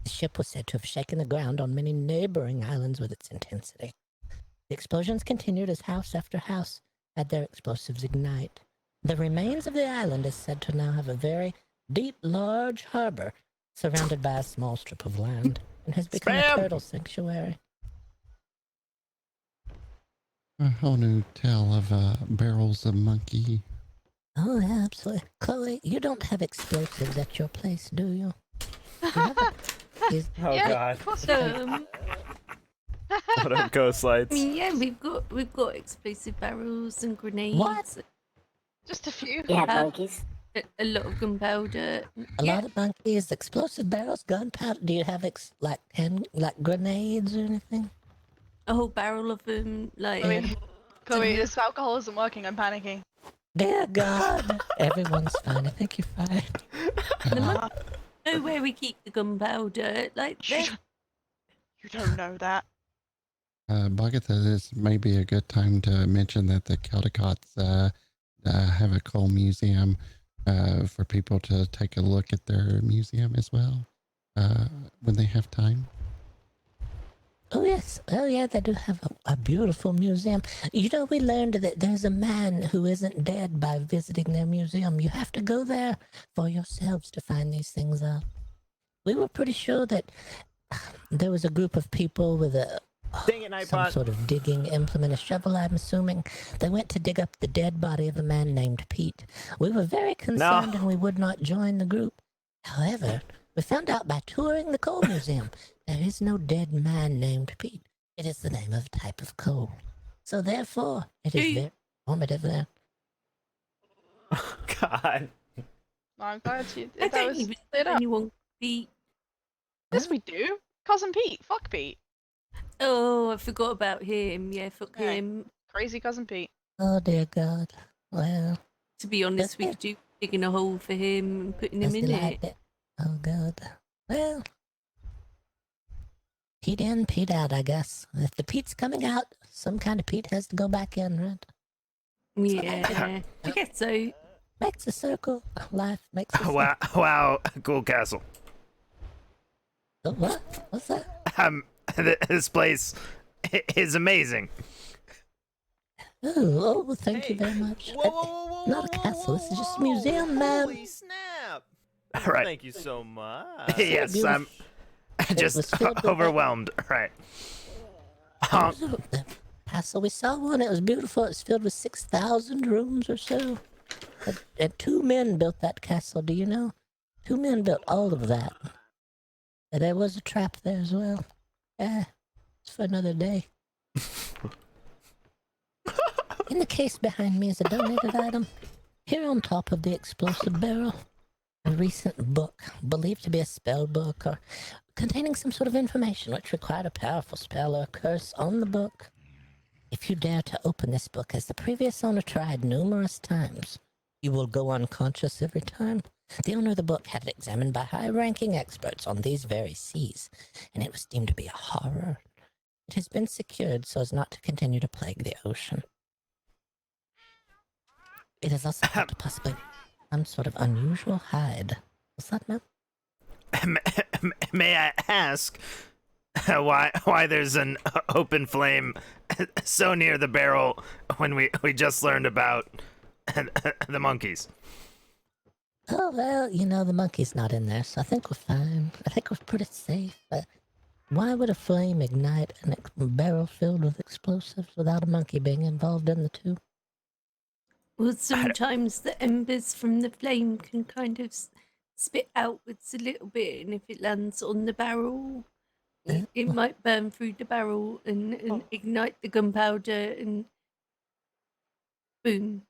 The ship was said to have shaken the ground on many neighboring islands with its intensity. The explosions continued as house after house had their explosives ignite. The remains of the island is said to now have a very deep, large harbor surrounded by a small strip of land and has become a turtle sanctuary. A whole new tale of barrels of monkey. Oh, yeah, absolutely. Chloe, you don't have explosives at your place, do you? Oh God! What are ghost lights? I mean, yeah, we've got explosive barrels and grenades. What? Just a few. Yeah, monkeys. A lot of gunpowder. A lot of monkeys, explosive barrels, gunpowder. Do you have like grenades or anything? A whole barrel of them, like. Chloe, this alcohol isn't working. I'm panicking. Dear God, everyone's fine. I think you're fine. Know where we keep the gunpowder, like. You don't know that. Bagatha, this may be a good time to mention that the Caldicots have a coal museum for people to take a look at their museum as well when they have time. Oh, yes. Oh, yeah, they do have a beautiful museum. You know, we learned that there's a man who isn't dead by visiting their museum. You have to go there for yourselves to find these things out. We were pretty sure that there was a group of people with some sort of digging implement, a shovel, I'm assuming. They went to dig up the dead body of a man named Pete. We were very concerned and we would not join the group. However, we found out by touring the coal museum, there is no dead man named Pete. It is the name of a type of coal. So therefore, it is very informative there. God. I'm glad you. I That don't was even cleared up. anyone Pete. Yes, we do. Cousin Pete. Fuck Pete. Oh, I forgot about him. Yeah, fuck Yeah. him. Crazy cousin Pete. Oh, dear God. Well. To be honest, we could do digging a hole for him and putting him does in he it. like it? Oh, God. Well. Pete in, Pete out, I guess. If the Pete's coming out, some kind of Pete has to go back in, right? Yeah, I guess so. Makes a circle. Life makes a circle. Wow, cool castle. Oh, what? What's that? This place is amazing. Oh, thank you very much. Not a castle, this is just a museum, man. Holy snap! All right. Thank you so much. Yes, I'm just overwhelmed. Right. The castle, we saw one, it was beautiful. It was filled with 6,000 rooms or so. And 2 men built that castle, do you know? 2 men built all of that. And there was a trap there as well. It's for another day. In the case behind me is a donated item. Here on top of the explosive barrel, a recent book, believed to be a spell book, or containing some sort of information which required a powerful spell or curse on the book. If you dare to open this book, as the previous owner tried numerous times, you will go unconscious every time. The owner of the book had it examined by high-ranking experts on these very seas, and it was deemed to be a horror. It has been secured so as not to continue to plague the ocean. It is also thought to possibly some sort of unusual hide. What's that, man? May I ask why there's an open flame so near the barrel when we just learned about the monkeys? Oh, well, you know, the monkey's not in there, so I think we're fine. I think we're pretty safe. Why would a flame ignite a barrel filled with explosives without a monkey being involved in the two? Well, sometimes the embers from the flame can kind of spit outwards a little bit, and if it lands on the barrel, it might burn through the barrel and ignite the gunpowder, and boom.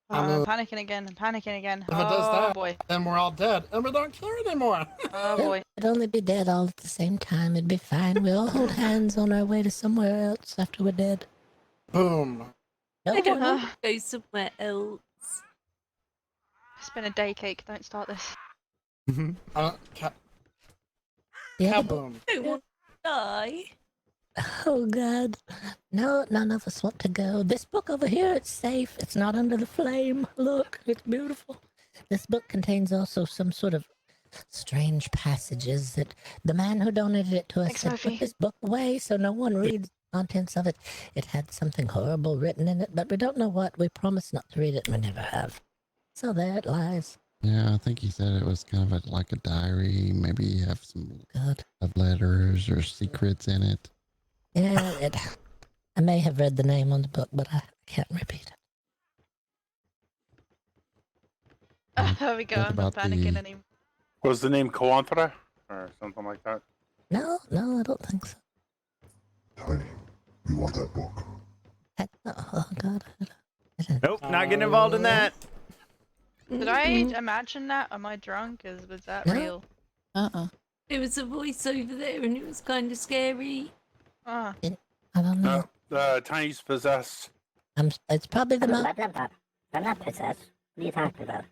I'm panicking again. I'm panicking again. If it does Oh that, boy. then we're all dead, and we don't care anymore. Oh boy. We'd only be dead all at the same time. It'd be fine. We all hold hands on our way to somewhere else after we're dead. Boom. No I don't one. want to go somewhere else. It's been a day, Cake. Don't start this. Yeah, Kaboom. I don't want to die. Oh God. No, none of us want to go. This book over here, it's safe. It's not under the flame. Look, it's beautiful. This book contains also some sort of strange passages that the man who donated it to us Thanks, said, Murphy. put this book away so no one reads the contents of it. It had something horrible written in it, but we don't know what. We promised not to read it, and we never have. So there it lies. Yeah, I think he said it was kind of like a diary. Maybe you have some of letters or secrets in it. Yeah, I may have read the name on the book, but I can't repeat it. There we go. What I'm not about panicking the- anymore. Was the name Coantra or something like that? No, I don't think so. Tiny, you want that book? Oh God. Nope, not getting involved in that. Did I imagine that? Am I drunk? Was that No. real? There was a voice over there, and it was kind of scary. Ah. I don't know. Tiny's possessed. It's probably the monkey. I'm not possessed. What are you talking about?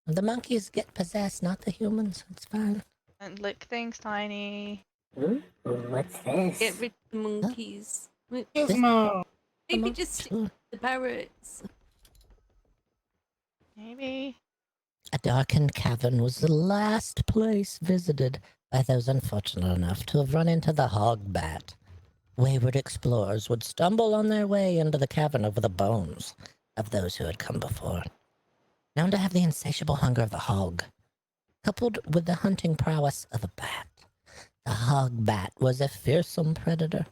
The monkeys get possessed, not the humans. It's fine. And lick things, Tiny. Ooh, what's this? Get rid of the monkeys. Gizmo. Maybe just stick with the parrots. Maybe. A darkened cavern was the last place visited by those unfortunate enough to have run into the hog bat. Wayward explorers would stumble on their way into the cavern over the bones of those who had come before. Known to have the insatiable hunger of the hog, coupled with the hunting prowess of a bat, the hog bat was a fearsome predator,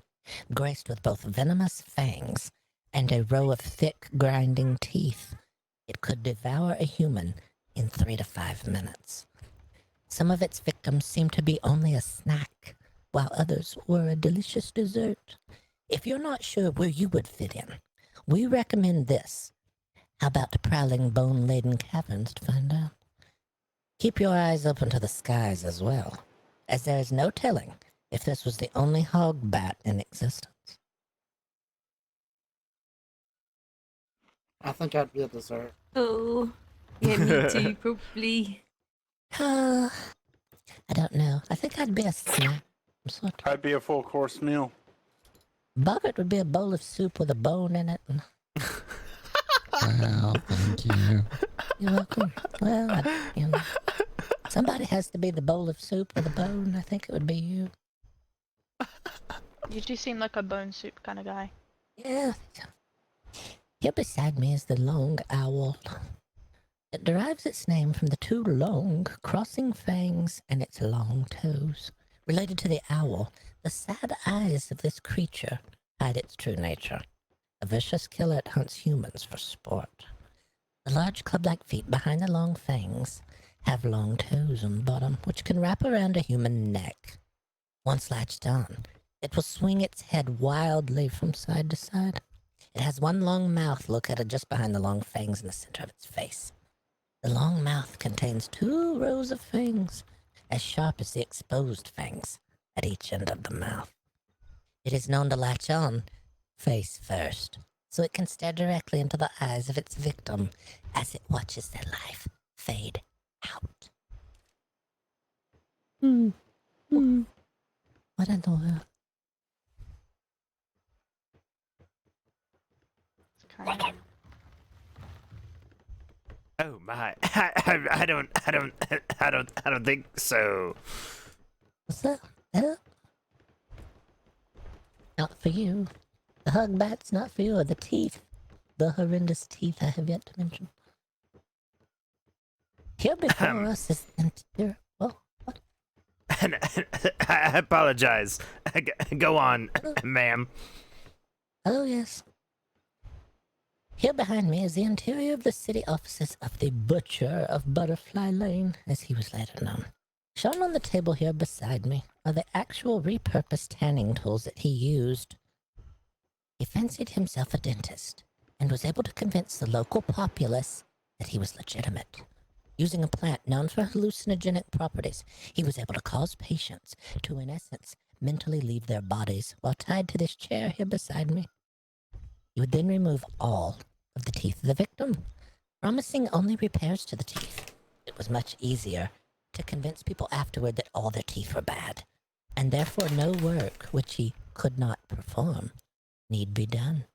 graced with both venomous fangs and a row of thick, grinding teeth. It could devour a human in 3 to 5 minutes. Some of its victims seemed to be only a snack, while others were a delicious dessert. If you're not sure where you would fit in, we recommend this. How about prowling bone-laden caverns to find out? Keep your eyes open to the skies as well, as there is no telling if this was the only hog bat in existence. I think I'd be a dessert. Oh, yeah, me too, probably. I don't know. I think I'd be a snack. I'd be a full course meal. Bucket would be a bowl of soup with a bone in it. Well, thank you. You're welcome. Well, somebody has to be the bowl of soup with a bone. I think it would be you. You do seem like a bone soup kind of guy. Yeah. Here beside me is the long owl. It derives its name from the two long, crossing fangs and its long toes. Related to the owl, the sad eyes of this creature hide its true nature. A vicious killer that hunts humans for sport. The large club-like feet behind the long fangs have long toes on the bottom, which can wrap around a human neck. Once latched on, it will swing its head wildly from side to side. It has one long mouth located just behind the long fangs in the center of its face. The long mouth contains 2 rows of fangs, as sharp as the exposed fangs at each end of the mouth. It is known to latch on face first, so it can stare directly into the eyes of its victim as it watches their life fade out. What in the world? Oh my! I don't think so. What's that? Not for you. The hug bat's not for you, or the teeth. The horrendous teeth I have yet to mention. Here before us is the interior. Oh, what? I apologize. Go on, ma'am. Oh, yes. Here behind me is the interior of the city offices of the Butcher of Butterfly Lane, as he was later known. Shown on the table here beside me are the actual repurposed tanning tools that he used. He fancied himself a dentist and was able to convince the local populace that he was legitimate. Using a plant known for hallucinogenic properties, he was able to cause patients to, in essence, mentally leave their bodies while tied to this chair here beside me. He would then remove all of the teeth of the victim, promising only repairs to the teeth. It was much easier to convince people afterward that all their teeth were bad, and therefore no work which he could not perform need be done.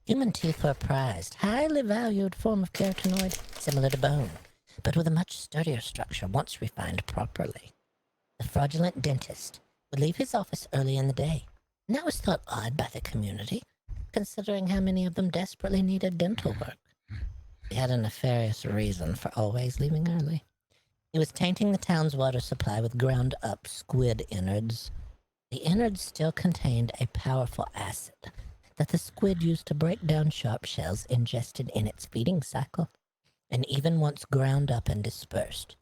Human teeth were a prized, highly valued form of keratinoid, similar to bone, but with a much sturdier structure once refined properly. The fraudulent dentist would leave his office early in the day, and that was thought odd by the community, considering how many of them desperately needed dental work. He had a nefarious reason for always leaving early. He was tainting the town's water supply with ground-up squid innards. The innards still contained a powerful acid that the squid used to break down sharp shells ingested in its feeding cycle, and even once ground up and dispersed,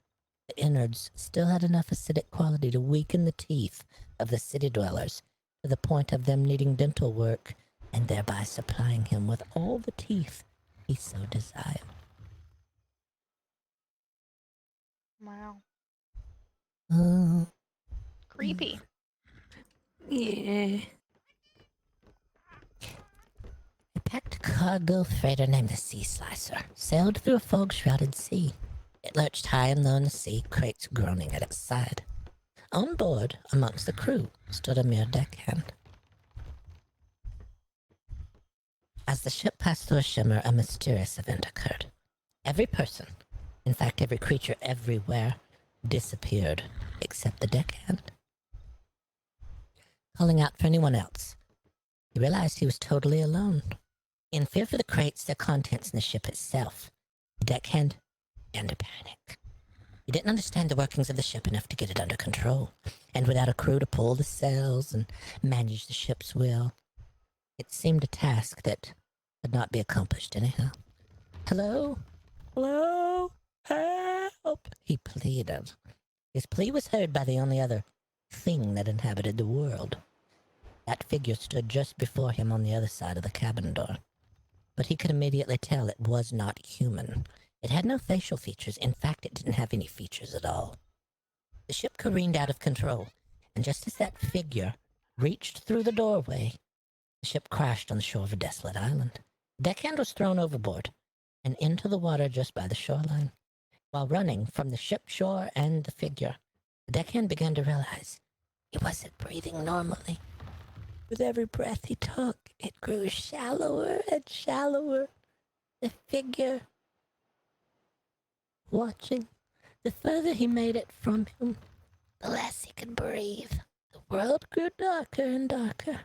the innards still had enough acidic quality to weaken the teeth of the city dwellers to the point of them needing dental work and thereby supplying him with all the teeth he so desired. Wow. Oh. Creepy. Yeah. A packed cargo freighter named the Sea Slicer sailed through a fog-shrouded sea. It lurched high and low in the sea, crates groaning at its side. On board, amongst the crew, stood a mere deckhand. As the ship passed through a shimmer, a mysterious event occurred. Every person, in fact every creature everywhere, disappeared, except the deckhand. Calling out for anyone else, he realized he was totally alone. In fear for the crates, their contents, and the ship itself, the deckhand began to panic. He didn't understand the workings of the ship enough to get it under control, and without a crew to pull the sails and manage the ship's wheel, it seemed a task that could not be accomplished anyhow. Hello? Hello? Help! He pleaded. His plea was heard by the only other thing that inhabited the world. That figure stood just before him on the other side of the cabin door. But he could immediately tell it was not human. It had no facial features. In fact, it didn't have any features at all. The ship careened out of control, and just as that figure reached through the doorway, the ship crashed on the shore of a desolate island. The deckhand was thrown overboard and into the water just by the shoreline. While running from the ship shore and the figure, the deckhand began to realize he wasn't breathing normally. With every breath he took, it grew shallower and shallower. The figure, watching, the further he made it from him, the less he could breathe. The world grew darker and darker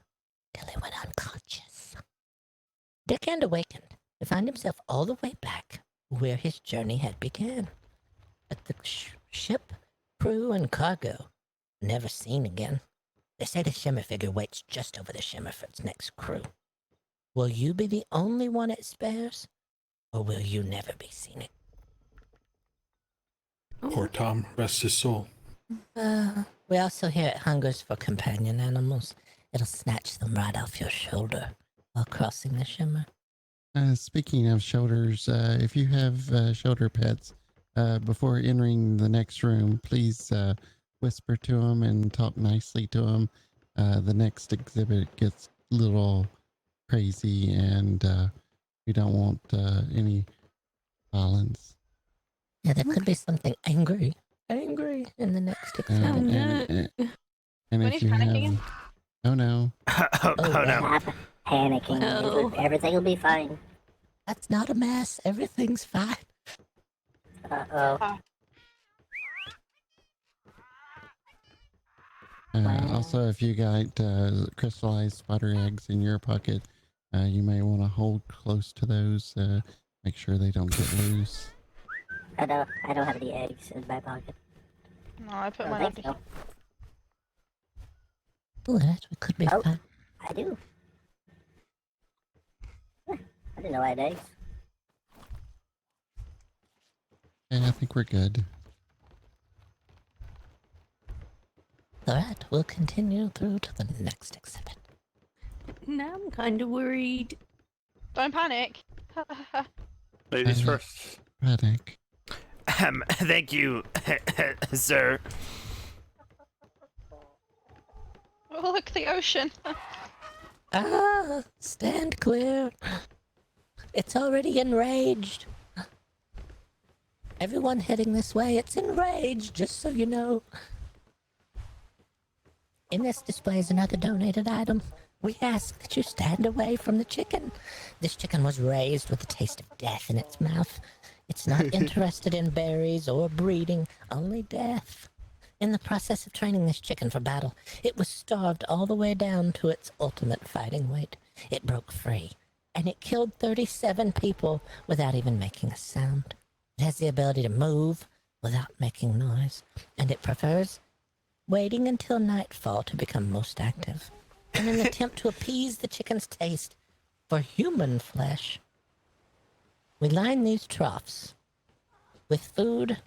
till he went unconscious. Deckhand awakened to find himself all the way back where his journey had begun. But the ship, crew, and cargo never seen again. They say the shimmer figure waits just over the shimmer for its next crew. Will you be the only one it spares, or will you never be seen again? Poor Tom, rest his soul. We also hear it hungers for companion animals. It'll snatch them right off your shoulder while crossing the shimmer. Speaking of shoulders, if you have shoulder pets, before entering the next room, please whisper to them and talk nicely to them. The next exhibit gets a little crazy, and we don't want any violence. Yeah, there could be something angry in the next exhibit. And if you have, oh no, oh no, Stop panicking. No. Everything will be fine. That's not a mess. Everything's fine. Uh-oh. Also, if you got crystallized spider eggs in your pocket, you may want to hold close to those. Make sure they don't get loose. I don't have any eggs in my pocket. No, I put I mine don't up. think so. Alright, we could be fine. I do. I didn't know I had eggs. Okay, I think we're good. Alright, we'll continue through to the next exhibit. Now I'm kind of worried. Don't panic. Ladies first. Panic. Thank you, sir. Oh, look, the ocean. Ah, stand clear. It's already enraged. Everyone heading this way, it's enraged, just so you know. In this display is another donated item. We ask that you stand away from the chicken. This chicken was raised with the taste of death in its mouth. It's not interested in berries or breeding, only death. In the process of training this chicken for battle, it was starved all the way down to its ultimate fighting weight. It broke free, and it killed 37 people without even making a sound. It has the ability to move without making noise, and it prefers waiting until nightfall to become most active. In an attempt to appease the chicken's taste for human flesh, we line these troughs with food,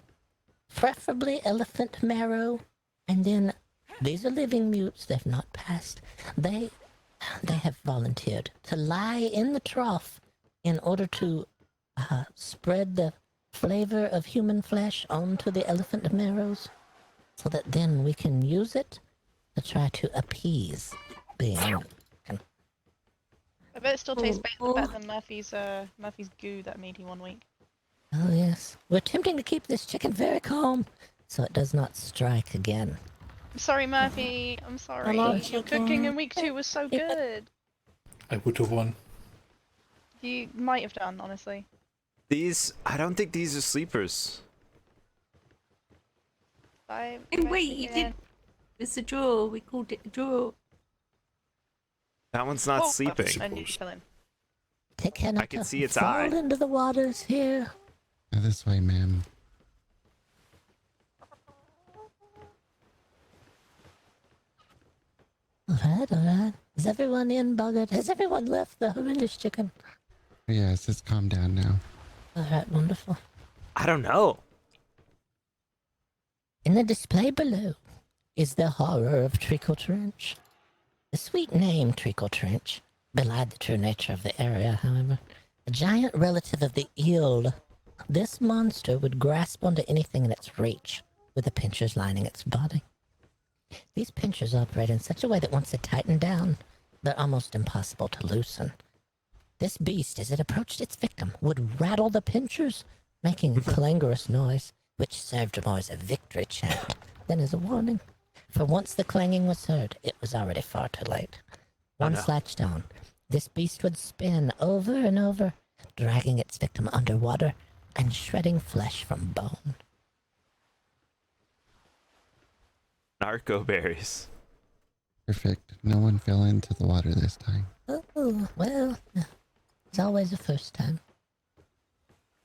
preferably elephant marrow, and then these are living mutes, they've not passed. They have volunteered to lie in the trough in order to spread the flavor of human flesh onto the elephant marrows, so that then we can use it to try to appease the animal. I bet it still tastes better than Murphy's goo that made him 1 week. Oh yes, we're attempting to keep this chicken very calm, so it does not strike again. I'm sorry, Murphy. I'm sorry. Hello, Your cooking in week 2 was so good. I would have won. You might have done, honestly. I don't think these are sleepers. Bye. And wait, you did. It's a draw. We called it a draw. That one's not sleeping. I knew you fell in. Take care not I can to see its fall eye. into the waters here. This way, ma'am. Alright. Is everyone in, Boggart? Has everyone left the horrendous chicken? Yes, it's calmed down now. Alright, wonderful. I don't know. In the display below is the horror of Treacle Trench. The sweet name Treacle Trench belied the true nature of the area, however. A giant relative of the eel, this monster would grasp onto anything in its reach, with the pinchers lining its body. These pinchers operate in such a way that once they tighten down, they're almost impossible to loosen. This beast, as it approached its victim, would rattle the pinchers, making a clangorous noise, which served more as a victory chant than as a warning. For once the clanging was heard, it was already far too late. Once latched on, this beast would spin over and over, dragging its victim underwater and shredding flesh from bone. Narco berries. Perfect. No one fell into the water this time. Oh, well, it's always a first time.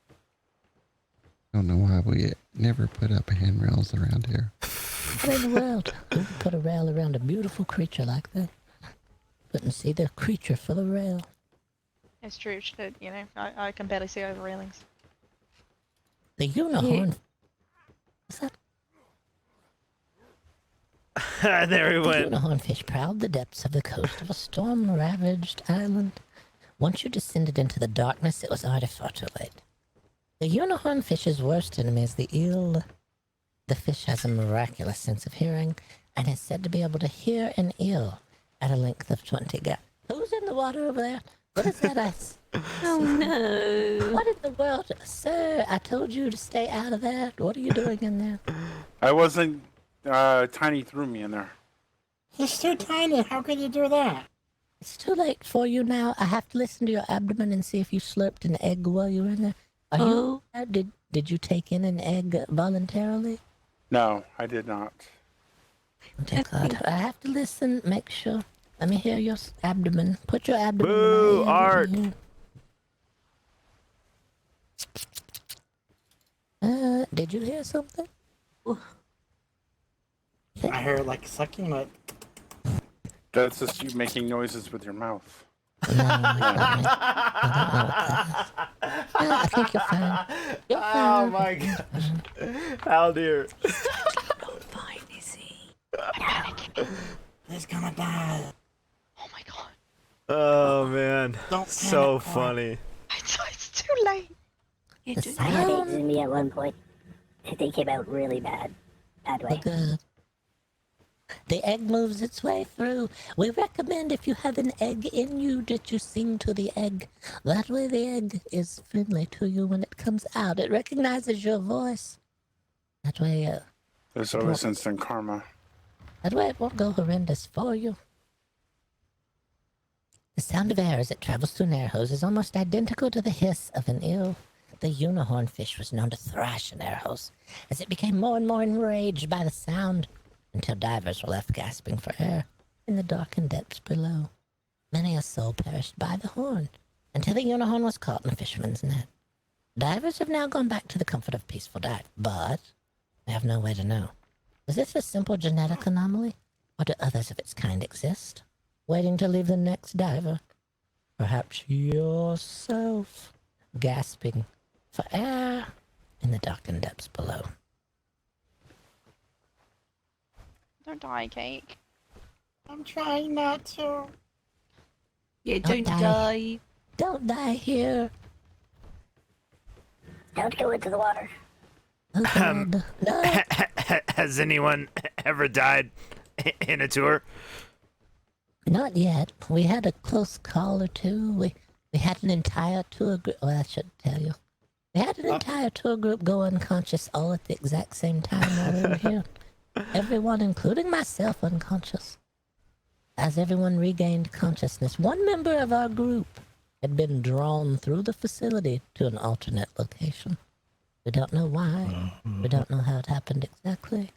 I don't know why we never put up handrails around here. What in the world? Who would put a rail around a beautiful creature like that? Couldn't see the creature for the rail. It's true, you know, I can barely see over railings. The unicorn. What's that? There he The went. unicorn fish prowled the depths of the coast of a storm-ravaged island. Once you descended into the darkness, it was already far too late. The unicorn fish's worst enemy is the eel. The fish has a miraculous sense of hearing and is said to be eel to hear an eel at a length of 20 gallons. Who's in the water over there? What is that ice? Oh no. What in the world? Sir, I told you to stay out of that. What are you doing in there? I wasn't. Tiny threw me in there. He's too tiny. How can you do that? It's too late for you now. I have to listen to your abdomen and see if you slurped an egg while you were in there. Are you? Did you take in an egg voluntarily? No, I did not. Oh God! I have to listen. Make sure. Let me hear your abdomen. Put your abdomen. Boo, in my ear. Art. Did you hear something? I heard like sucking, like. That's just you making noises with your mouth. I think you're fine. You're fine. Oh my gosh. How dear. Fine, is he? He's gonna die. Oh my god. Oh man. Don't So panic, boy. funny. It's too late. The cyanide in me at one point. They came out really bad. Bad way. Good. The egg moves its way through. We recommend if you have an egg in you that you sing to the egg. That way the egg is friendly to you when it comes out. It recognizes your voice. That way, There's always instant karma. that way it won't go horrendous for you. The sound of air as it travels through an air hose is almost identical to the hiss of an eel. The unicorn fish was known to thrash an air hose as it became more and more enraged by the sound, until divers were left gasping for air in the darkened depths below. Many a soul perished by the horn, until the unicorn was caught in a fisherman's net. Divers have now gone back to the comfort of peaceful dive, but they have no way to know. Was this a simple genetic anomaly, or do others of its kind exist, waiting to leave the next diver? Perhaps yourself, gasping for air in the darkened depths below. Don't die, Cake. I'm trying not to. Yeah, don't die. Don't die here. Don't go into the water. Has anyone ever died in a tour? Not yet. We had a close call or two. We had an entire tour group. Well, I shouldn't tell you. We had an entire tour group go unconscious all at the exact same time while we were here. Everyone, including myself, unconscious. As everyone regained consciousness, one member of our group had been drawn through the facility to an alternate location. We don't know why. We don't know how it happened exactly,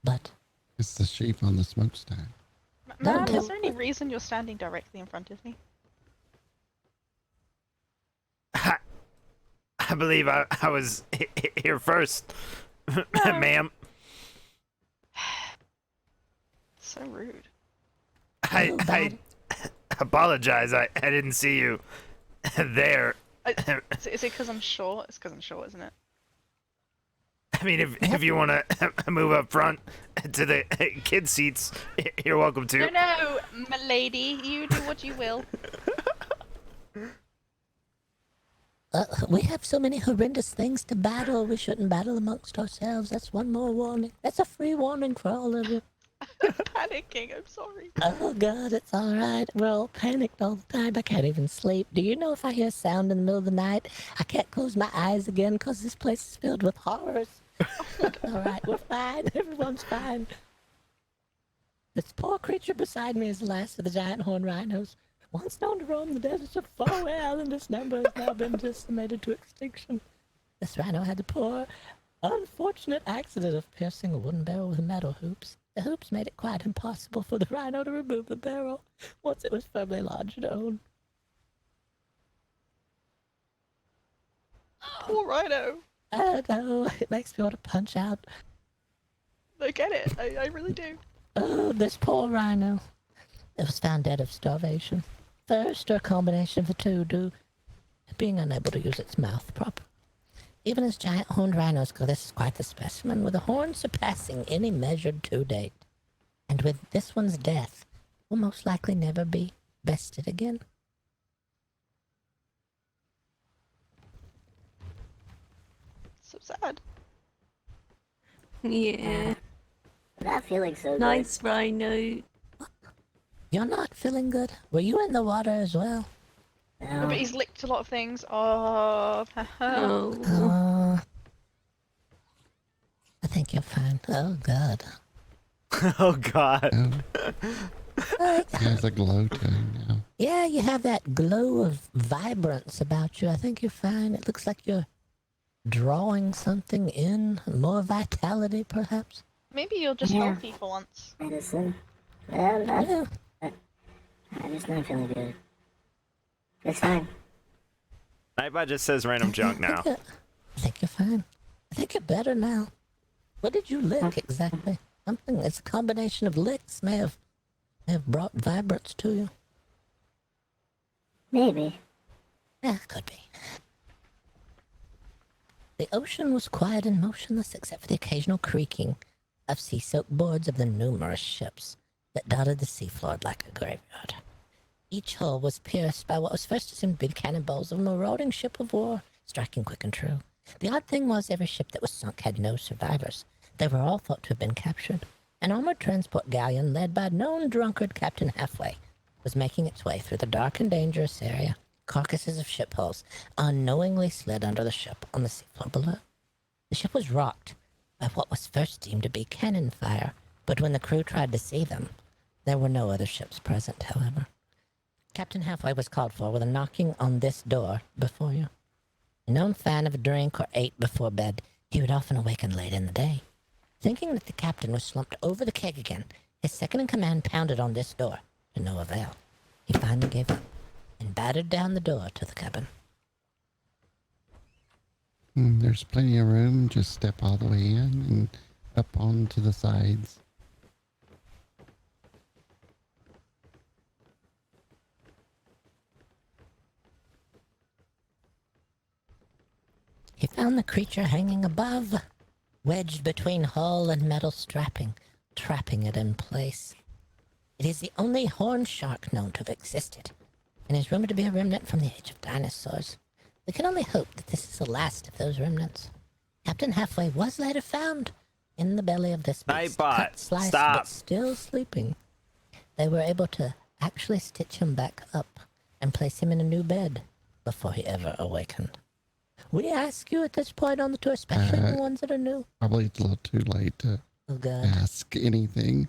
but... It's the sheep on the smokestack. Ma'am, is there any reason you're standing directly in front of me? I believe I was here first, ma'am. So rude. I apologize. I didn't see you there. Is it because I'm short? It's because I'm short, isn't it? I mean, if you want to move up front to the kid seats, you're welcome to. No, milady, you do what you will. We have so many horrendous things to battle. We shouldn't battle amongst ourselves. That's one more warning. That's a free warning for all of you. Panicking, I'm sorry. Oh God, it's all right. We're all panicked all the time. I can't even sleep. Do you know if I hear sound in the middle of the night, I can't close my eyes again because this place is filled with horrors. All right, we're fine. Everyone's fine. This poor creature beside me is the last of the giant horned rhinos. Once known to roam the deserts of Faraway Island, this number has now been decimated to extinction. This rhino had the poor, unfortunate accident of piercing a wooden barrel with metal hoops. The hoops made it quite impossible for the rhino to remove the barrel once it was firmly lodged down. Poor rhino. I know, it makes me want to punch out. I get it. I really do. Oh, this poor rhino. It was found dead of starvation. Thirst or a combination of the two due to being unable to use its mouth properly. Even as giant horned rhinos go, this is quite the specimen, with a horn surpassing any measured to date. And with this one's death, will most likely never be bested again. So sad. Yeah. I'm not feeling so good. Nice rhino. You're not feeling good? Were you in the water as well? No, but he's licked a lot of things. Oh. I think you're fine. Oh, God. Oh, God. He has a glow to him now. Yeah, you have that glow of vibrance about you. I think you're fine. It looks like you're drawing something in. More vitality, perhaps? Maybe you're just healthy for once. Medicine. I'm just not feeling good. It's fine. Nightbot just says random junk now. I think you're fine. I think you're better now. What did you lick exactly? Something. It's a combination of licks. May have have brought vibrants to you? Maybe. Yeah, could be. The ocean was quiet and motionless except for the occasional creaking of sea-soaked boards of the numerous ships that dotted the seafloor like a graveyard. Each hull was pierced by what was first assumed big cannonballs of a marauding ship of war, striking quick and true. The odd thing was every ship that was sunk had no survivors. They were all thought to have been captured. An armored transport galleon led by a known drunkard Captain Halfway was making its way through the dark and dangerous area. Carcasses of ship hulls unknowingly slid under the ship on the seafloor below. The ship was rocked by what was first deemed to be cannon fire, but when the crew tried to see them, there were no other ships present, however. Captain Halfway was called for with a knocking on this door before you. A known fan of a drink or 8 before bed, he would often awaken late in the day. Thinking that the captain was slumped over the keg again, his second-in-command pounded on this door, to no avail. He finally gave up and battered down the door to the cabin. There's plenty of room. Just step all the way in and up onto the sides. He found the creature hanging above, wedged between hull and metal strapping, trapping it in place. It is the only horned shark known to have existed, and is rumored to be a remnant from the age of dinosaurs. We can only hope that this is the last of those remnants. Captain Halfway was later found in the belly of this beast, cut, sliced, but still sleeping. They were able to actually stitch him back up and place him in a new bed before he ever awakened. We ask you at this point on the tour, especially the ones that are new. Probably it's a little too late to ask anything.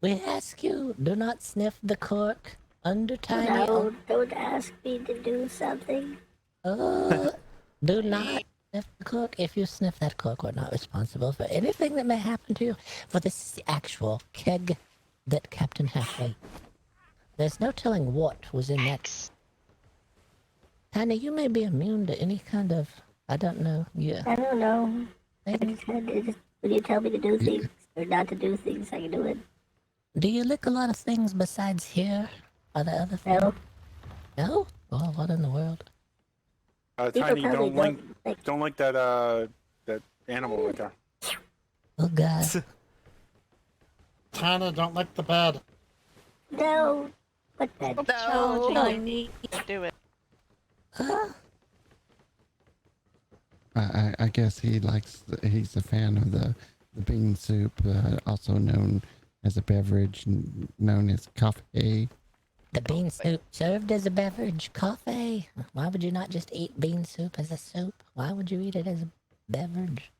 We ask you, do not sniff the cork under tiny... No, don't ask me to do something. Do not sniff the cork. If you sniff that cork, we're not responsible for anything that may happen to you. For this is the actual keg that Captain Halfway... There's no telling what was in that. Tiny, you may be immune to any kind of... I don't know. Yeah. I don't know. When you tell me to do things or not to do things, I can do it. Do you lick a lot of things besides here? Are there other things? No. No? Well, what in the world? Tiny, don't like that animal right there. Oh God. Tiny, don't lick the bed. No. What bed? No, Tiny. Do it. I guess he's a fan of the bean soup, also known as a beverage known as coffee. The bean soup served as a beverage. Coffee. Why would you not just eat bean soup as a soup? Why would you eat it as a beverage?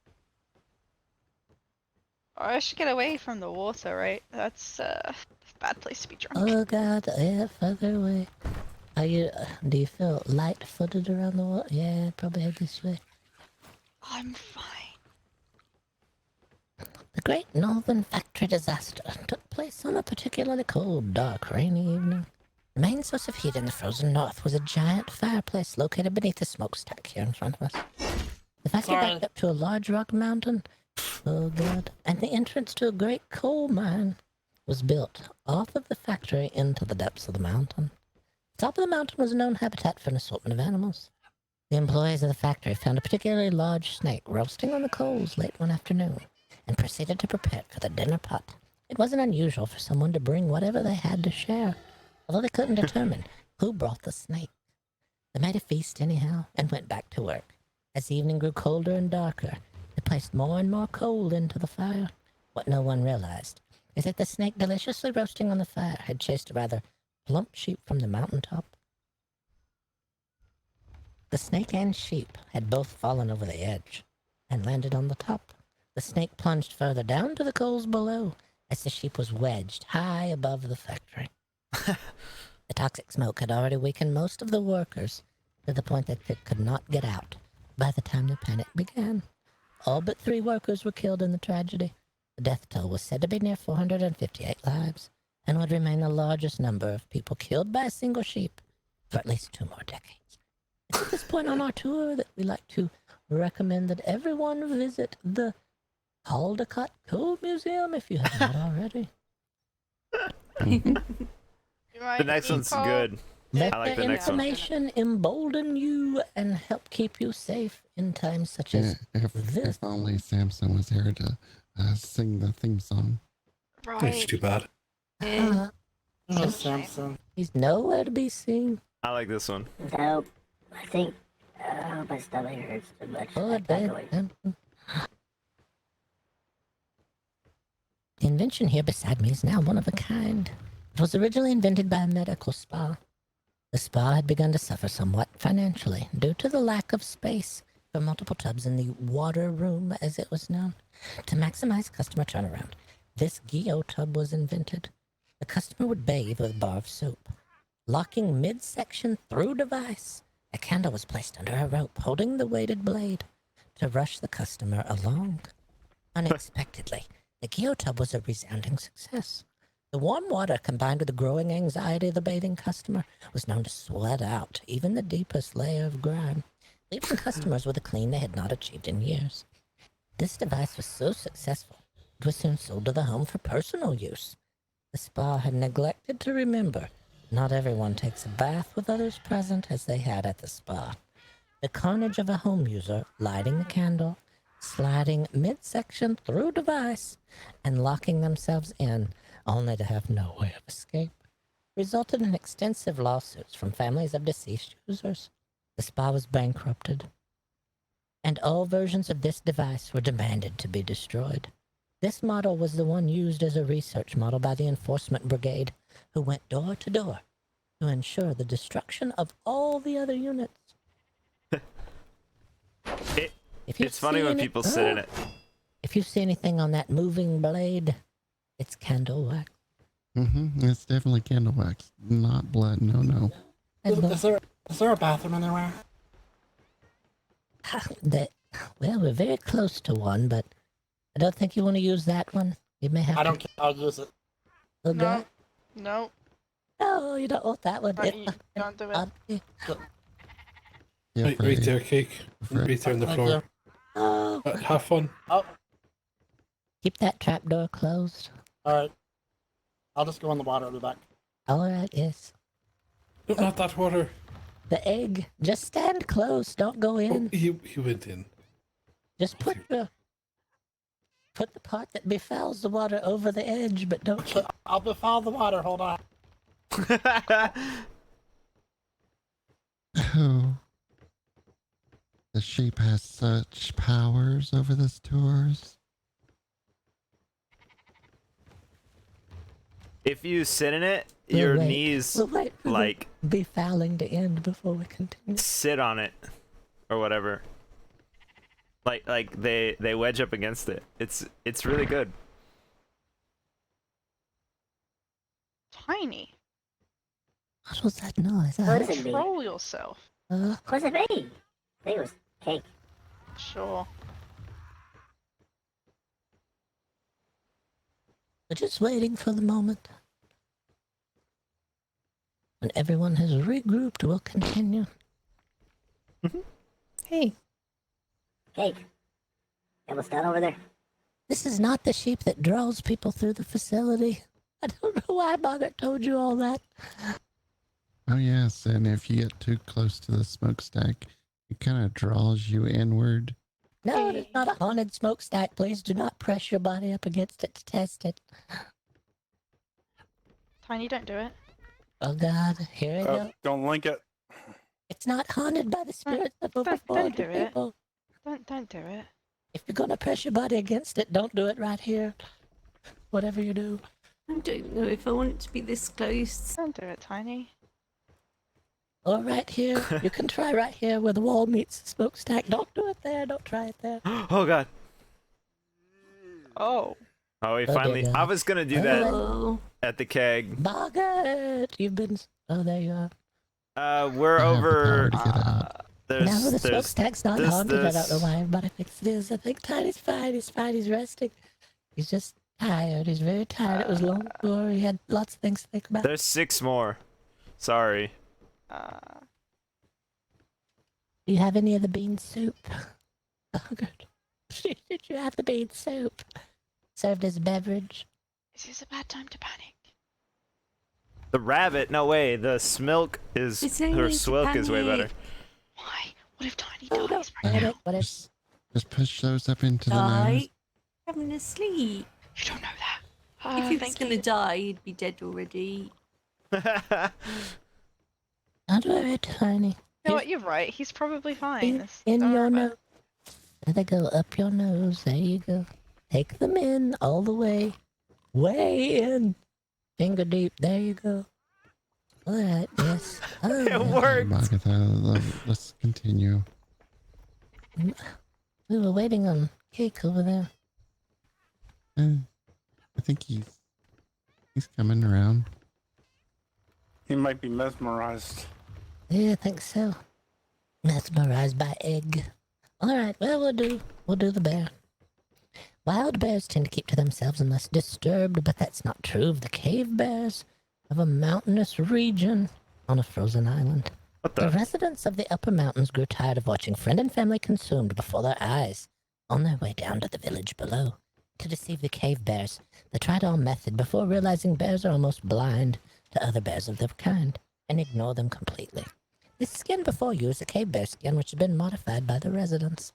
Or I should get away from the water, right? That's a bad place to be drunk. Oh God, yeah, further away. Are you? Do you feel light-footed around the water? Yeah, probably head this way. I'm fine. The Great Northern Factory Disaster took place on a particularly cold, dark, rainy evening. The main source of heat in the frozen north was a giant fireplace located beneath a smokestack here in front of us. The factory backed up to a large rock mountain. Oh God. And the entrance to a great coal mine was built off of the factory into the depths of the mountain. The top of the mountain was a known habitat for an assortment of animals. The employees of the factory found a particularly large snake roasting on the coals late one afternoon and proceeded to prepare it for the dinner pot. It wasn't unusual for someone to bring whatever they had to share, although they couldn't determine who brought the snake. They made a feast anyhow and went back to work. As the evening grew colder and darker, they placed more and more coal into the fire. What no one realized is that the snake deliciously roasting on the fire had chased a rather plump sheep from the mountaintop. The snake and sheep had both fallen over the edge and landed on the top. The snake plunged further down to the coals below as the sheep was wedged high above the factory. The toxic smoke had already weakened most of the workers to the point that they could not get out by the time the panic began. All but 3 workers were killed in the tragedy. The death toll was said to be near 458 lives and would remain the largest number of people killed by a single sheep for at least 2 more decades. It's at this point on our tour that we like to recommend that everyone visit the Caldecott Cove Museum if you have not already. The next one's good. Let I like the the next one. information embolden you and help keep you safe in times such as If only Samson was here to sing the theme song. It's too bad. Uh, Oh, Samson. He's nowhere to be seen. I like this one. Nope. I think my stomach hurts too much. Oh, I can't go in. The invention here beside me is now one of a kind. It was originally invented by a medical spa. The spa had begun to suffer somewhat financially due to the lack of space for multiple tubs in the water room, as it was known. To maximize customer turnaround, this Geo tub was invented. The customer would bathe with a bar of soap. Locking midsection through device, a candle was placed under a rope holding the weighted blade to rush the customer along. Unexpectedly, the Geo tub was a resounding success. The warm water, combined with the growing anxiety of the bathing customer, was known to sweat out even the deepest layer of grime, leaving customers with a clean they had not achieved in years. This device was so successful, it was soon sold to the home for personal use. The spa had neglected to remember not everyone takes a bath with others present as they had at the spa. The carnage of a home user lighting the candle, sliding midsection through device, and locking themselves in only to have no way of escape, resulted in extensive lawsuits from families of deceased users. The spa was bankrupted, and all versions of this device were demanded to be destroyed. This model was the one used as a research model by the enforcement brigade, who went door to door to ensure the destruction of all the other units. It's funny when people sit in it. If you see anything on that moving blade, it's candle wax. It's definitely candle wax, not blood. No. Is there a bathroom anywhere? Well, we're very close to one, but I don't think you want to use that one. You may have I don't care. I'll use it. Okay. No. No, you don't want that one. Don't do it. Right there, Cake. Right there on the Thank floor. you. Oh. Have fun. Oh, Keep that trapdoor closed. alright. I'll just go in the water at the back. All right, yes. No, not that water. The egg. Just stand close. Don't go in. He went in. Just put the part that befouls the water over the edge, but don't. I'll befoul the water. Hold on. Oh. The sheep has such powers over the stores. If you sit in it, We'll your wait. knees We'll wait for like the befouling to end before we continue. sit on it or whatever. Like they wedge up against it. It's really good. Tiny. What was that noise? What is it, me? Control yourself. What's it me? I think it was Cake. Sure. We're just waiting for the moment. When everyone has regrouped, we'll continue. Hey. Cake. Almost done over there? This is not the sheep that draws people through the facility. I don't know why Margaret told you all that. Oh yes, and if you get too close to the smokestack, it kind of draws you inward. No, it's not a haunted smokestack. Please do not press your body up against it to test it. Tiny, don't do it. Oh God, here we go. Don't link it. It's not haunted by the spirits of over Don't 400 do it. people. Don't do it. If you're gonna press your body against it, don't do it right here. Whatever you do. I don't know if I want it to be this close. Don't do it, Tiny. Or right here. You can try right here where the wall meets the smokestack. Don't do it there. Don't try it there. Oh god. Oh. Oh, he Oh, finally. dear I God. was gonna do that at the keg. Margaret, you've been. Oh, there you are. We're over. No, the smokestack's not this- haunted. I don't know this- why everybody thinks it is. I think Tiny's fine. He's fine. He's resting. He's just tired. He's very tired. It was a long tour. He had lots of things to think about. There's 6 more. Sorry. Do you have any of the bean soup? Oh, good. Did you have the bean soup? Served as a beverage? Is this a bad time to panic? The rabbit? No way. The smilk is It's or only swilk is way better. Why? What if Tiny Oh, dies right now? what if Just push those up into the nose. Die? Having a sleep. You don't know that. If he was Thank gonna you. die, he'd be dead already. Don't worry, Tiny. You know what? You're right. He's probably fine. In Don't your worry about nose. There they go, up your nose. There you go. Take them in all the way. Way in. Finger deep. There you go. All right, yes. Oh, It worked. Magatha, let's continue. We were waiting on Cake over there. I think he's coming around. He might be mesmerized. Yeah, I think so. Mesmerized by egg. All right, well, we'll do the bear. Wild bears tend to keep to themselves unless disturbed, but that's not true of the cave bears of a mountainous region on a frozen island. The residents of the upper mountains grew tired of watching friend and family consumed before their eyes on their way down to the village below. To deceive the cave bears, they tried all method before realizing bears are almost blind to other bears of their kind and ignore them completely. This skin before you is a cave bear skin which has been modified by the residents.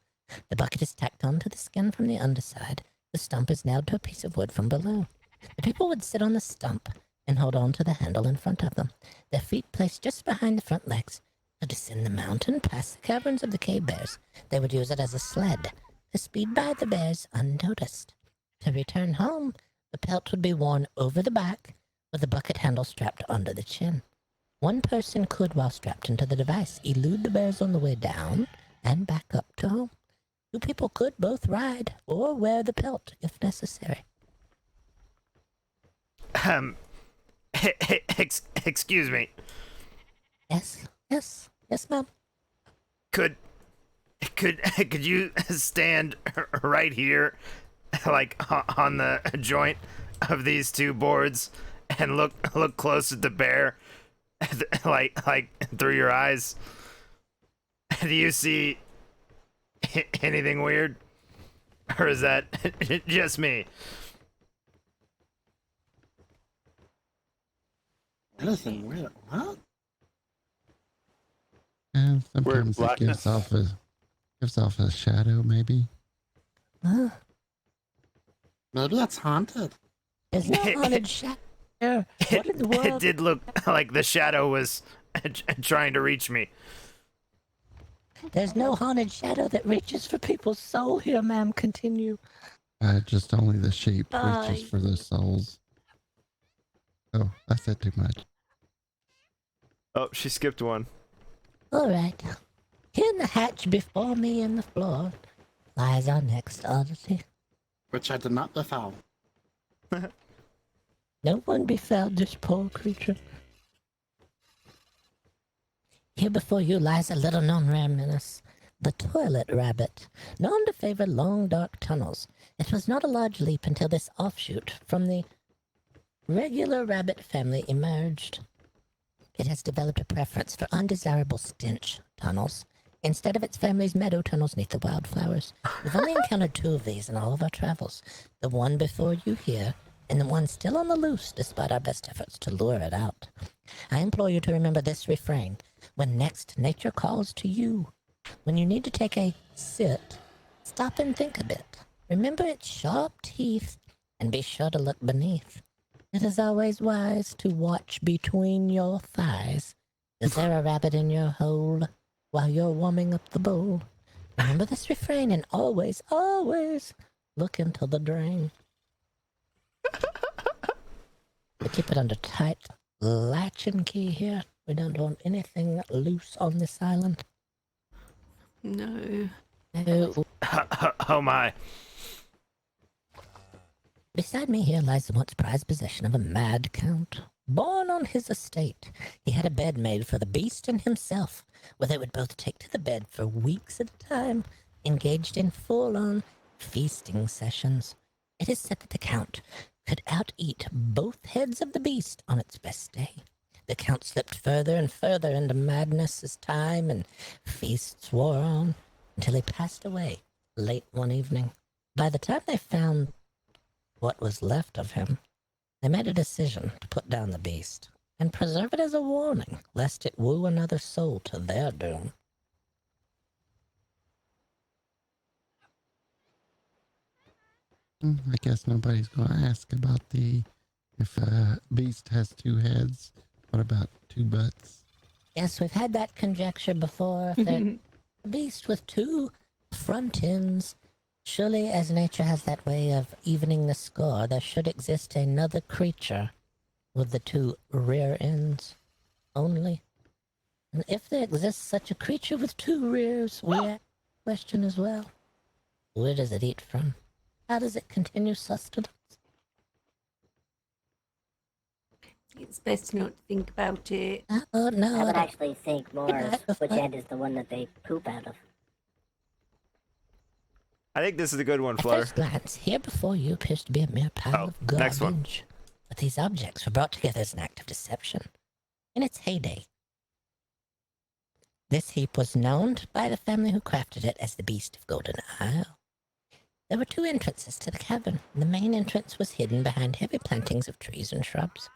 The bucket is tacked onto the skin from the underside. The stump is nailed to a piece of wood from below. The people would sit on the stump and hold on to the handle in front of them, their feet placed just behind the front legs. To descend the mountain past the caverns of the cave bears, they would use it as a sled to speed by the bears unnoticed. To return home, the pelt would be worn over the back with the bucket handle strapped under the chin. One person could, while strapped into the device, elude the bears on the way down and back up to home. Two people could both ride or wear the pelt if necessary. Excuse me. Yes, ma'am. Could you stand right here, like on the joint of these two boards, and look close at the bear, like through your eyes? Do you see anything weird, or is that just me? Anything weird? What? And sometimes it blackness. gives off a shadow, maybe. Maybe it's haunted. There's no haunted shadow. What in the world? It did look like the shadow was trying to reach me. There's no haunted shadow that reaches for people's soul here, ma'am. Continue. Just only the sheep Bye. reaches for the souls. Oh, I said too much. Oh, she skipped one. All right. Here in the hatch before me in the floor lies our next oddity. Which I did not befoul. No one befell this poor creature. Here before you lies a little-known rare menace, the toilet rabbit, known to favor long, dark tunnels. It was not a large leap until this offshoot from the regular rabbit family emerged. It has developed a preference for undesirable stench tunnels instead of its family's meadow tunnels neath the wildflowers. We've only encountered two of these in all of our travels. The one before you here, and the one still on the loose despite our best efforts to lure it out. I implore you to remember this refrain when next nature calls to you. When you need to take a sit, stop and think a bit. Remember its sharp teeth and be sure to look beneath. It is always wise to watch between your thighs. Is there a rabbit in your hole while you're warming up the bowl? Remember this refrain and always, always look into the drain. We keep it under tight latch and key here. We don't want anything loose on this island. No. No. Oh my. Beside me here lies the once prized possession of a mad count. Born on his estate, he had a bed made for the beast and himself, where they would both take to the bed for weeks at a time, engaged in full-on feasting sessions. It is said that the count could out-eat both heads of the beast on its best day. The count slipped further and further into madness as time and feasts wore on, until he passed away late one evening. By the time they found what was left of him, they made a decision to put down the beast. and preserve it as a warning, lest it woo another soul to their doom. I guess nobody's gonna ask about if a beast has two heads. What about two butts? Yes, we've had that conjecture before. If they're a beast with two front ends, surely as nature has that way of evening the score, there should exist another creature with the two rear ends only. And if there exists such a creature with two rears, we ask the question as well. Where does it eat from? How does it continue sustenance? It's best not to think about it. Oh, no. I would actually think more of which end is the one that they poop out of. I think this is a good one, At Flutter. first glance, here before you appears to be a mere pile of garbage. Next one. But these objects were brought together as an act of deception. In its heyday, this heap was known by the family who crafted it as the Beast of Golden Isle. There were two entrances to the cavern. The main entrance was hidden behind heavy plantings of trees and shrubs.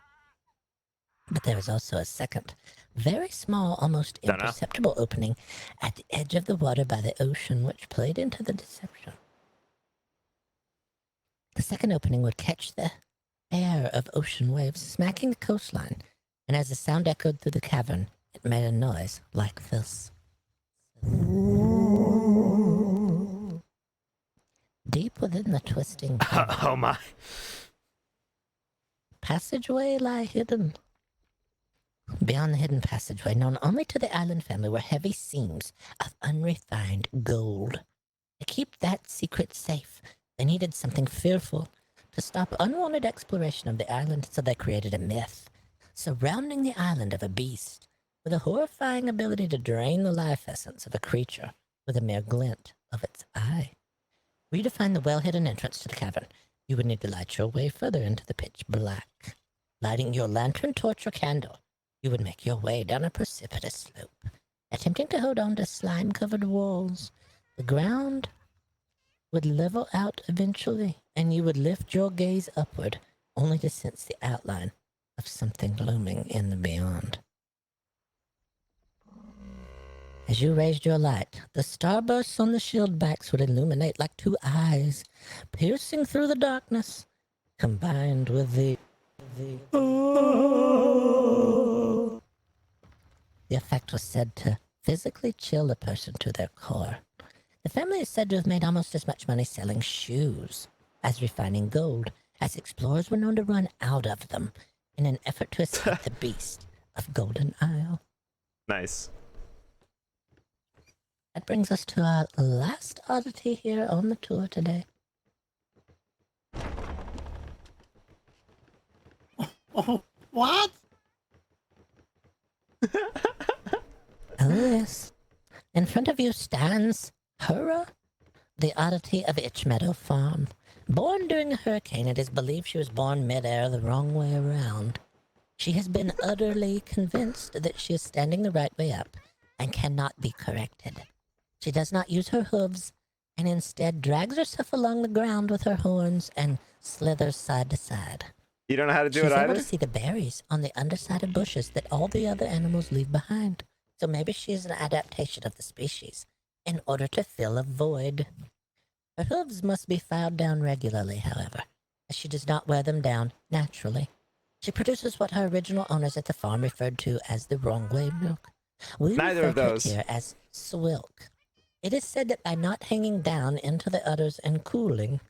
But there was also a second, very small, almost imperceptible opening at the edge of the water by the ocean, which played into the deception. The second opening would catch the air of ocean waves smacking the coastline, and as the sound echoed through the cavern, it made a noise like this. Deep within the twisting Oh my. passageway lie hidden. Beyond the hidden passageway, known only to the island family, were heavy seams of unrefined gold. To keep that secret safe, they needed something fearful to stop unwanted exploration of the island, so they created a myth surrounding the island of a beast with a horrifying ability to drain the life essence of a creature with a mere glint of its eye. For you to find the well-hidden entrance to the cavern, you would need to light your way further into the pitch black. Lighting your lantern, torch, or candle, you would make your way down a precipitous slope, attempting to hold on to slime-covered walls. The ground would level out eventually, and you would lift your gaze upward, only to sense the outline of something looming in the beyond. As you raised your light, the starbursts on the shield backs would illuminate like two eyes, piercing through the darkness, combined with the effect was said to physically chill a person to their core. The family is said to have made almost as much money selling shoes as refining gold, as explorers were known to run out of them in an effort to escape the beast of Golden Isle. Nice. That brings us to our last oddity here on the tour today. Oh, what? Oh, yes. In front of you stands Hura, the oddity of Itch Meadow Farm. Born during a hurricane, it is believed she was born mid-air the wrong way around. She has been utterly convinced that she is standing the right way up and cannot be corrected. She does not use her hooves and instead drags herself along the ground with her horns and slithers side to side. You don't know how to do She's it able either? to see the berries on the underside of bushes that all the other animals leave behind. So maybe she is an adaptation of the species in order to fill a void. Her hooves must be filed down regularly, however, as she does not wear them down naturally. She produces what her original owners at the farm referred to as the wrong way milk. We Neither refer of to it those. here as swilk. It is said that by not hanging down into the udders and cooling,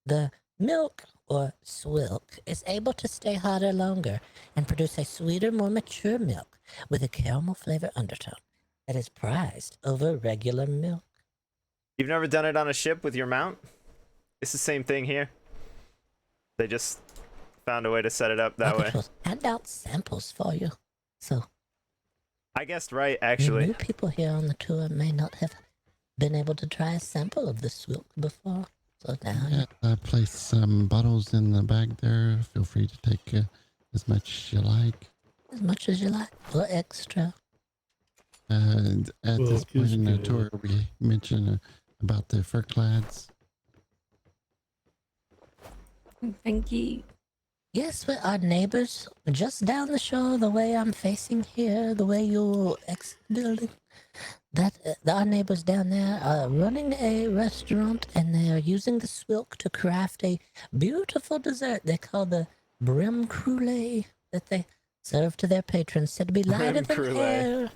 the milk, or swilk, is able to stay hotter longer and produce a sweeter, more mature milk with a caramel flavor undertone that is prized over regular milk. You've never done it on a ship with your mount? It's the same thing here. They just found a way to set it up that way. We'll hand out samples for you. So I guessed right, the actually. new people here on the tour may not have been able to try a sample of the swilk before. So now Yeah, I placed some bottles in the bag there. Feel free to take as much as you like. as much as you like, or extra. And at this Look, point it's in the good. tour, we mentioned about the fur clads. Thank you. Yes, we're our neighbors just down the shore, the way I'm facing here, the way you'll exit the building. Our neighbors down there are running a restaurant, and they are using the swilk to craft a beautiful dessert they call the brim crule that they serve to their patrons, said to be lighter Brim than crule. air.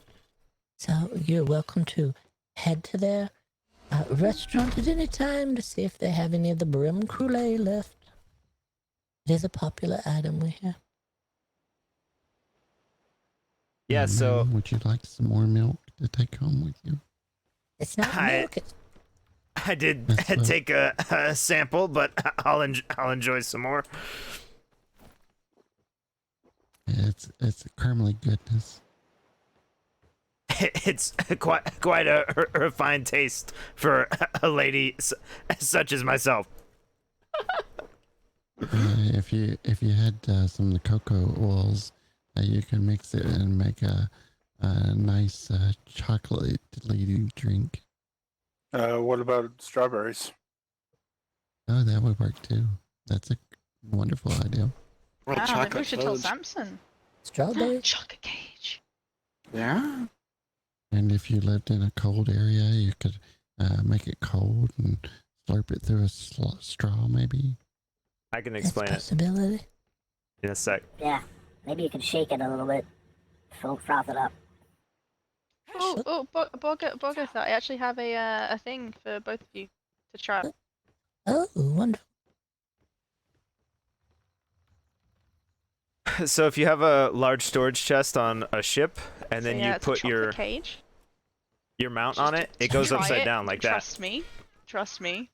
So you're welcome to head to their restaurant at any time to see if they have any of the brim crule left. It is a popular item we have. Yeah, so Ma'am, would you like some more milk to take home with you? It's not milk. It's I did That's what- take a sample, but I'll enjoy some more. It's caramely goodness. It's quite a refined taste for a lady such as myself. If you had some of the cocoa oils, you can mix it and make a nice chocolate-y drink. What about strawberries? Oh, that would work too. That's a wonderful idea. Wow, maybe we should tell Samson. Strawberry? Chocolate cage. Yeah. And if you lived in a cold area, you could make it cold and slurp it through a straw, maybe. I can explain it possibility. in a sec. Yeah, maybe you could shake it a little bit. Froth it up. Oh, Bogatha, I actually have a thing for both of you to try. Oh, wonderful. So if you have a large storage chest on a ship, and then you it's a put chocolate cage. your mount on it, it goes Try upside it. down like that. Trust me. Trust me.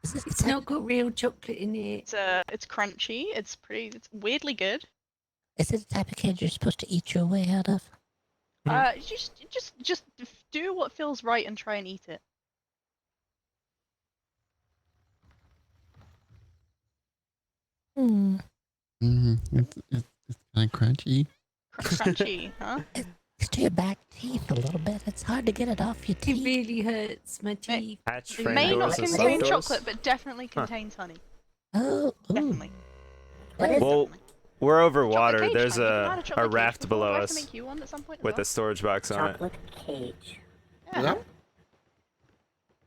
It's not got real chocolate in it. It's crunchy. It's weirdly good. Is it the type of cage you're supposed to eat your way out of? Just do what feels right and try and eat it. Hmm. It's kind of crunchy. Crunchy, huh? It's to your back teeth a little bit. It's hard to get it off your teeth. It really hurts my teeth. Hatch, It frame may not doors, and contain slide doors. chocolate, but definitely contains honey. Oh, definitely. Well, we're over Chocolate water. cage, There's man. You can add a chocolate cage raft before. below I have to us make you one at some point as with well. a storage box on it. Chocolate cage. Yeah. Yep.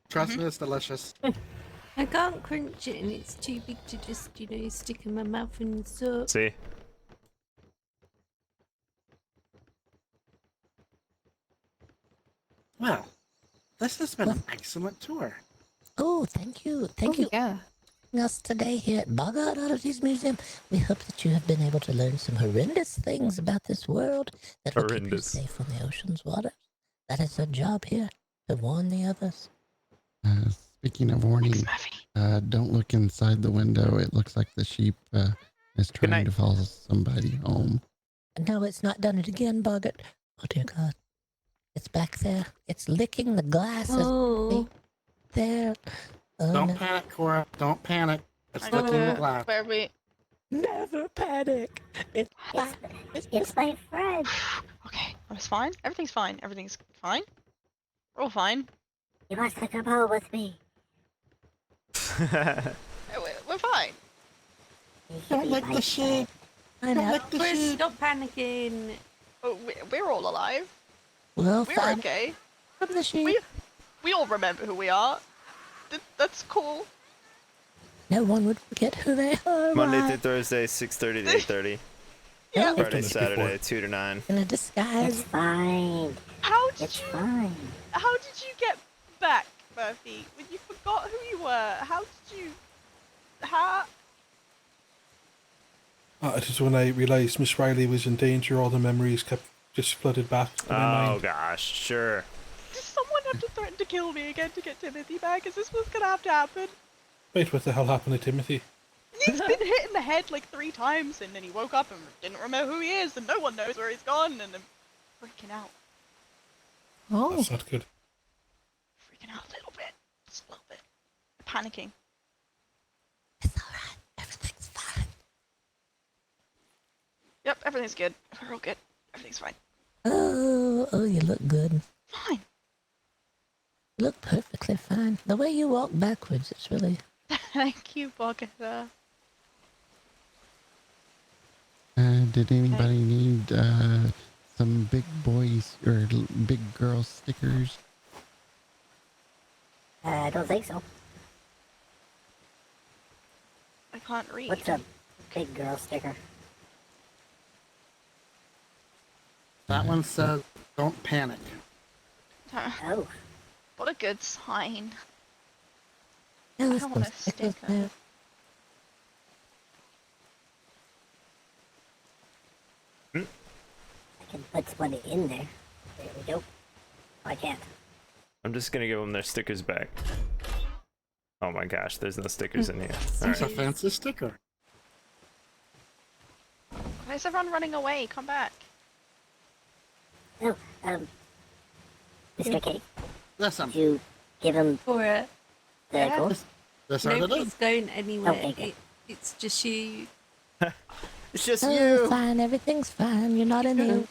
Trust me, it's delicious. I can't crunch it, and it's too big to just, stick in my mouth and so. See? Well, this has been an excellent tour. Oh, thank you. Thank you. Yeah. Us today here at Bogart Oddities Museum. We hope that you have been able to learn some horrendous things about this world that will keep you safe on the ocean's waters. That is our job here, to warn the others. Speaking of warning, don't look inside the window. It looks like the sheep is trying to follow somebody home. No, it's not done it again, Bogart. Oh, dear God. It's back there. It's licking the glasses. Oh. There. Oh, Don't no. panic, Cora. Don't panic. It's I know licking the glass. where we. Never panic. It's my friend. Okay, it's fine. Everything's fine. Everything's fine. We're all fine. You must come home with me. We're fine. Don't lick the sheep. I Don't know. lick the Chris, sheep. stop panicking. Oh, we're all alive. Well, We're fine. okay. From the sheep. We all remember who we are. That's cool. No one would forget who they are. Monday Why? through Thursday, 6:30 to 8:30. Yeah. Friday, Saturday, 2 to 9. In a disguise. It's fine. How did It's you? fine. How did you get back, Murphy? When you forgot who you were, how did you? How? It is when I realised Miss Riley was in danger, all the memories kept just flooded back to my Oh mind. gosh, sure. Did someone have to threaten to kill me again to get Timothy back? Is this what's gonna have to happen? Wait, what the hell happened to Timothy? He's been hit in the head like 3 times, and then he woke up and didn't remember who he is, and no one knows where he's gone, and I'm freaking out. Oh. That's not good. Freaking out a little bit. Just a little bit. Panicking. Everything's fine. Yep, everything's good. We're all good. Everything's fine. Oh, you look good. Fine. You look perfectly fine. The way you walk backwards, it's really... Thank you, Bogatha. Did anybody need some big boys or big girl stickers? I don't think so. I can't read. What's a big girl sticker? That one says, "Don't panic." Oh. What a good sign. Yeah, I let's don't go want a stickers sticker. there. I can put one in there. There we go. I can't. I'm just gonna give them their stickers back. Oh my gosh, there's no stickers in here. It's a Alright. fancy sticker. Why is everyone running away? Come back. Oh, Mr. K, Listen. did you give him For it. the Yeah. gold? That's how it Nobody's is. going anywhere. Okay, good. It's just you. It's just Oh, you. fine. Everything's fine. You're not in here.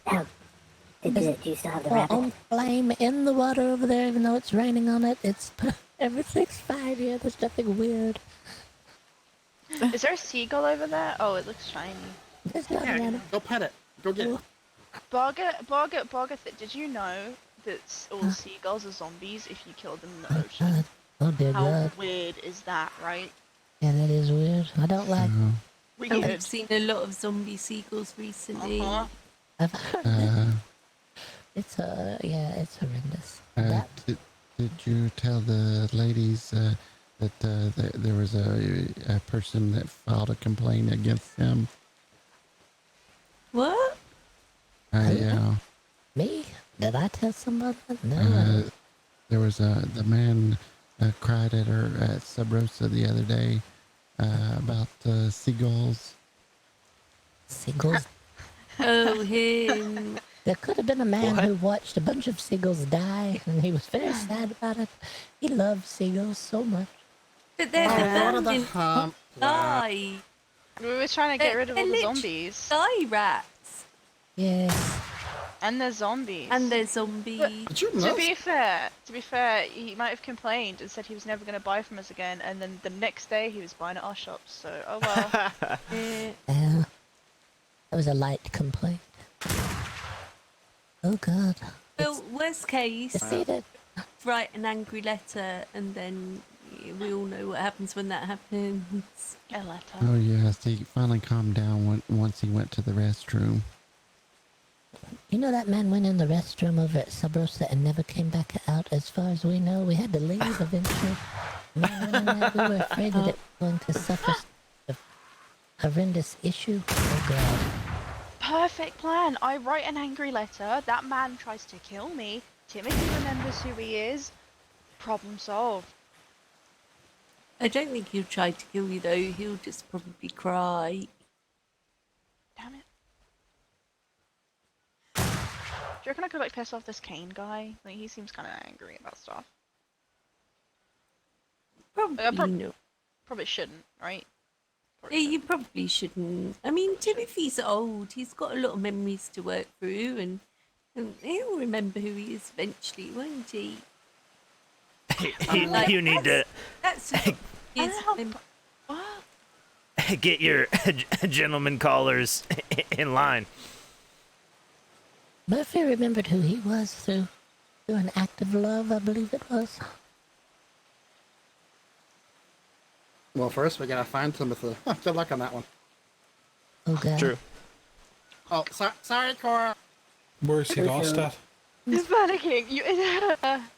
Oh. Do you still have the We're rabbit? on flame in the water over there, even though it's raining on it. It's everything's fine here. There's nothing weird. Is there a seagull over there? Oh, it looks shiny. There's nothing on it. Go pet it. Go get it. Bargath, did you know that all seagulls are zombies if you kill them in the ocean? God. Oh dear How God. weird is that, right? Yeah, that is weird. I don't like. And we've seen a lot of zombie seagulls recently. I've heard it's it's horrendous. Did you tell the ladies that there was a person that filed a complaint against him? What? Yeah. Me? Did I tell somebody? No. There was the man cried at her at Sub Rosa the other day about seagulls. Seagulls? Oh, him. There could have been a man who watched a bunch of seagulls die, and he was very sad about it. He loved seagulls so much. But they're abandoned. Die. We were trying to get rid of all the They're zombies. Die rats. Yes. And they're zombies. And they're zombies. To be fair, he might have complained and said he was never going to buy from us again, and then the next day he was buying at our shops. So, oh well. That was a light complaint. Oh God. Well, worst case, Defeated. write an angry letter, and then we all know what happens when that happens. A letter. Oh yes, he finally calmed down once he went to the restroom. You know that man went in the restroom over at Sub Rosa and never came back out. As far as we know, we had to leave eventually. Man went in there, we were afraid that it was going to suffer a horrendous issue. Oh God. Perfect plan. I write an angry letter. That man tries to kill me. Timothy remembers who he is. Problem solved. I don't think he'll try to kill you though. He'll just probably cry. Damn it. Do you reckon I could like piss off this Kane guy? Like he seems kind of angry about stuff. Probably no. Probably shouldn't, right? Yeah, you probably shouldn't. I mean, Timothy's old. He's got a lot of memories to work through, and he'll remember who he is eventually, won't he? You need to That's his get your gentleman callers in line. Murphy remembered who he was through an act of love, I believe it was. Well, first we gotta find Timothy. Good luck on that one. Oh God. True. Oh, sorry, Cora. Where's he lost at? He's panicking.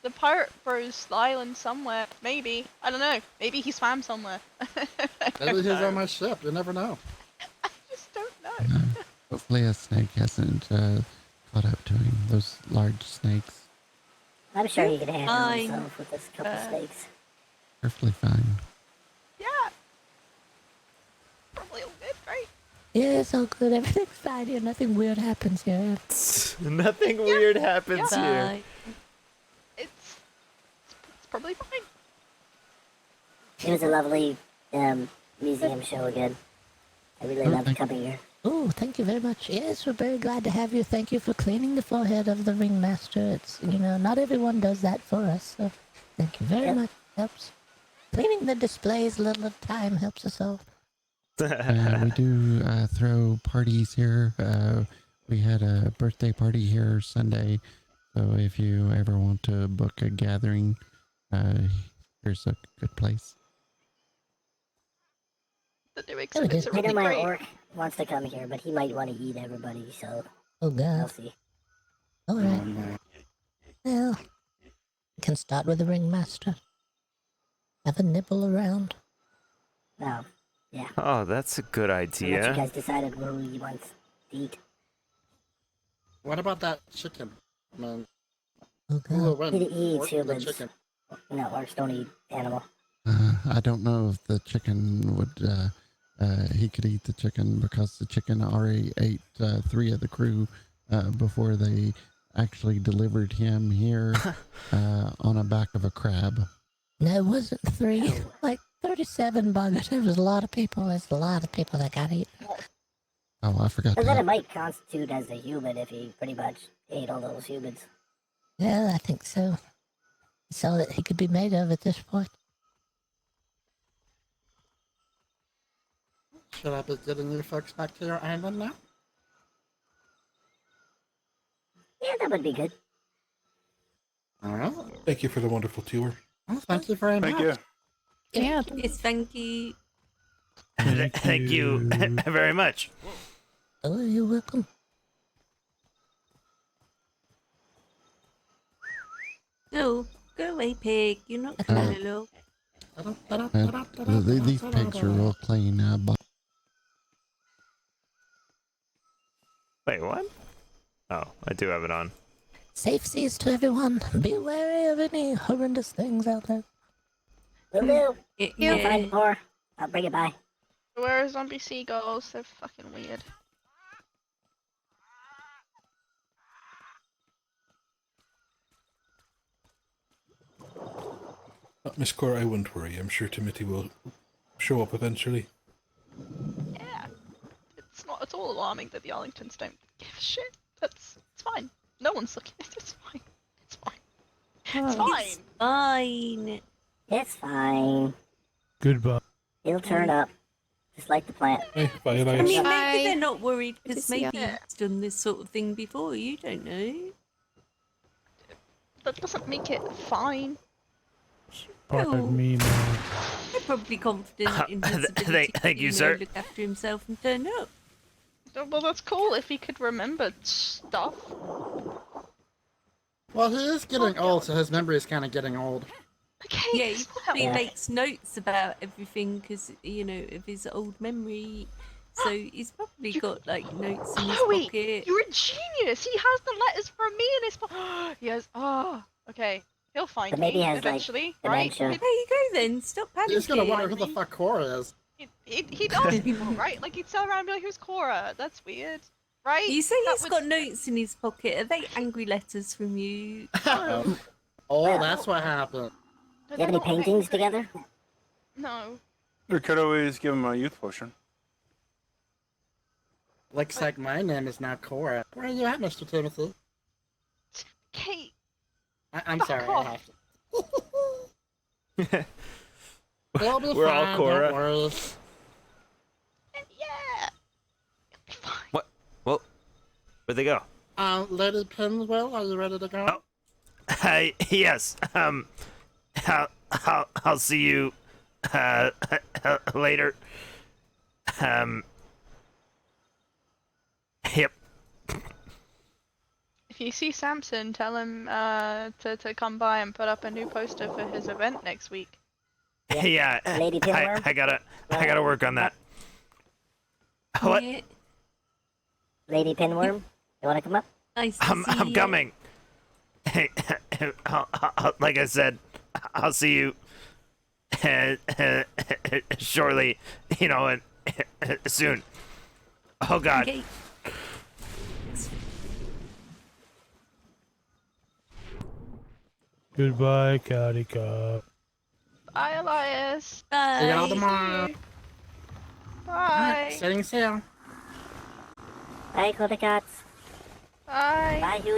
The pirate bros island somewhere. Maybe. I don't know. Maybe he swam somewhere. Maybe he's on my ship. You never know. I just don't know. Hopefully a snake hasn't caught up to him. Those large snakes. I'm sure he could handle Fine. himself with this couple snakes. Perfectly fine. Yeah. Probably all good, right? Yeah, it's all good. Everything's fine here. Nothing weird happens here. Nothing weird happens here. Bye. It's probably fine. It was a lovely museum show again. I really loved coming here. Oh, thank you very much. Yes, we're very glad to have you. Thank you for cleaning the forehead of the ringmaster. It's, not everyone does that for us, so thank you very much. Helps. Cleaning the displays a little at a time helps us all. We do throw parties here. We had a birthday party here Sunday. So if you ever want to book a gathering, here's a good place. The new I exhibits are know really my great. orc wants to come here, but he might want to eat everybody, so Oh I'll god. see. Alright. Well, we can start with the ringmaster. Have a nibble around. No. Yeah. Oh, that's a good Unless you idea. guys decided who he wants to eat. What about that chicken? I mean, Oh who will god. win? He Orc eats or the humans. chicken? No, orcs don't eat animal. I don't know if the chicken would. He could eat the chicken because the chicken already ate 3 of the crew before they actually delivered him here on the back of a crab. No, it wasn't 3. Like 37 buggers. There was a lot of people. There's a lot of people that got eaten. Oh, I forgot And then it that. might constitute as a human if he pretty much ate all those humans. Yeah, I think so. That's all that he could be made of at this point. Should I be getting you folks back to your island now? Yeah, that would be good. All right. Thank you for the wonderful tour. Well, thank you very much. Thank you. Yeah, yes, thank you. Thank you very much. Oh, you're welcome. No, go away, pig. You're not going to look. These pigs are real clean. Wait, what? Oh, I do have it on. Safe seas to everyone. Be wary of any horrendous things out there. Will do. Yeah. I'll find more. I'll bring it by. Where are zombie seagulls? They're fucking weird. Miss Cora, I wouldn't worry. I'm sure Timothy will show up eventually. Yeah. It's not at all alarming that the Arlingtons don't give a shit. It's fine. No one's looking at it. It's fine. It's fine. It's fine. It's fine. It's fine. Goodbye. He'll turn up. Just like the plant. Hey, bye, I Elias. mean, Bye. maybe they're not worried because see ya. maybe he's done this sort of thing before. You don't know. That doesn't make it fine. Pardon me, man. They're probably confident in his ability Thank to you, sir. look after himself and turn up. Well, that's cool if he could remember stuff. Well, he is getting old, so his memory is kind of getting old. Okay. Yeah, he probably Yeah. makes notes about everything because, you know, of his old memory. So he's probably got, like, notes in his Chloe, pocket. you're a genius. He has the letters from me in his pocket. He has. Oh, okay. He'll find But maybe me he has, like, eventually, right? dementia. There you go then. Stop panicking. He's gonna wonder who the fuck Cora is. He does people, right? Like he'd tell around and be like, "Who's Cora?" That's weird, right? You say That he's would- got notes in his pocket. Are they angry letters from you? Oh, that's what happened. Do you have any paintings together? No. We could always give him a youth potion. Looks like my name is now Cora. Where are you at, Mr. Timothy? Kate. I'm Fuck sorry, off. I have to. We'll be We're all fine, Cora. Don't worry. Yeah. What? Well, where'd they go? Lady Pinswell, are you ready to go? Yes. I'll see you later. Yep. If you see Samson, tell him to come by and put up a new poster for his event next week. Yeah. Lady Pinworm? I gotta work on that. What? Yeah. Lady Pinworm? You want to come up? Nice to see I'm you. coming. Hey, like I said, I'll see you shortly. You know, and soon. Oh God. Okay. Goodbye, Catty Cup. Bye, Elias. Bye. See y'all tomorrow. Bye. Setting sail. Bye, Codicats. Bye. Bye, Hugh.